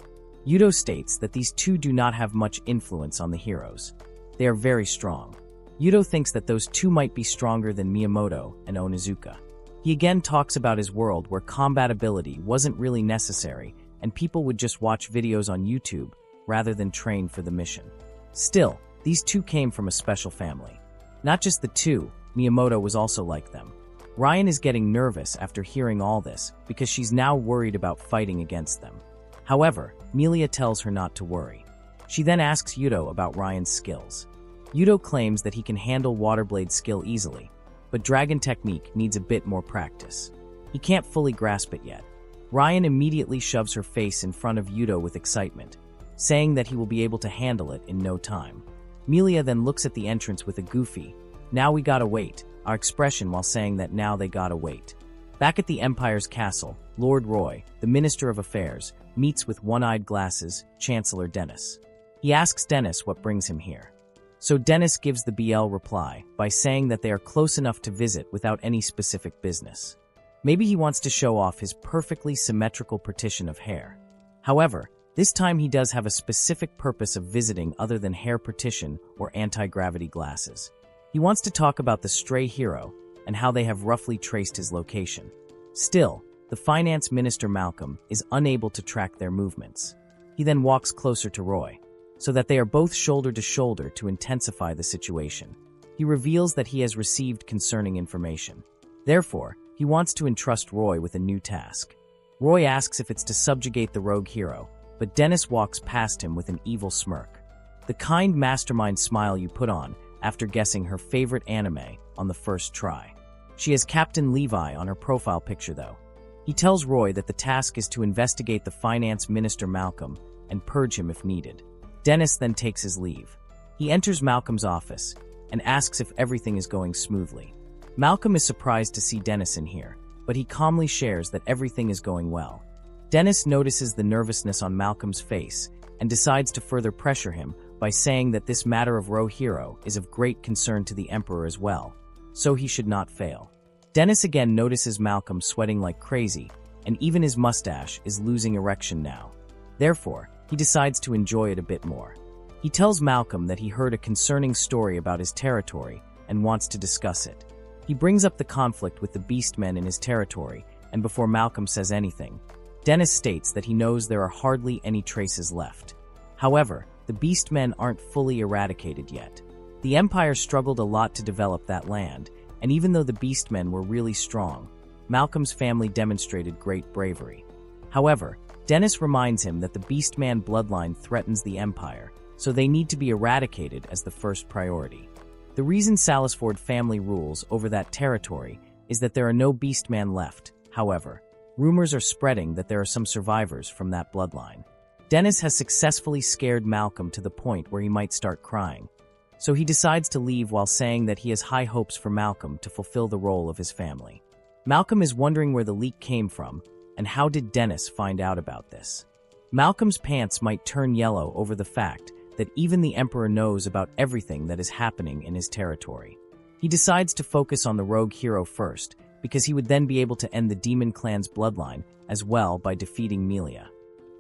Yudo states that these 2 do not have much influence on the heroes. They are very strong. Yudo thinks that those 2 might be stronger than Miyamoto and Onizuka. He again talks about his world where combat ability wasn't really necessary and people would just watch videos on YouTube rather than train for the mission. Still, these 2 came from a special family. Not just the 2, Miyamoto was also like them. Ryan is getting nervous after hearing all this because she's now worried about fighting against them. However, Melia tells her not to worry. She then asks Yudo about Ryan's skills. Yudo claims that he can handle Waterblade's skill easily, but Dragon Technique needs a bit more practice. He can't fully grasp it yet. Ryan immediately shoves her face in front of Yudo with excitement, saying that he will be able to handle it in no time. Melia then looks at the entrance with a goofy, "Now we gotta wait," our expression while saying that now they gotta wait. Back at the Empire's castle, Lord Roy, the Minister of Affairs, meets with one-eyed glasses, Chancellor Dennis. He asks Dennis what brings him here. So Dennis gives the BL reply by saying that they are close enough to visit without any specific business. Maybe he wants to show off his perfectly symmetrical partition of hair. However, this time he does have a specific purpose of visiting other than hair partition or anti-gravity glasses. He wants to talk about the stray hero and how they have roughly traced his location. Still, the finance minister Malcolm is unable to track their movements. He then walks closer to Roy, so that they are both shoulder to shoulder to intensify the situation. He reveals that he has received concerning information. Therefore, He wants to entrust Roy with a new task. Roy asks if it's to subjugate the rogue hero, but Dennis walks past him with an evil smirk. The kind mastermind smile you put on after guessing her favorite anime on the first try. She has Captain Levi on her profile picture though. He tells Roy that the task is to investigate the finance minister Malcolm and purge him if needed. Dennis then takes his leave. He enters Malcolm's office and asks if everything is going smoothly. Malcolm is surprised to see Dennis in here, but he calmly shares that everything is going well. Dennis notices the nervousness on Malcolm's face and decides to further pressure him by saying that this matter of Rogue Hero is of great concern to the Emperor as well, so he should not fail. Dennis again notices Malcolm sweating like crazy, and even his mustache is losing erection now. Therefore, he decides to enjoy it a bit more. He tells Malcolm that he heard a concerning story about his territory and wants to discuss it. He brings up the conflict with the beastmen in his territory, and before Malcolm says anything, Dennis states that he knows there are hardly any traces left. However, the beastmen aren't fully eradicated yet. The Empire struggled a lot to develop that land, and even though the beastmen were really strong, Malcolm's family demonstrated great bravery. However, Dennis reminds him that the beastman bloodline threatens the Empire, so they need to be eradicated as the first priority. The reason Salisford family rules over that territory is that there are no beastmen left. However, rumors are spreading that there are some survivors from that bloodline. Dennis has successfully scared Malcolm to the point where he might start crying, so he decides to leave while saying that he has high hopes for Malcolm to fulfill the role of his family. Malcolm is wondering where the leak came from, and how did Dennis find out about this? Malcolm's pants might turn yellow over the fact that even the Emperor knows about everything that is happening in his territory. He decides to focus on the rogue hero first, because he would then be able to end the demon clan's bloodline as well by defeating Melia.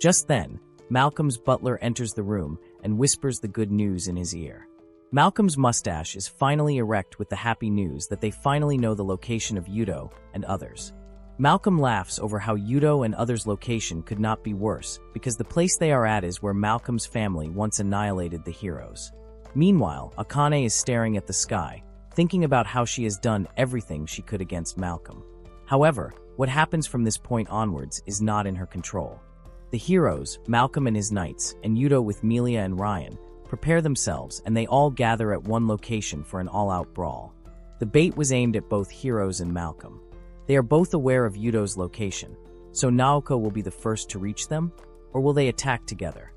Just then, Malcolm's butler enters the room and whispers the good news in his ear. Malcolm's mustache is finally erect with the happy news that they finally know the location of Yudo and others. Malcolm laughs over how Yudo and others' location could not be worse, because the place they are at is where Malcolm's family once annihilated the heroes. Meanwhile, Akane is staring at the sky, thinking about how she has done everything she could against Malcolm. However, what happens from this point onwards is not in her control. The heroes, Malcolm and his knights, and Yudo with Melia and Ryan, prepare themselves and they all gather at one location for an all-out brawl. The bait was aimed at both heroes and Malcolm. They are both aware of Yudo's location, so Naoko will be the first to reach them, or will they attack together?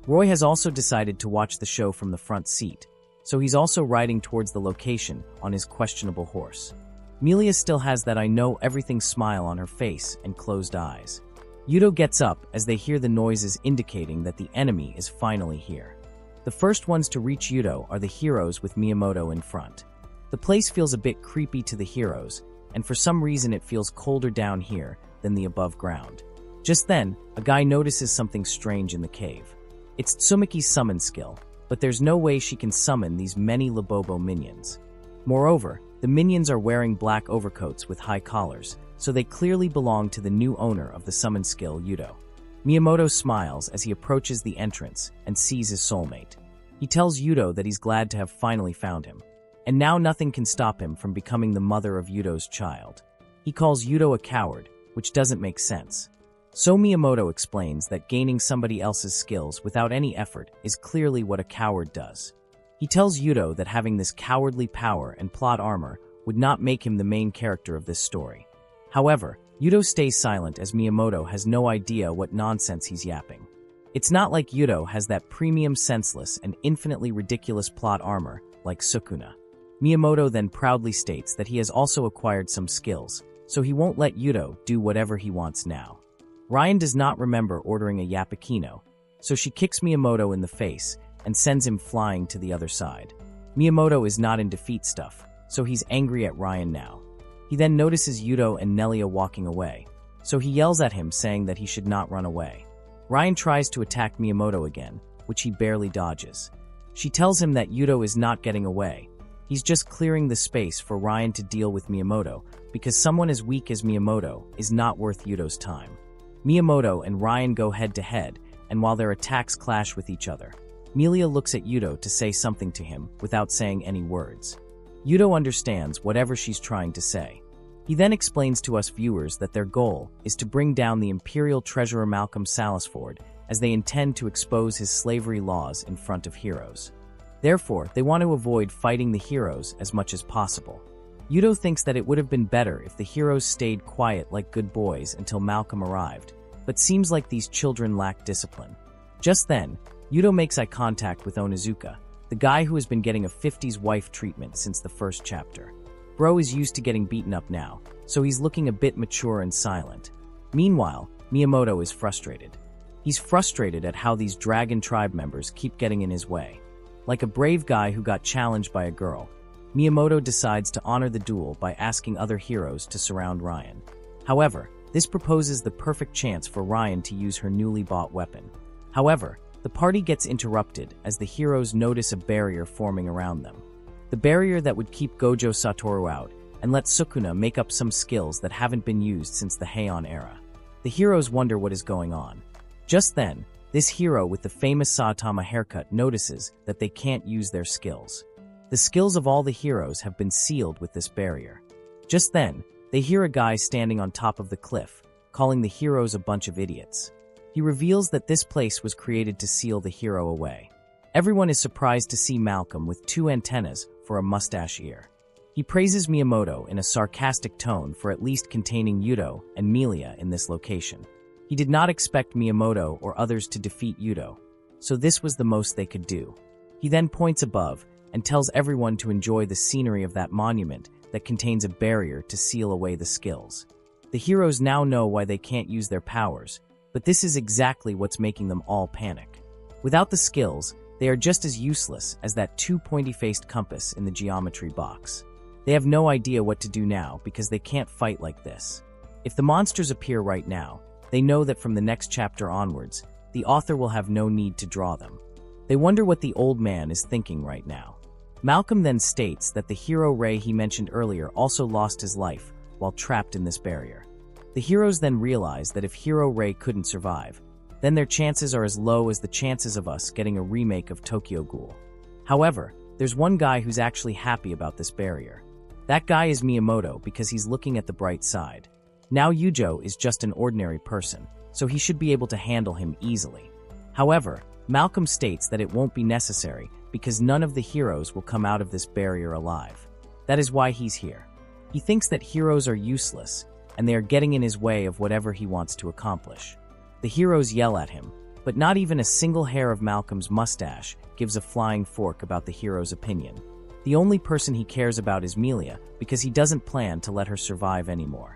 Roy has also decided to watch the show from the front seat, so he's also riding towards the location on his questionable horse. Melia still has that I know everything smile on her face and closed eyes. Yudo gets up as they hear the noises indicating that the enemy is finally here. The first ones to reach Yudo are the heroes with Miyamoto in front. The place feels a bit creepy to the heroes, and for some reason it feels colder down here than the above ground. Just then, a guy notices something strange in the cave. It's Tsumiki's summon skill, but there's no way she can summon these many Labobo minions. Moreover, the minions are wearing black overcoats with high collars, so they clearly belong to the new owner of the summon skill, Yudo. Miyamoto smiles as he approaches the entrance and sees his soulmate. He tells Yudo that he's glad to have finally found him, and now nothing can stop him from becoming the mother of Yudo's child. He calls Yudo a coward, which doesn't make sense. So Miyamoto explains that gaining somebody else's skills without any effort is clearly what a coward does. He tells Yudo that having this cowardly power and plot armor would not make him the main character of this story. However, Yudo stays silent as Miyamoto has no idea what nonsense he's yapping. It's not like Yudo has that premium senseless and infinitely ridiculous plot armor like Sukuna. Miyamoto then proudly states that he has also acquired some skills, so he won't let Yudo do whatever he wants now. Ryan does not remember ordering a Yapikino, so she kicks Miyamoto in the face and sends him flying to the other side. Miyamoto is not in defeat stuff, so he's angry at Ryan now. He then notices Yudo and Nelia walking away, so he yells at him saying that he should not run away. Ryan tries to attack Miyamoto again, which he barely dodges. She tells him that Yudo is not getting away. He's just clearing the space for Ryan to deal with Miyamoto, because someone as weak as Miyamoto is not worth Yudo's time. Miyamoto and Ryan go head-to-head, and while their attacks clash with each other, Melia looks at Yudo to say something to him without saying any words. Yudo understands whatever she's trying to say. He then explains to us viewers that their goal is to bring down the Imperial Treasurer Malcolm Salisford, as they intend to expose his slavery laws in front of heroes. Therefore, they want to avoid fighting the heroes as much as possible. Yudo thinks that it would have been better if the heroes stayed quiet like good boys until Malcolm arrived, but seems like these children lack discipline. Just then, Yudo makes eye contact with Onizuka, the guy who has been getting a 50s wife treatment since the first chapter. Bro is used to getting beaten up now, so he's looking a bit mature and silent. Meanwhile, Miyamoto is frustrated. He's frustrated at how these dragon tribe members keep getting in his way. Like a brave guy who got challenged by a girl, Miyamoto decides to honor the duel by asking other heroes to surround Ryan. However, this proposes the perfect chance for Ryan to use her newly bought weapon. However, the party gets interrupted as the heroes notice a barrier forming around them. The barrier that would keep Gojo Satoru out and let Sukuna make up some skills that haven't been used since the Heian era. The heroes wonder what is going on. Just then, this hero with the famous Saitama haircut notices that they can't use their skills. The skills of all the heroes have been sealed with this barrier. Just then, they hear a guy standing on top of the cliff, calling the heroes a bunch of idiots. He reveals that this place was created to seal the hero away. Everyone is surprised to see Malcolm with 2 antennas for a mustache ear. He praises Miyamoto in a sarcastic tone for at least containing Yudo and Melia in this location. He did not expect Miyamoto or others to defeat Yudo, so this was the most they could do. He then points above and tells everyone to enjoy the scenery of that monument that contains a barrier to seal away the skills. The heroes now know why they can't use their powers, but this is exactly what's making them all panic. Without the skills, they are just as useless as that 2 pointy-faced compass in the geometry box. They have no idea what to do now because they can't fight like this. If the monsters appear right now, they know that from the next chapter onwards, the author will have no need to draw them. They wonder what the old man is thinking right now. Malcolm then states that the hero Ray he mentioned earlier also lost his life while trapped in this barrier. The heroes then realize that if Hero Ray couldn't survive, then their chances are as low as the chances of us getting a remake of Tokyo Ghoul. However, there's one guy who's actually happy about this barrier. That guy is Miyamoto because he's looking at the bright side. Now Yujo is just an ordinary person, so he should be able to handle him easily. However, Malcolm states that it won't be necessary because none of the heroes will come out of this barrier alive. That is why he's here. He thinks that heroes are useless, and they are getting in his way of whatever he wants to accomplish. The heroes yell at him, but not even a single hair of Malcolm's mustache gives a flying fork about the hero's opinion. The only person he cares about is Melia because he doesn't plan to let her survive anymore.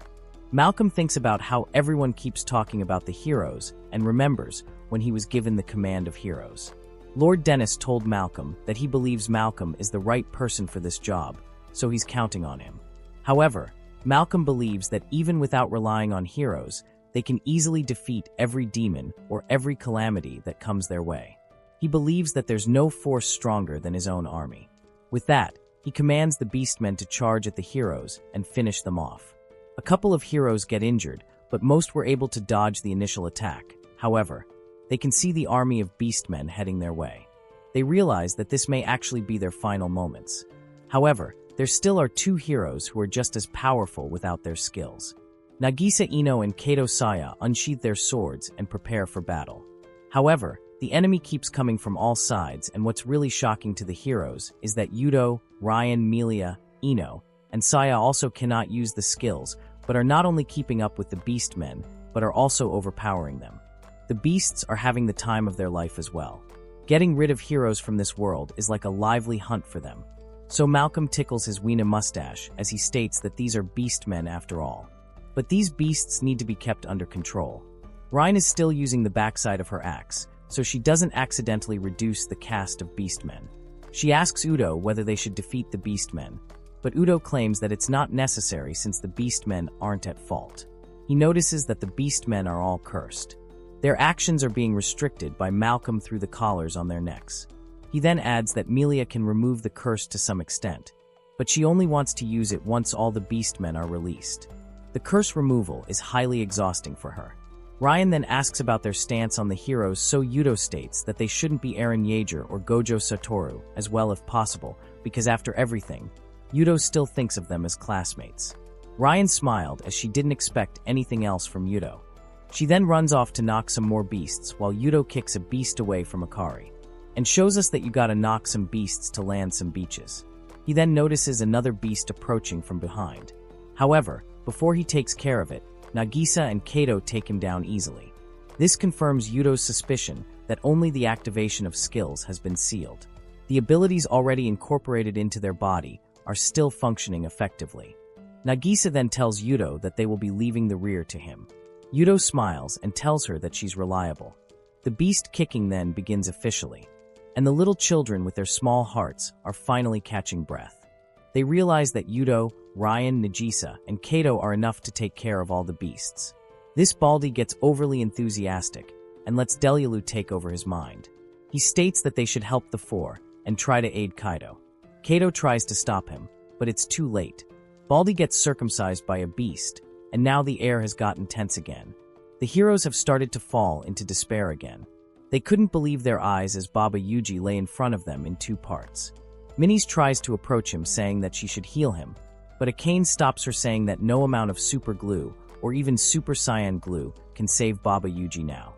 Malcolm thinks about how everyone keeps talking about the heroes and remembers when he was given the command of heroes. Lord Dennis told Malcolm that he believes Malcolm is the right person for this job, so he's counting on him. However, Malcolm believes that even without relying on heroes, they can easily defeat every demon or every calamity that comes their way. He believes that there's no force stronger than his own army. With that, he commands the beastmen to charge at the heroes and finish them off. A couple of heroes get injured, but most were able to dodge the initial attack. However, they can see the army of beastmen heading their way. They realize that this may actually be their final moments. However, there still are 2 heroes who are just as powerful without their skills. Nagisa Ino and Kato Saya unsheath their swords and prepare for battle. However, the enemy keeps coming from all sides, and what's really shocking to the heroes is that Yudo, Ryan, Melia, Ino, and Saya also cannot use the skills, but are not only keeping up with the beastmen, but are also overpowering them. The beasts are having the time of their life as well. Getting rid of heroes from this world is like a lively hunt for them. So Malcolm tickles his Weena mustache as he states that these are beastmen after all. But these beasts need to be kept under control. Ryan is still using the backside of her axe, so she doesn't accidentally reduce the cast of beastmen. She asks Udo whether they should defeat the beastmen, but Udo claims that it's not necessary since the beastmen aren't at fault. He notices that the beastmen are all cursed. Their actions are being restricted by Malcolm through the collars on their necks. He then adds that Melia can remove the curse to some extent, but she only wants to use it once all the beastmen are released. The curse removal is highly exhausting for her. Ryan then asks about their stance on the heroes, so Yudo states that they shouldn't be Eren Yeager or Gojo Satoru as well if possible, because after everything, Yudo still thinks of them as classmates. Ryan smiled as she didn't expect anything else from Yudo. She then runs off to knock some more beasts while Yudo kicks a beast away from Akari, and shows us that you gotta knock some beasts to land some beaches. He then notices another beast approaching from behind. However, before he takes care of it, Nagisa and Kato take him down easily. This confirms Yudo's suspicion that only the activation of skills has been sealed. The abilities already incorporated into their body are still functioning effectively. Nagisa then tells Yudo that they will be leaving the rear to him. Yudo smiles and tells her that she's reliable. The beast kicking then begins officially, and the little children with their small hearts are finally catching breath. They realize that Yudo, Ryan, Nagisa, and Kato are enough to take care of all the beasts. This Baldy gets overly enthusiastic and lets Delulu take over his mind. He states that they should help the four and try to aid Kaito. Kato tries to stop him, but it's too late. Baldy gets circumcised by a beast, and now the air has gotten tense again. The heroes have started to fall into despair again. They couldn't believe their eyes as Baba Yuji lay in front of them in two parts. Minis tries to approach him saying that she should heal him, but Akane stops her saying that no amount of super glue or even super cyan glue can save Baba Yuji now.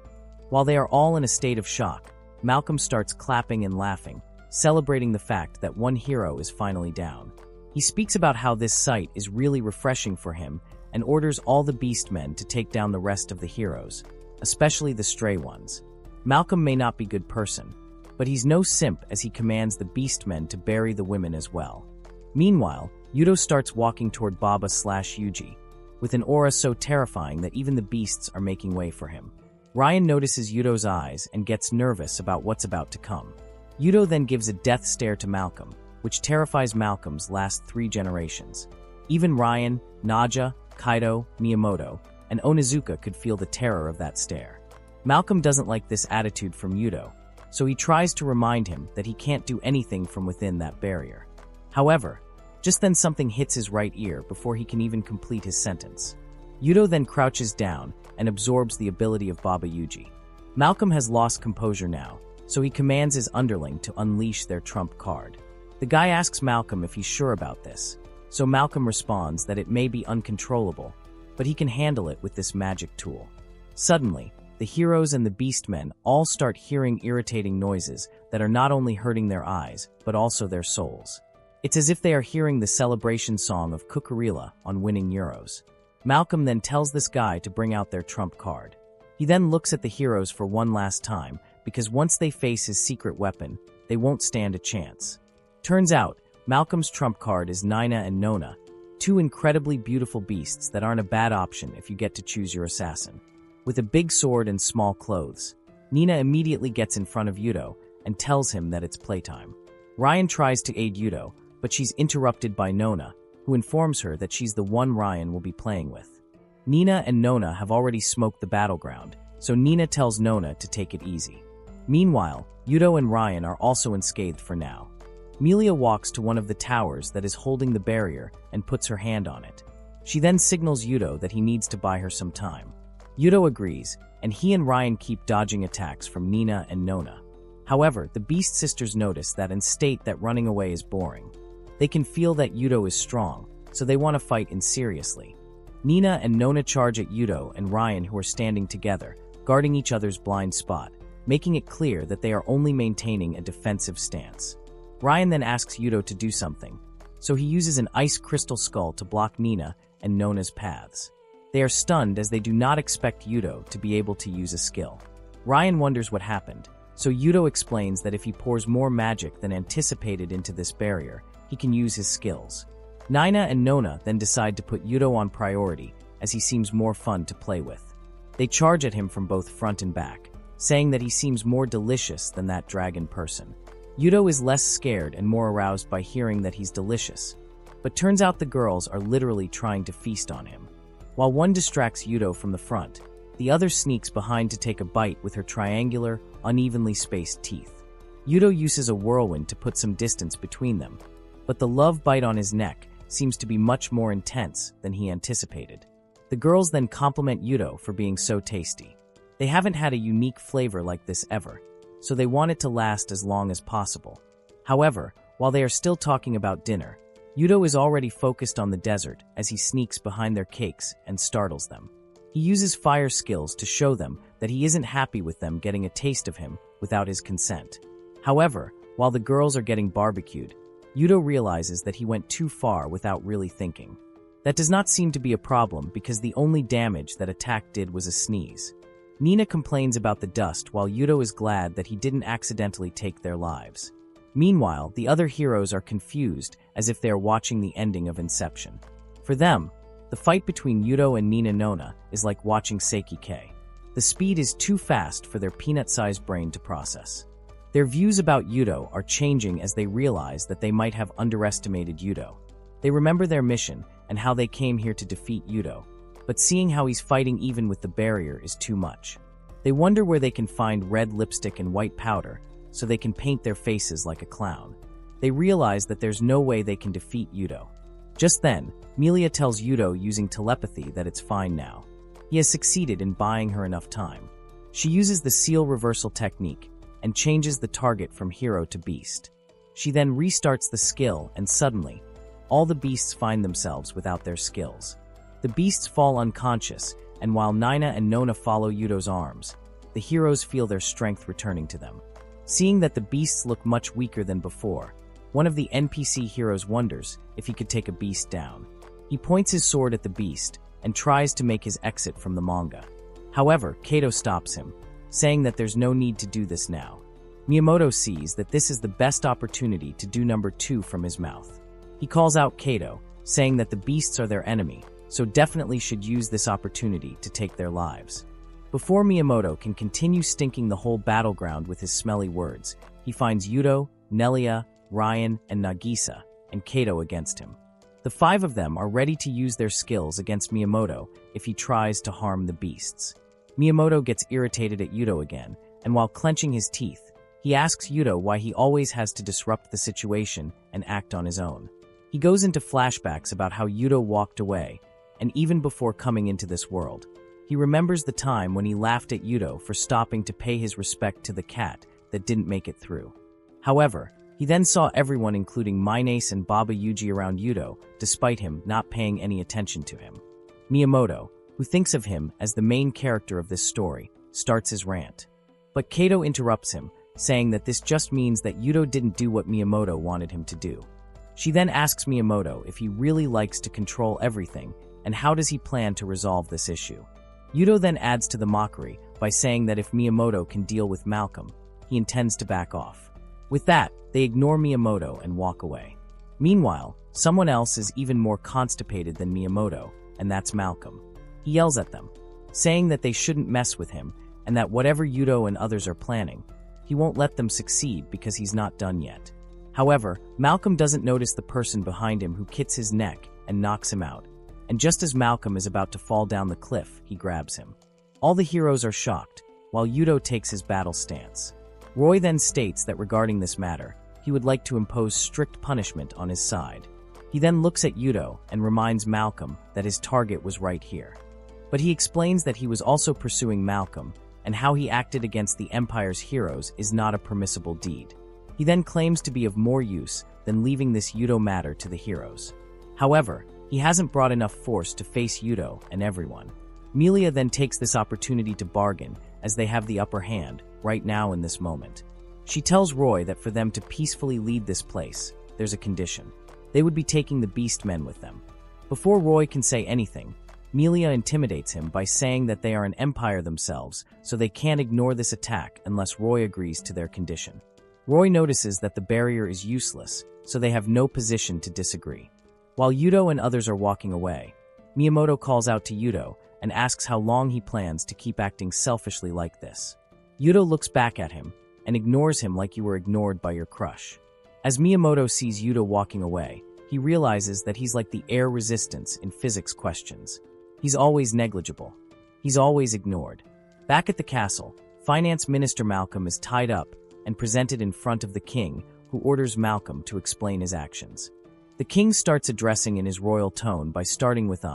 While they are all in a state of shock, Malcolm starts clapping and laughing, celebrating the fact that one hero is finally down. He speaks about how this sight is really refreshing for him and orders all the beastmen to take down the rest of the heroes, especially the stray ones. Malcolm may not be a good person, but he's no simp as he commands the beastmen to bury the women as well. Meanwhile, Yudo starts walking toward Baba/Yuji, with an aura so terrifying that even the beasts are making way for him. Ryan notices Yudo's eyes and gets nervous about what's about to come. Yudo then gives a death stare to Malcolm, which terrifies Malcolm's last 3 generations. Even Ryan, Naja, Kaito, Miyamoto, and Onizuka could feel the terror of that stare. Malcolm doesn't like this attitude from Yudo, so he tries to remind him that he can't do anything from within that barrier. However, just then something hits his right ear before he can even complete his sentence. Yudo then crouches down and absorbs the ability of Baba Yuji. Malcolm has lost composure now, so he commands his underling to unleash their trump card. The guy asks Malcolm if he's sure about this, so Malcolm responds that it may be uncontrollable, but he can handle it with this magic tool. Suddenly, the heroes and the beastmen all start hearing irritating noises that are not only hurting their eyes, but also their souls. It's as if they are hearing the celebration song of Cucurilla on winning Euros. Malcolm then tells this guy to bring out their trump card. He then looks at the heroes for one last time, because once they face his secret weapon, they won't stand a chance. Turns out, Malcolm's trump card is Nina and Nona, 2 incredibly beautiful beasts that aren't a bad option if you get to choose your assassin. With a big sword and small clothes, Nina immediately gets in front of Yudo and tells him that it's playtime. Ryan tries to aid Yudo, but she's interrupted by Nona, who informs her that she's the one Ryan will be playing with. Nina and Nona have already smoked the battleground, so Nina tells Nona to take it easy. Meanwhile, Yudo and Ryan are also unscathed for now. Melia walks to one of the towers that is holding the barrier and puts her hand on it. She then signals Yudo that he needs to buy her some time. Yudo agrees, and he and Ryan keep dodging attacks from Nina and Nona. However, the Beast Sisters notice that and state that running away is boring. They can feel that Yudo is strong, so they want to fight in seriously. Nina and Nona charge at Yudo and Ryan, who are standing together, guarding each other's blind spot, making it clear that they are only maintaining a defensive stance. Ryan then asks Yudo to do something, so he uses an ice crystal skull to block Nina and Nona's paths. They are stunned as they do not expect Yudo to be able to use a skill. Ryan wonders what happened, so Yudo explains that if he pours more magic than anticipated into this barrier, he can use his skills. Nina and Nona then decide to put Yudo on priority, as he seems more fun to play with. They charge at him from both front and back, saying that he seems more delicious than that dragon person. Yudo is less scared and more aroused by hearing that he's delicious, but turns out the girls are literally trying to feast on him. While one distracts Yudo from the front, the other sneaks behind to take a bite with her triangular, unevenly spaced teeth. Yudo uses a whirlwind to put some distance between them, but the love bite on his neck seems to be much more intense than he anticipated. The girls then compliment Yudo for being so tasty. They haven't had a unique flavor like this ever, so they want it to last as long as possible. However, while they are still talking about dinner, Yudo is already focused on the desert as he sneaks behind their cakes and startles them. He uses fire skills to show them that he isn't happy with them getting a taste of him without his consent. However, while the girls are getting barbecued, Yudo realizes that he went too far without really thinking. That does not seem to be a problem because the only damage that attack did was a sneeze. Nina complains about the dust while Yudo is glad that he didn't accidentally take their lives. Meanwhile, the other heroes are confused as if they are watching the ending of Inception. For them, the fight between Yudo and Nina Nona is like watching Seiki K. The speed is too fast for their peanut-sized brain to process. Their views about Yudo are changing as they realize that they might have underestimated Yudo. They remember their mission and how they came here to defeat Yudo, but seeing how he's fighting even with the barrier is too much. They wonder where they can find red lipstick and white powder so they can paint their faces like a clown. They realize that there's no way they can defeat Yudo. Just then, Melia tells Yudo using telepathy that it's fine now. He has succeeded in buying her enough time. She uses the seal reversal technique and changes the target from hero to beast. She then restarts the skill and suddenly, all the beasts find themselves without their skills. The beasts fall unconscious, and while Nina and Nona follow Yudo's arms, the heroes feel their strength returning to them. Seeing that the beasts look much weaker than before, one of the NPC heroes wonders if he could take a beast down. He points his sword at the beast and tries to make his exit from the manga. However, Kato stops him, saying that there's no need to do this now. Miyamoto sees that this is the best opportunity to do number 2 from his mouth. He calls out Kato, saying that the beasts are their enemy, so definitely should use this opportunity to take their lives. Before Miyamoto can continue stinking the whole battleground with his smelly words, he finds Yudo, Nelia, Ryan, and Nagisa, and Kato against him. The 5 of them are ready to use their skills against Miyamoto if he tries to harm the beasts. Miyamoto gets irritated at Yudo again, and while clenching his teeth, he asks Yudo why he always has to disrupt the situation and act on his own. He goes into flashbacks about how Yudo walked away, and even before coming into this world, he remembers the time when he laughed at Yudo for stopping to pay his respect to the cat that didn't make it through. However, he then saw everyone including Minace and Baba Yuji around Yudo, despite him not paying any attention to him. Miyamoto, who thinks of him as the main character of this story, starts his rant. But Kato interrupts him, saying that this just means that Yudo didn't do what Miyamoto wanted him to do. She then asks Miyamoto if he really likes to control everything, and how does he plan to resolve this issue. Yudo then adds to the mockery by saying that if Miyamoto can deal with Malcolm, he intends to back off. With that, they ignore Miyamoto and walk away. Meanwhile, someone else is even more constipated than Miyamoto, and that's Malcolm. He yells at them, saying that they shouldn't mess with him and that whatever Yudo and others are planning, he won't let them succeed because he's not done yet. However, Malcolm doesn't notice the person behind him who kits his neck and knocks him out, and just as Malcolm is about to fall down the cliff, he grabs him. All the heroes are shocked, while Yudo takes his battle stance. Roy then states that regarding this matter, he would like to impose strict punishment on his side. He then looks at Yudo and reminds Malcolm that his target was right here. But he explains that he was also pursuing Malcolm, and how he acted against the Empire's heroes is not a permissible deed. He then claims to be of more use than leaving this Yudo matter to the heroes. However, he hasn't brought enough force to face Yudo and everyone. Melia then takes this opportunity to bargain as they have the upper hand right now in this moment. She tells Roy that for them to peacefully lead this place, there's a condition. They would be taking the beast men with them. Before Roy can say anything, Melia intimidates him by saying that they are an empire themselves, so they can't ignore this attack unless Roy agrees to their condition. Roy notices that the barrier is useless, so they have no position to disagree. While Yudo and others are walking away, Miyamoto calls out to Yudo and asks how long he plans to keep acting selfishly like this. Yudo looks back at him and ignores him like you were ignored by your crush. As Miyamoto sees Yudo walking away, he realizes that he's like the air resistance in physics questions. He's always negligible. He's always ignored. Back at the castle, Finance Minister Malcolm is tied up and presented in front of the king, who orders Malcolm to explain his actions. The king starts addressing in his royal tone by starting with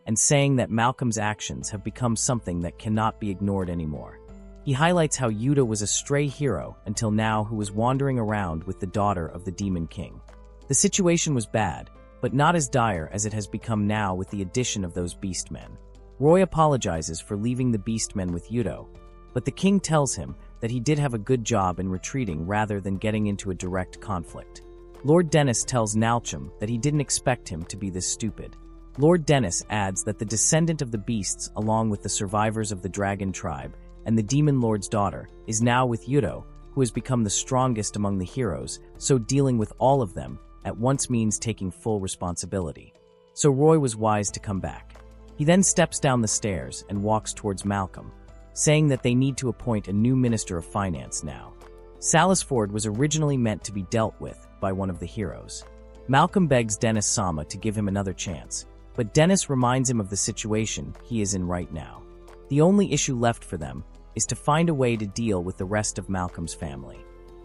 and saying that Malcolm's actions have become something that cannot be ignored anymore. He highlights how Yudo was a stray hero until now who was wandering around with the daughter of the Demon King. The situation was bad, but not as dire as it has become now with the addition of those beastmen. Roy apologizes for leaving the beastmen with Yudo, but the king tells him that he did have a good job in retreating rather than getting into a direct conflict. Lord Dennis tells Nalchum that he didn't expect him to be this stupid. Lord Dennis adds that the descendant of the beasts, along with the survivors of the dragon tribe and the demon lord's daughter, is now with Yudo, who has become the strongest among the heroes, so dealing with all of them at once means taking full responsibility. So Roy was wise to come back. He then steps down the stairs and walks towards Malcolm, saying that they need to appoint a new Minister of Finance now. Salisford was originally meant to be dealt with by one of the heroes. Malcolm begs Dennis Sama to give him another chance, but Dennis reminds him of the situation he is in right now. The only issue left for them is to find a way to deal with the rest of Malcolm's family.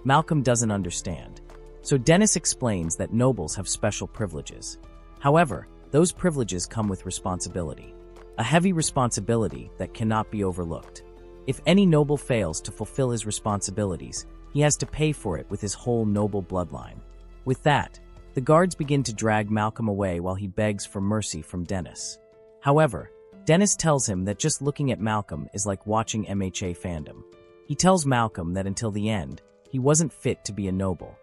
Malcolm doesn't understand, so Dennis explains that nobles have special privileges. However, those privileges come with responsibility. A heavy responsibility that cannot be overlooked. If any noble fails to fulfill his responsibilities, he has to pay for it with his whole noble bloodline. With that, the guards begin to drag Malcolm away while he begs for mercy from Dennis. However, Dennis tells him that just looking at Malcolm is like watching MHA fandom. He tells Malcolm that until the end, he wasn't fit to be a noble.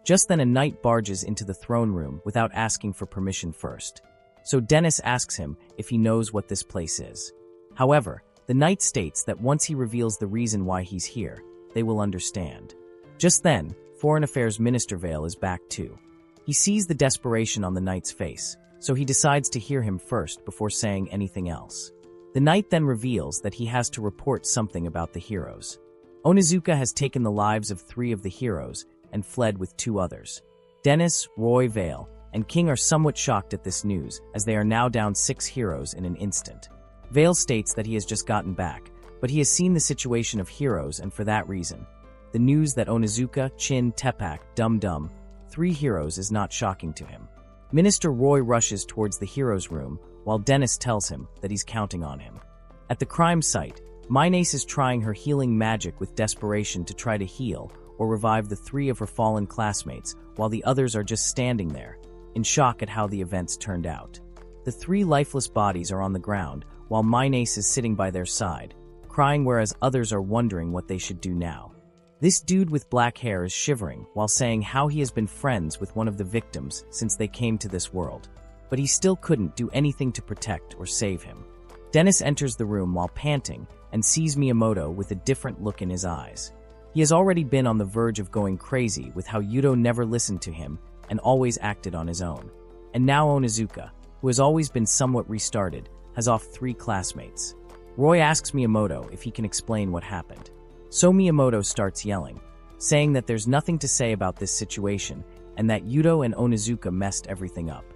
Just then a knight barges into the throne room without asking for permission first. So Dennis asks him if he knows what this place is. However, the knight states that once he reveals the reason why he's here, they will understand. Just then, Foreign Affairs Minister Vale is back too. He sees the desperation on the knight's face, so he decides to hear him first before saying anything else. The knight then reveals that he has to report something about the heroes. Onizuka has taken the lives of 3 of the heroes and fled with 2 others. Dennis, Roy, Vale, and King are somewhat shocked at this news, as they are now down 6 heroes in an instant. Vale states that he has just gotten back, but he has seen the situation of heroes, and for that reason, the news that Onizuka, Chin, Tepak, Dum Dum, 3 heroes is not shocking to him. Minister Roy rushes towards the hero's room, while Dennis tells him that he's counting on him. At the crime site, Minace is trying her healing magic with desperation to try to heal or revive the 3 of her fallen classmates, while the others are just standing there, in shock at how the events turned out. The 3 lifeless bodies are on the ground, while Minace is sitting by their side, crying, whereas others are wondering what they should do now. This dude with black hair is shivering while saying how he has been friends with one of the victims since they came to this world, but he still couldn't do anything to protect or save him. Dennis enters the room while panting and sees Miyamoto with a different look in his eyes. He has already been on the verge of going crazy with how Yudo never listened to him and always acted on his own. And now Onizuka, who has always been somewhat restarted, has off 3 classmates. Roy asks Miyamoto if he can explain what happened. So Miyamoto starts yelling, saying that there's nothing to say about this situation and that Yudo and Onizuka messed everything up.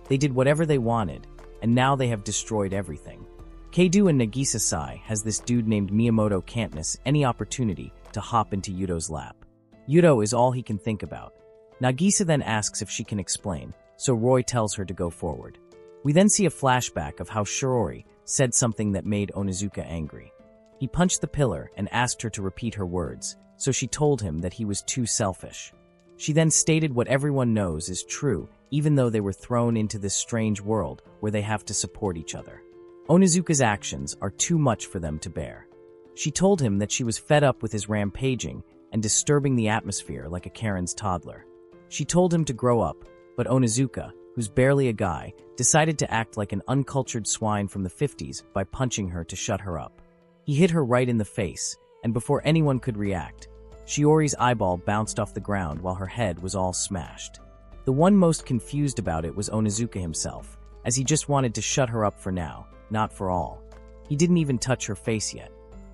They did whatever they wanted, and now they have destroyed everything. Keidu and Nagisa Sai has this dude named Miyamoto can't miss any opportunity to hop into Yudo's lap. Yudo is all he can think about. Nagisa then asks if she can explain, so Roy tells her to go forward. We then see a flashback of how Shirori said something that made Onizuka angry. He punched the pillar and asked her to repeat her words, so she told him that he was too selfish. She then stated what everyone knows is true, even though they were thrown into this strange world where they have to support each other. Onizuka's actions are too much for them to bear. She told him that she was fed up with his rampaging and disturbing the atmosphere like a Karen's toddler. She told him to grow up, but Onizuka, who's barely a guy, decided to act like an uncultured swine from the 50s by punching her to shut her up. He hit her right in the face, and before anyone could react, Shiori's eyeball bounced off the ground while her head was all smashed. The one most confused about it was Onizuka himself, as he just wanted to shut her up for now, not for all. He didn't even touch her face yet.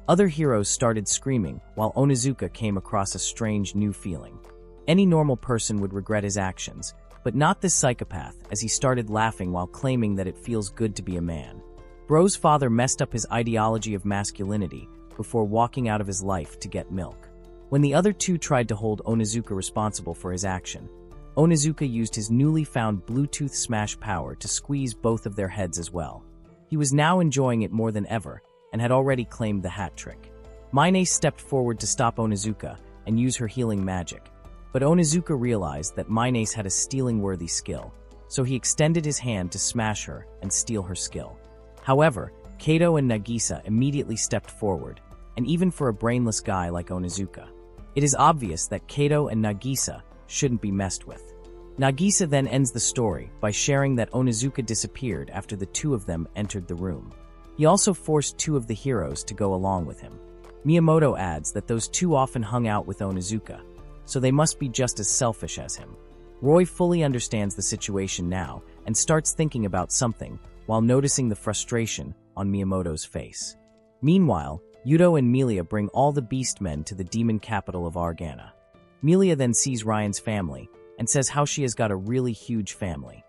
Other heroes started screaming, while Onizuka came across a strange new feeling. Any normal person would regret his actions, but not this psychopath, as he started laughing while claiming that it feels good to be a man. Bro's father messed up his ideology of masculinity before walking out of his life to get milk. When the other 2 tried to hold Onizuka responsible for his action, Onizuka used his newly found Bluetooth smash power to squeeze both of their heads as well. He was now enjoying it more than ever and had already claimed the hat trick. Minace stepped forward to stop Onizuka and use her healing magic, but Onizuka realized that Minace had a stealing-worthy skill. so he extended his hand to smash her and steal her skill. However, Kato and Nagisa immediately stepped forward, and even for a brainless guy like Onizuka, it is obvious that Kato and Nagisa shouldn't be messed with. Nagisa then ends the story by sharing that Onizuka disappeared after the two of them entered the room. He also forced two of the heroes to go along with him. Miyamoto adds that those two often hung out with Onizuka, so they must be just as selfish as him. Roy fully understands the situation now and starts thinking about something while noticing the frustration on Miyamoto's face. Meanwhile, Yuto and Melia bring all the beastmen to the demon capital of Argana. Melia then sees Ryan's family and says how she has got a really huge family.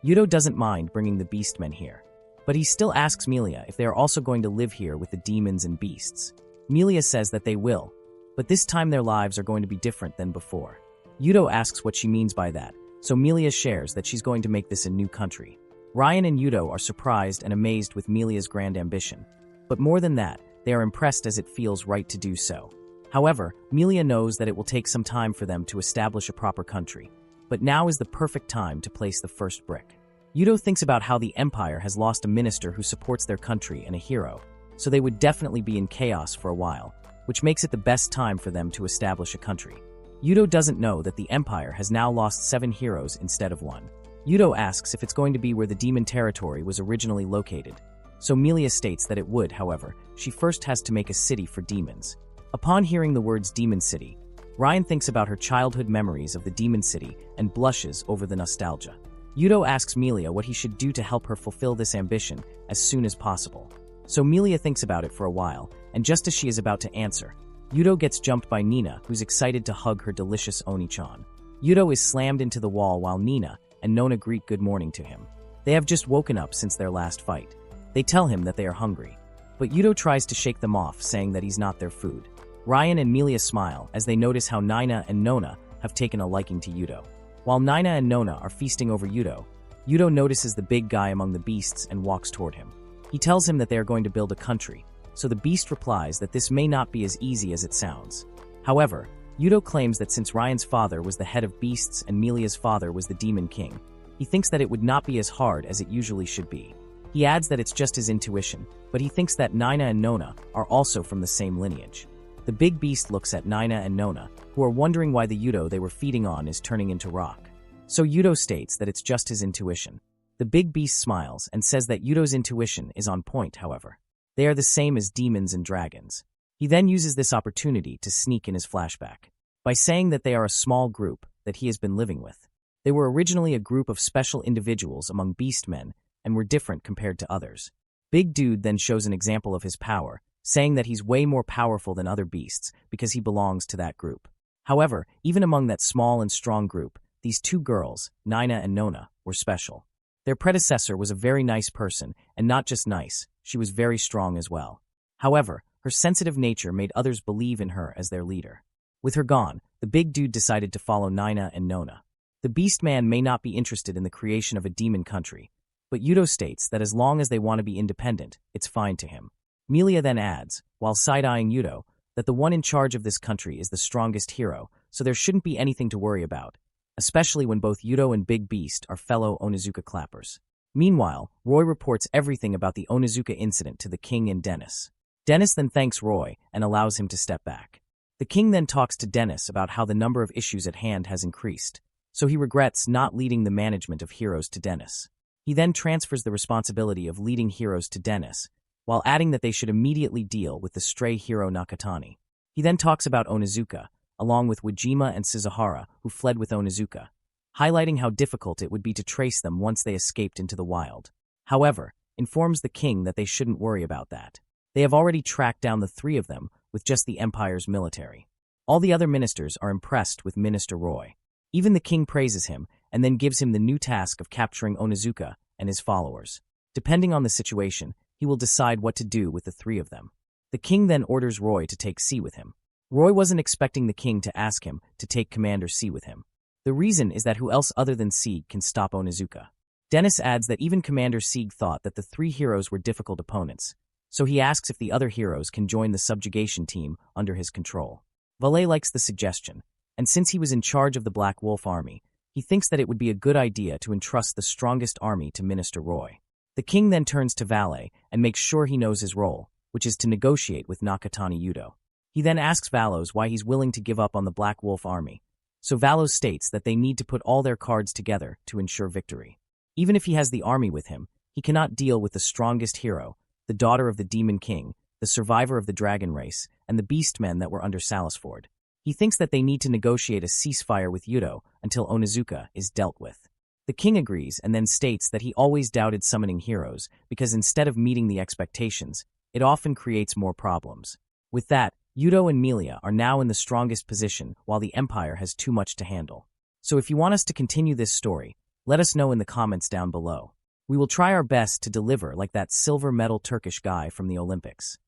Yuto doesn't mind bringing the beastmen here, but he still asks Melia if they are also going to live here with the demons and beasts. Melia says that they will, but this time their lives are going to be different than before. Yuto asks what she means by that, so Melia shares that she's going to make this a new country. Ryan and Yuto are surprised and amazed with Melia's grand ambition, but more than that, they are impressed as it feels right to do so. However, Melia knows that it will take some time for them to establish a proper country, but now is the perfect time to place the first brick. Yuto thinks about how the Empire has lost a minister who supports their country and a hero, so they would definitely be in chaos for a while, which makes it the best time for them to establish a country. Yuto doesn't know that the Empire has now lost 7 heroes instead of 1. Yuto asks if it's going to be where the demon territory was originally located, so Melia states that it would. However, she first has to make a city for demons. Upon hearing the words Demon City, Ryan thinks about her childhood memories of the Demon City and blushes over the nostalgia. Yuto asks Melia what he should do to help her fulfill this ambition as soon as possible. So Melia thinks about it for a while, and just as she is about to answer, Yuto gets jumped by Nina, who's excited to hug her delicious Oni-chan. Yuto is slammed into the wall while Nina and Nona greet good morning to him. They have just woken up since their last fight. They tell him that they are hungry, but Yuto tries to shake them off, saying that he's not their food. Ryan and Melia smile as they notice how Nina and Nona have taken a liking to Yuto. While Nina and Nona are feasting over Yuto, Yuto notices the big guy among the beasts and walks toward him. He tells him that they are going to build a country, so the beast replies that this may not be as easy as it sounds. However, Yuto claims that since Ryan's father was the head of beasts and Melia's father was the demon king, he thinks that it would not be as hard as it usually should be. He adds that it's just his intuition, but he thinks that Nina and Nona are also from the same lineage. The big beast looks at Nina and Nona, who are wondering why the Yuto they were feeding on is turning into rock. So Yuto states that it's just his intuition. The big beast smiles and says that Yuto's intuition is on point, however. They are the same as demons and dragons. He then uses this opportunity to sneak in his flashback by saying that they are a small group that he has been living with. They were originally a group of special individuals among beastmen and were different compared to others. Big Dude then shows an example of his power, saying that he's way more powerful than other beasts because he belongs to that group. However, even among that small and strong group, these two girls, Nina and Nona, were special. Their predecessor was a very nice person, and not just nice, she was very strong as well. However, her sensitive nature made others believe in her as their leader. With her gone, the big dude decided to follow Nina and Nona. The beast man may not be interested in the creation of a demon country, but Yuto states that as long as they want to be independent, it's fine to him. Melia then adds, while side-eyeing Yuto, that the one in charge of this country is the strongest hero, so there shouldn't be anything to worry about, especially when both Yuto and Big Beast are fellow Onizuka clappers. Meanwhile, Roy reports everything about the Onizuka incident to the king and Dennis. Dennis then thanks Roy and allows him to step back. The king then talks to Dennis about how the number of issues at hand has increased, so he regrets not leading the management of heroes to Dennis. He then transfers the responsibility of leading heroes to Dennis, while adding that they should immediately deal with the stray hero Nakatani. He then talks about Onizuka, along with Wajima and Suzuhara, who fled with Onizuka, highlighting how difficult it would be to trace them once they escaped into the wild. However, informs the king that they shouldn't worry about that. They have already tracked down the 3 of them with just the Empire's military. All the other ministers are impressed with Minister Roy. Even the king praises him and then gives him the new task of capturing Onizuka and his followers. Depending on the situation, he will decide what to do with the 3 of them. The king then orders Roy to take C with him. Roy wasn't expecting the king to ask him to take Commander C with him. The reason is that who else other than Sieg can stop Onizuka? Dennis adds that even Commander Sieg thought that the 3 heroes were difficult opponents, so he asks if the other heroes can join the subjugation team under his control. Valet likes the suggestion, and since he was in charge of the Black Wolf army, He thinks that it would be a good idea to entrust the strongest army to Minister Roy. The king then turns to Valet and makes sure he knows his role, which is to negotiate with Nakatani Yudo. He then asks Valos why he's willing to give up on the Black Wolf army. So Valos states that they need to put all their cards together to ensure victory. Even if he has the army with him, he cannot deal with the strongest hero, the daughter of the Demon King, the survivor of the dragon race, and the beastmen that were under Salisford. He thinks that they need to negotiate a ceasefire with Yudo until Onizuka is dealt with. The king agrees and then states that he always doubted summoning heroes because instead of meeting the expectations, it often creates more problems. With that, Yudo and Melia are now in the strongest position while the Empire has too much to handle. So if you want us to continue this story, let us know in the comments down below. We will try our best to deliver like that silver medal Turkish guy from the Olympics.